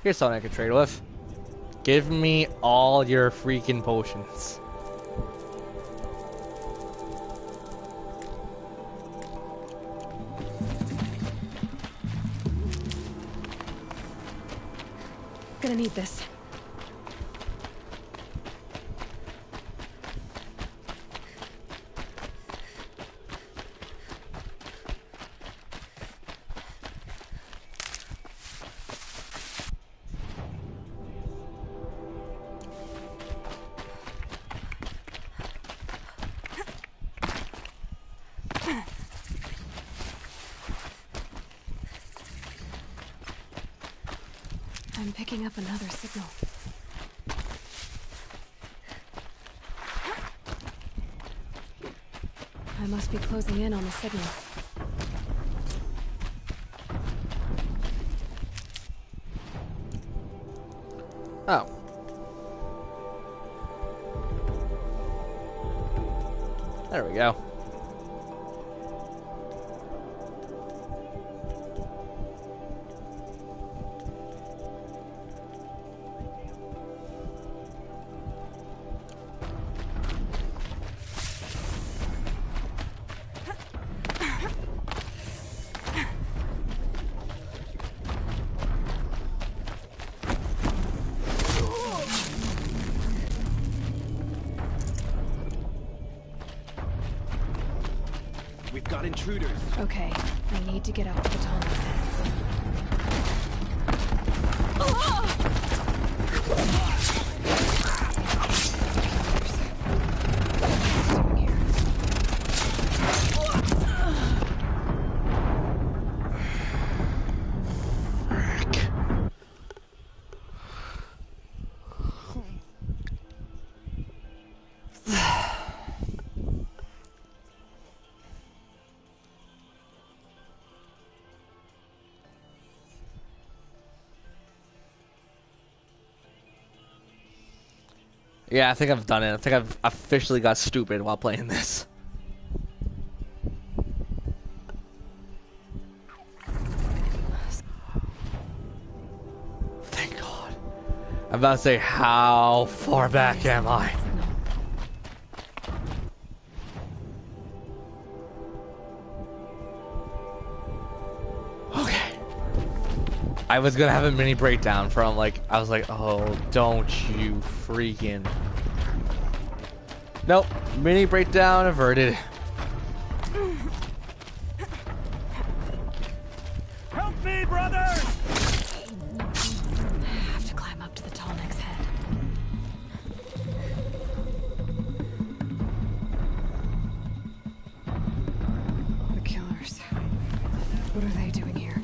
here's something I can trade with. Give me all your freaking potions. Gonna need this. I'm picking up another signal. I must be closing in on the signal. Oh. There we go. We've got intruders. Okay, I need to get up to the tunnel. Yeah, I think I've done it. I think I've officially got stupid while playing this. Thank God. I'm about to say, how far back am I? Okay. I was gonna have a mini breakdown from like, I was like, oh, don't you freaking. Nope, mini breakdown averted. Help me, brothers! I have to climb up to the Tallneck's head. The killers. What are they doing here?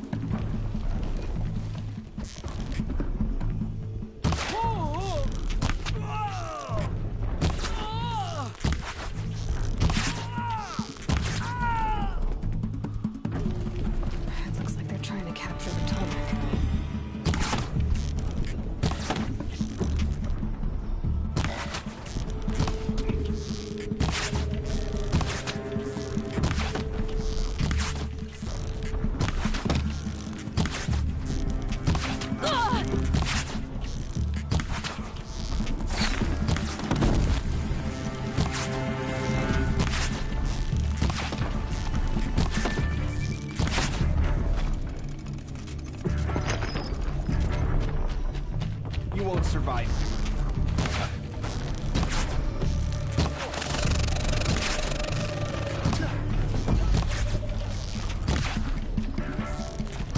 You won't survive.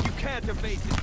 You can't evade it.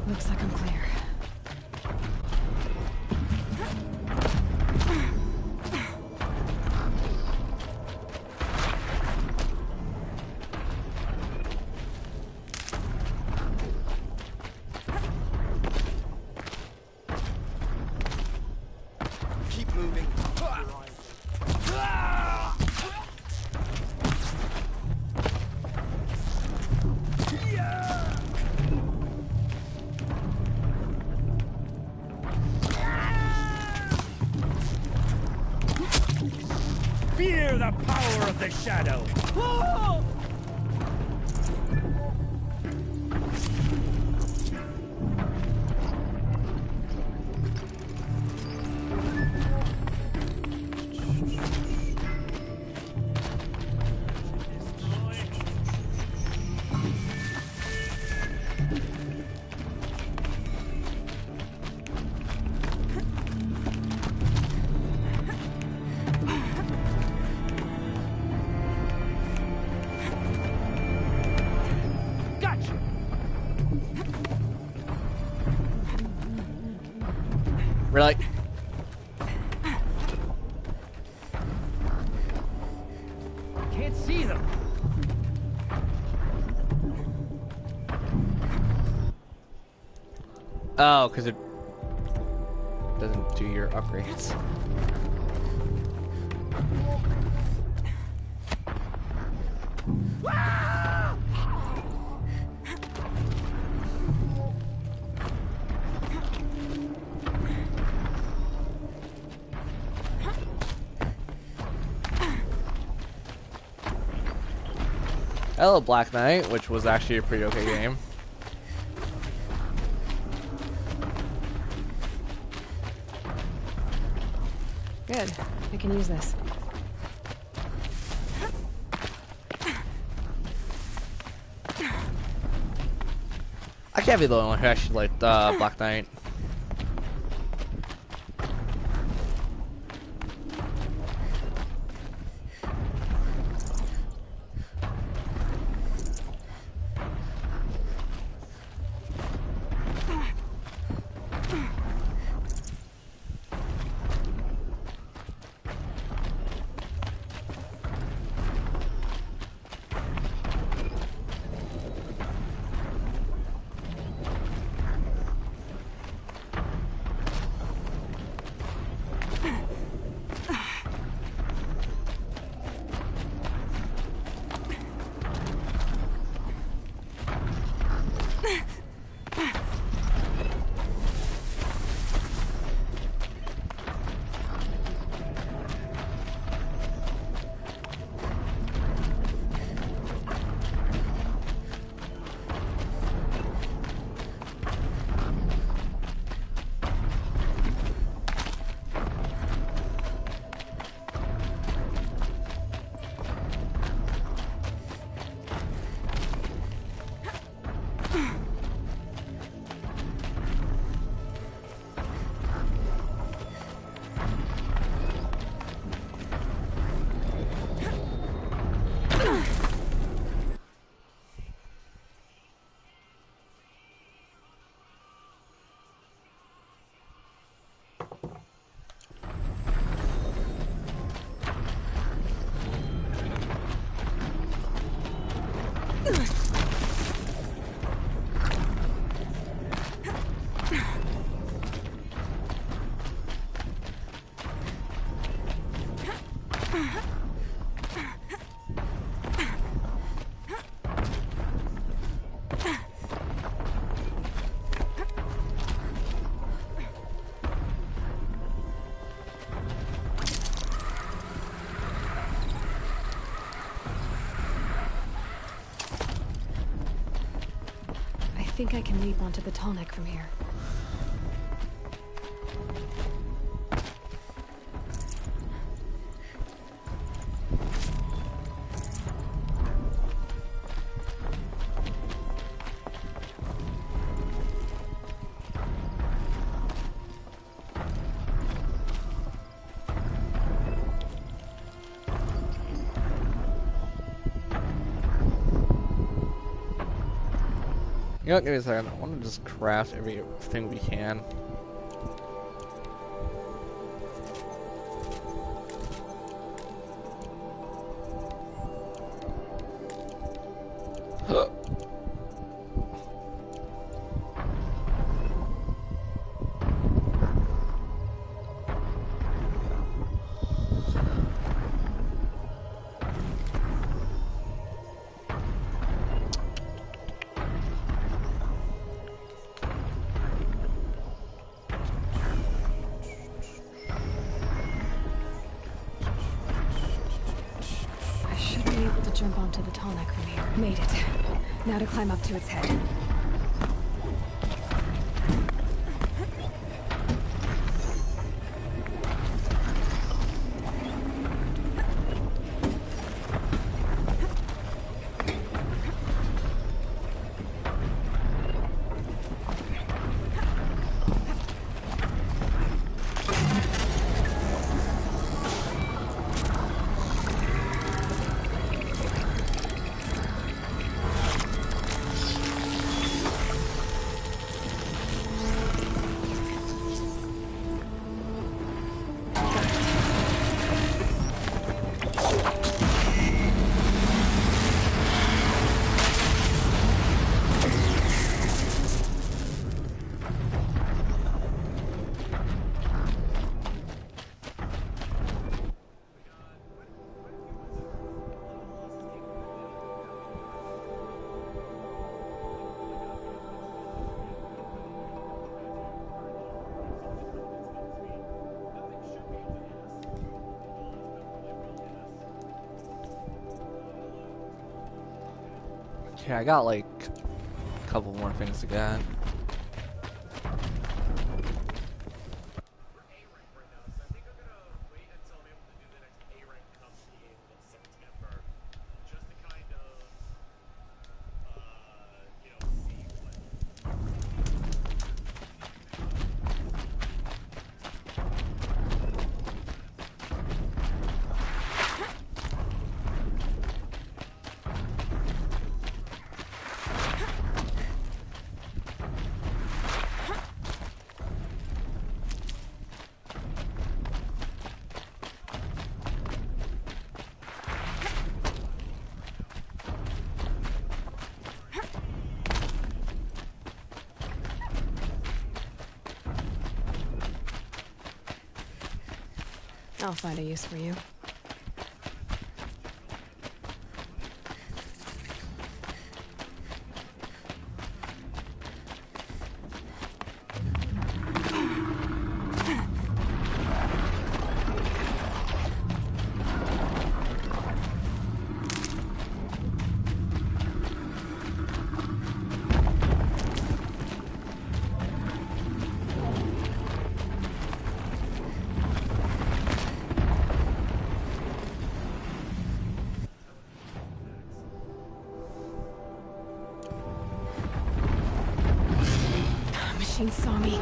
Looks like I'm clear. Keep moving. Fear the power of the shadow! Really? Can't see them. Oh, because it doesn't do your upgrades. Hello, Black Knight, which was actually a pretty okay game. Good. I can use this. I can't be the only one who actually liked Black Knight. I think I can leap onto the tall neck from here. You know what, give me a second. I want to just craft everything we can. I should be able to jump onto the tall neck from here. Made it. Now to climb up to its head. Okay, I got like a couple more things to get. I'll find a use for you. Machine saw me.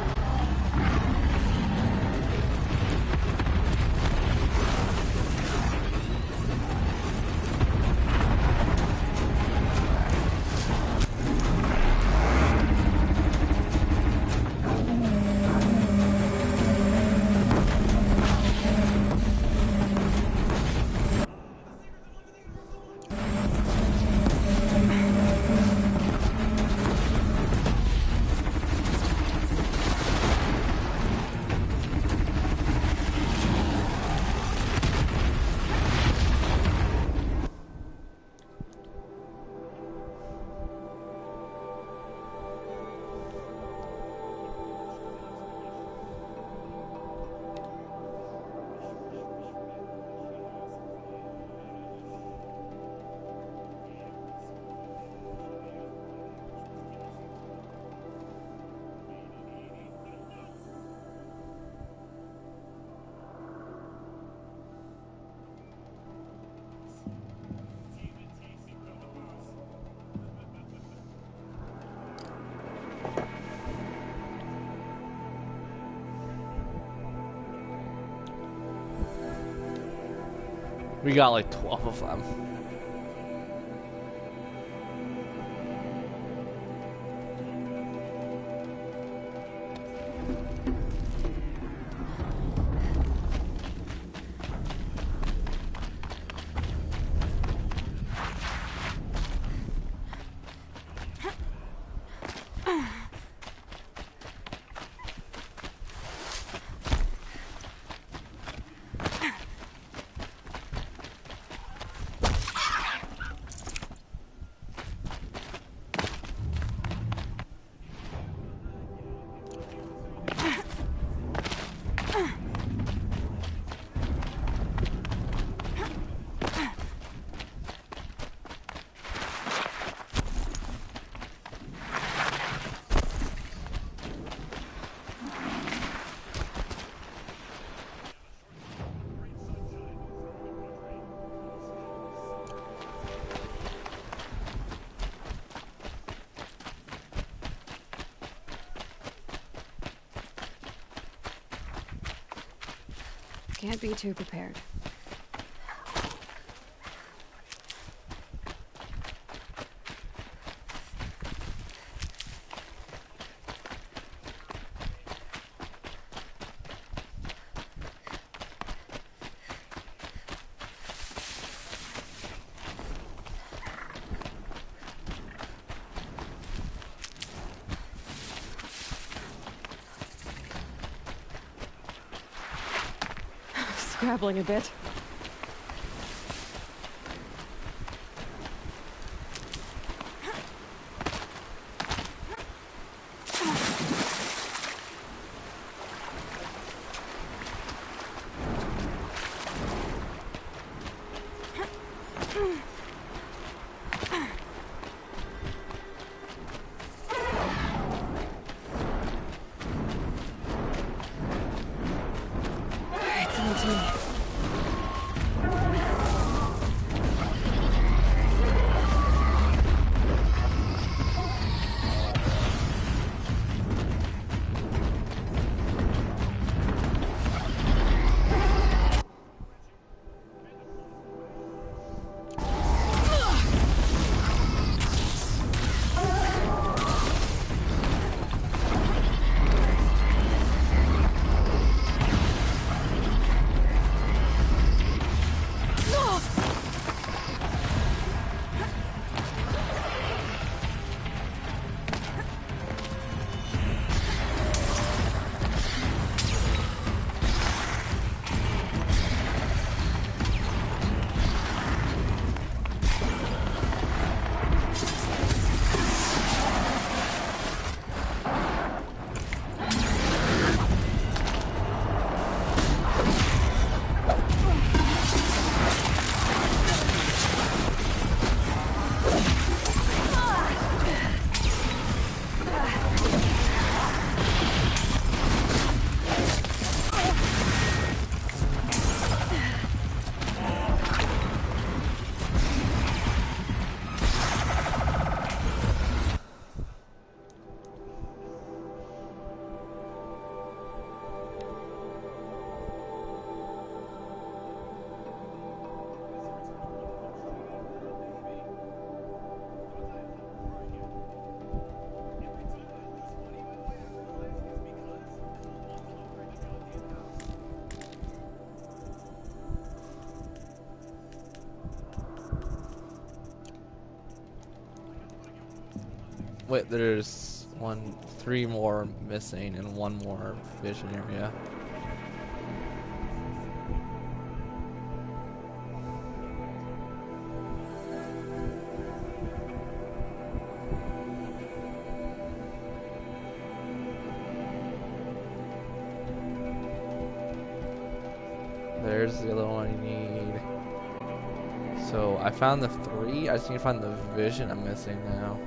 We got like 12 of them. Can't be too prepared. Scrabbling a bit. It's on to me. Wait, there's three more missing and one more vision area. There's the other one you need. So I found the three. I just need to find the vision I'm missing now.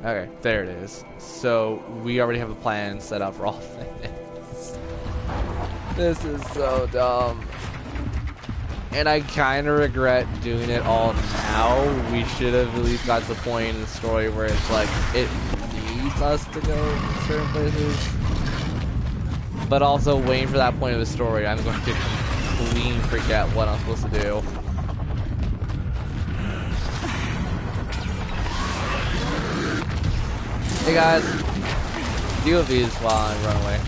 Okay, there it is. So we already have a plan set up for all this. This is so dumb. And I kind of regret doing it all now. We should have at least got to the point in the story where it's like, it needs us to go certain places. But also, waiting for that point of the story, I'm going to completely forget what I'm supposed to do. Hey guys, deal with these while I run away.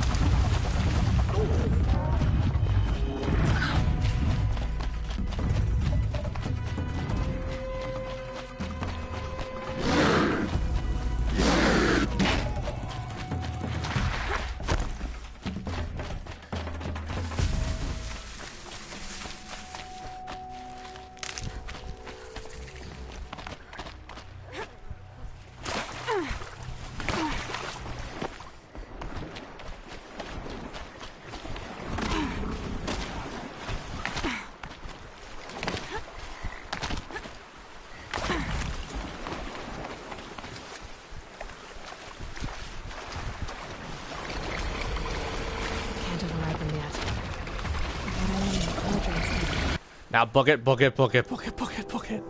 Now book it, book it, book it, book it, book it, book it.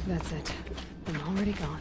That's it. I'm already gone.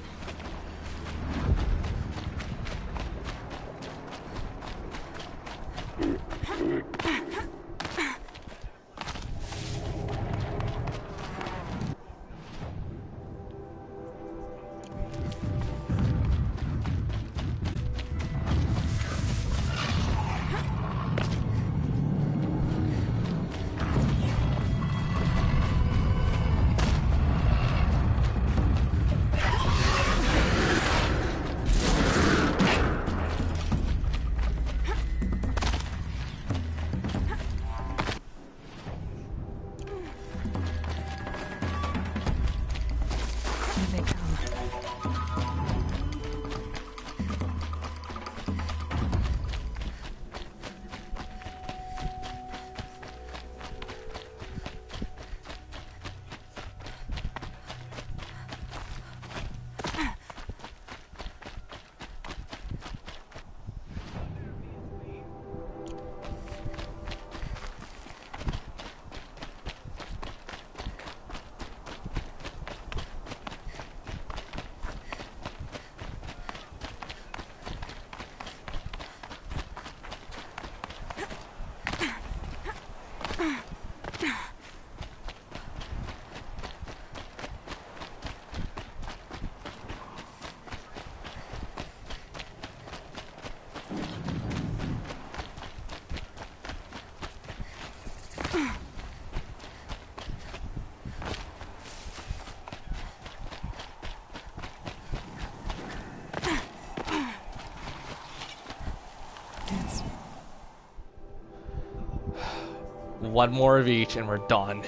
One more of each and we're done.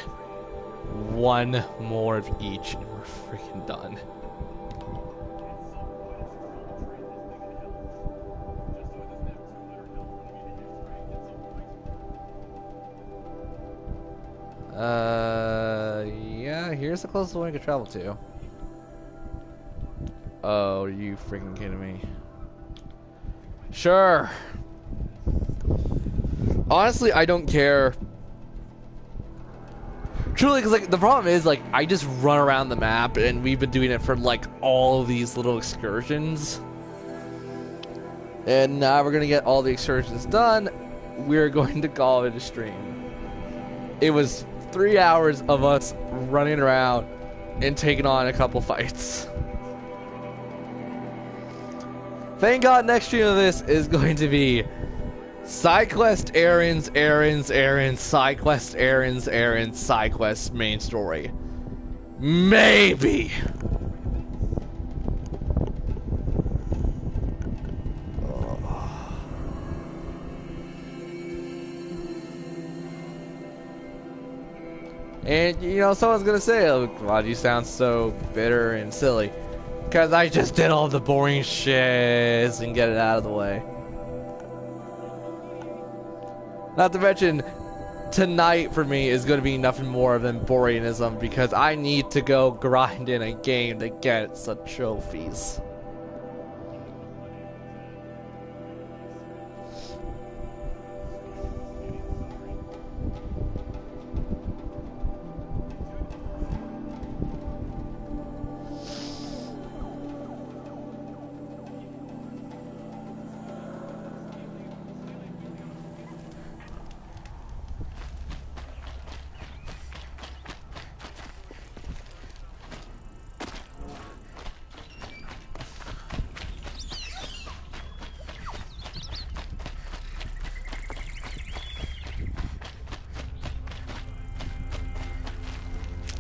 One more of each and we're freaking done. Yeah, here's the closest one we could travel to. Oh, are you freaking kidding me? Sure. Honestly, I don't care. Truly, because like the problem is like I just run around the map, and we've been doing it for like all of these little excursions, and now we're gonna get all the excursions done, we're going to call it a stream. It was 3 hours of us running around and taking on a couple fights. Thank God next stream of this is going to be side quest errands, side quest errands, side quest main story. Maybe. And, you know, someone's gonna say, oh, God, you sound so bitter and silly. Because I just did all the boring shit and get it out of the way. Not to mention, tonight for me is going to be nothing more than boringism because I need to go grind in a game to get some trophies.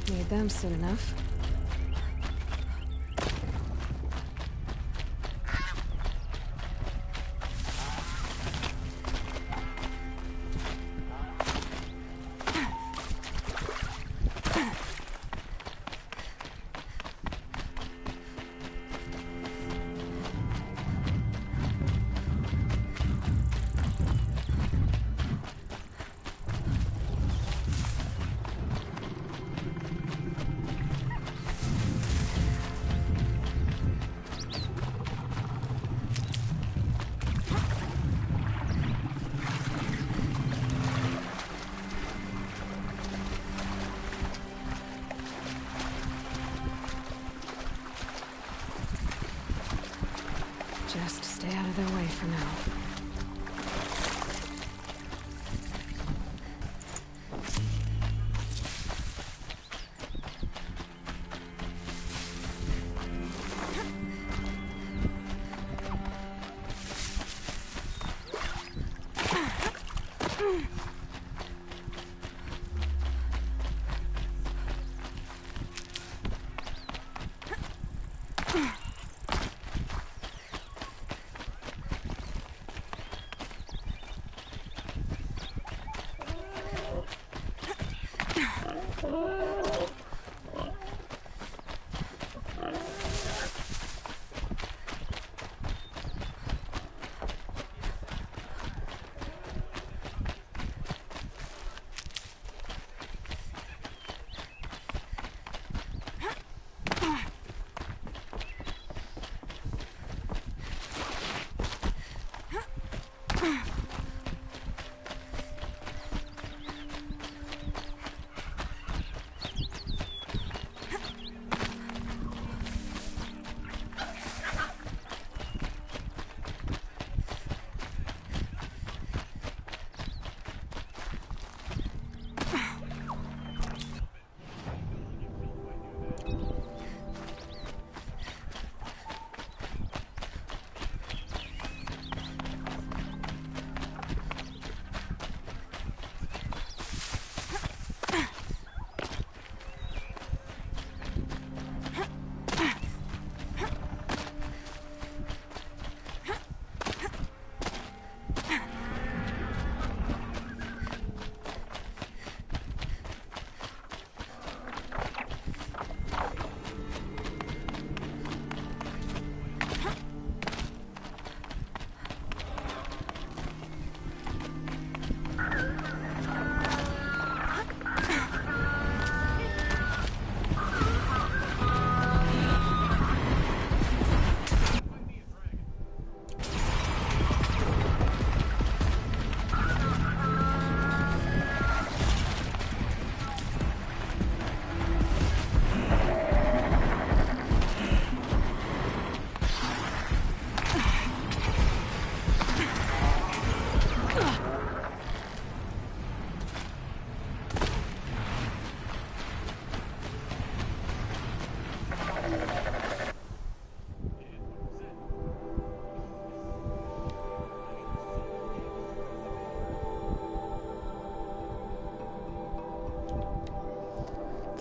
Made them soon enough. Just stay out of their way for now.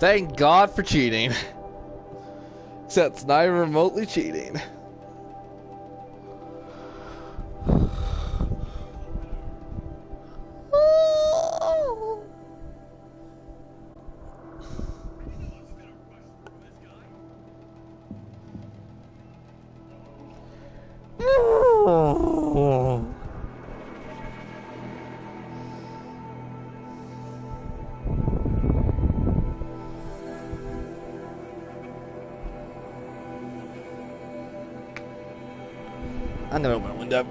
Thank God for cheating. Except it's not even remotely cheating. I'm gonna open a window.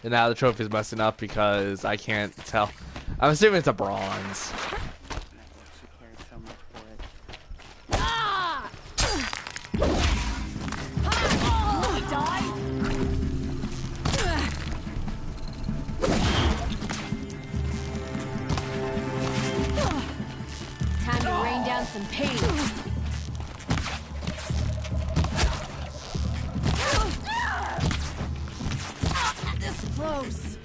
And now the trophy's messing up because I can't tell. I'm assuming it's a bronze. Time to rain down some pain. This close.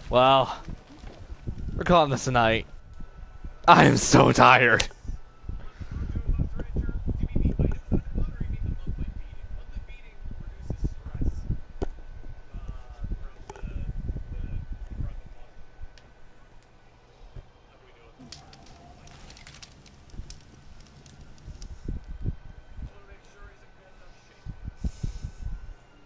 Well, we're calling this a night. I am so tired.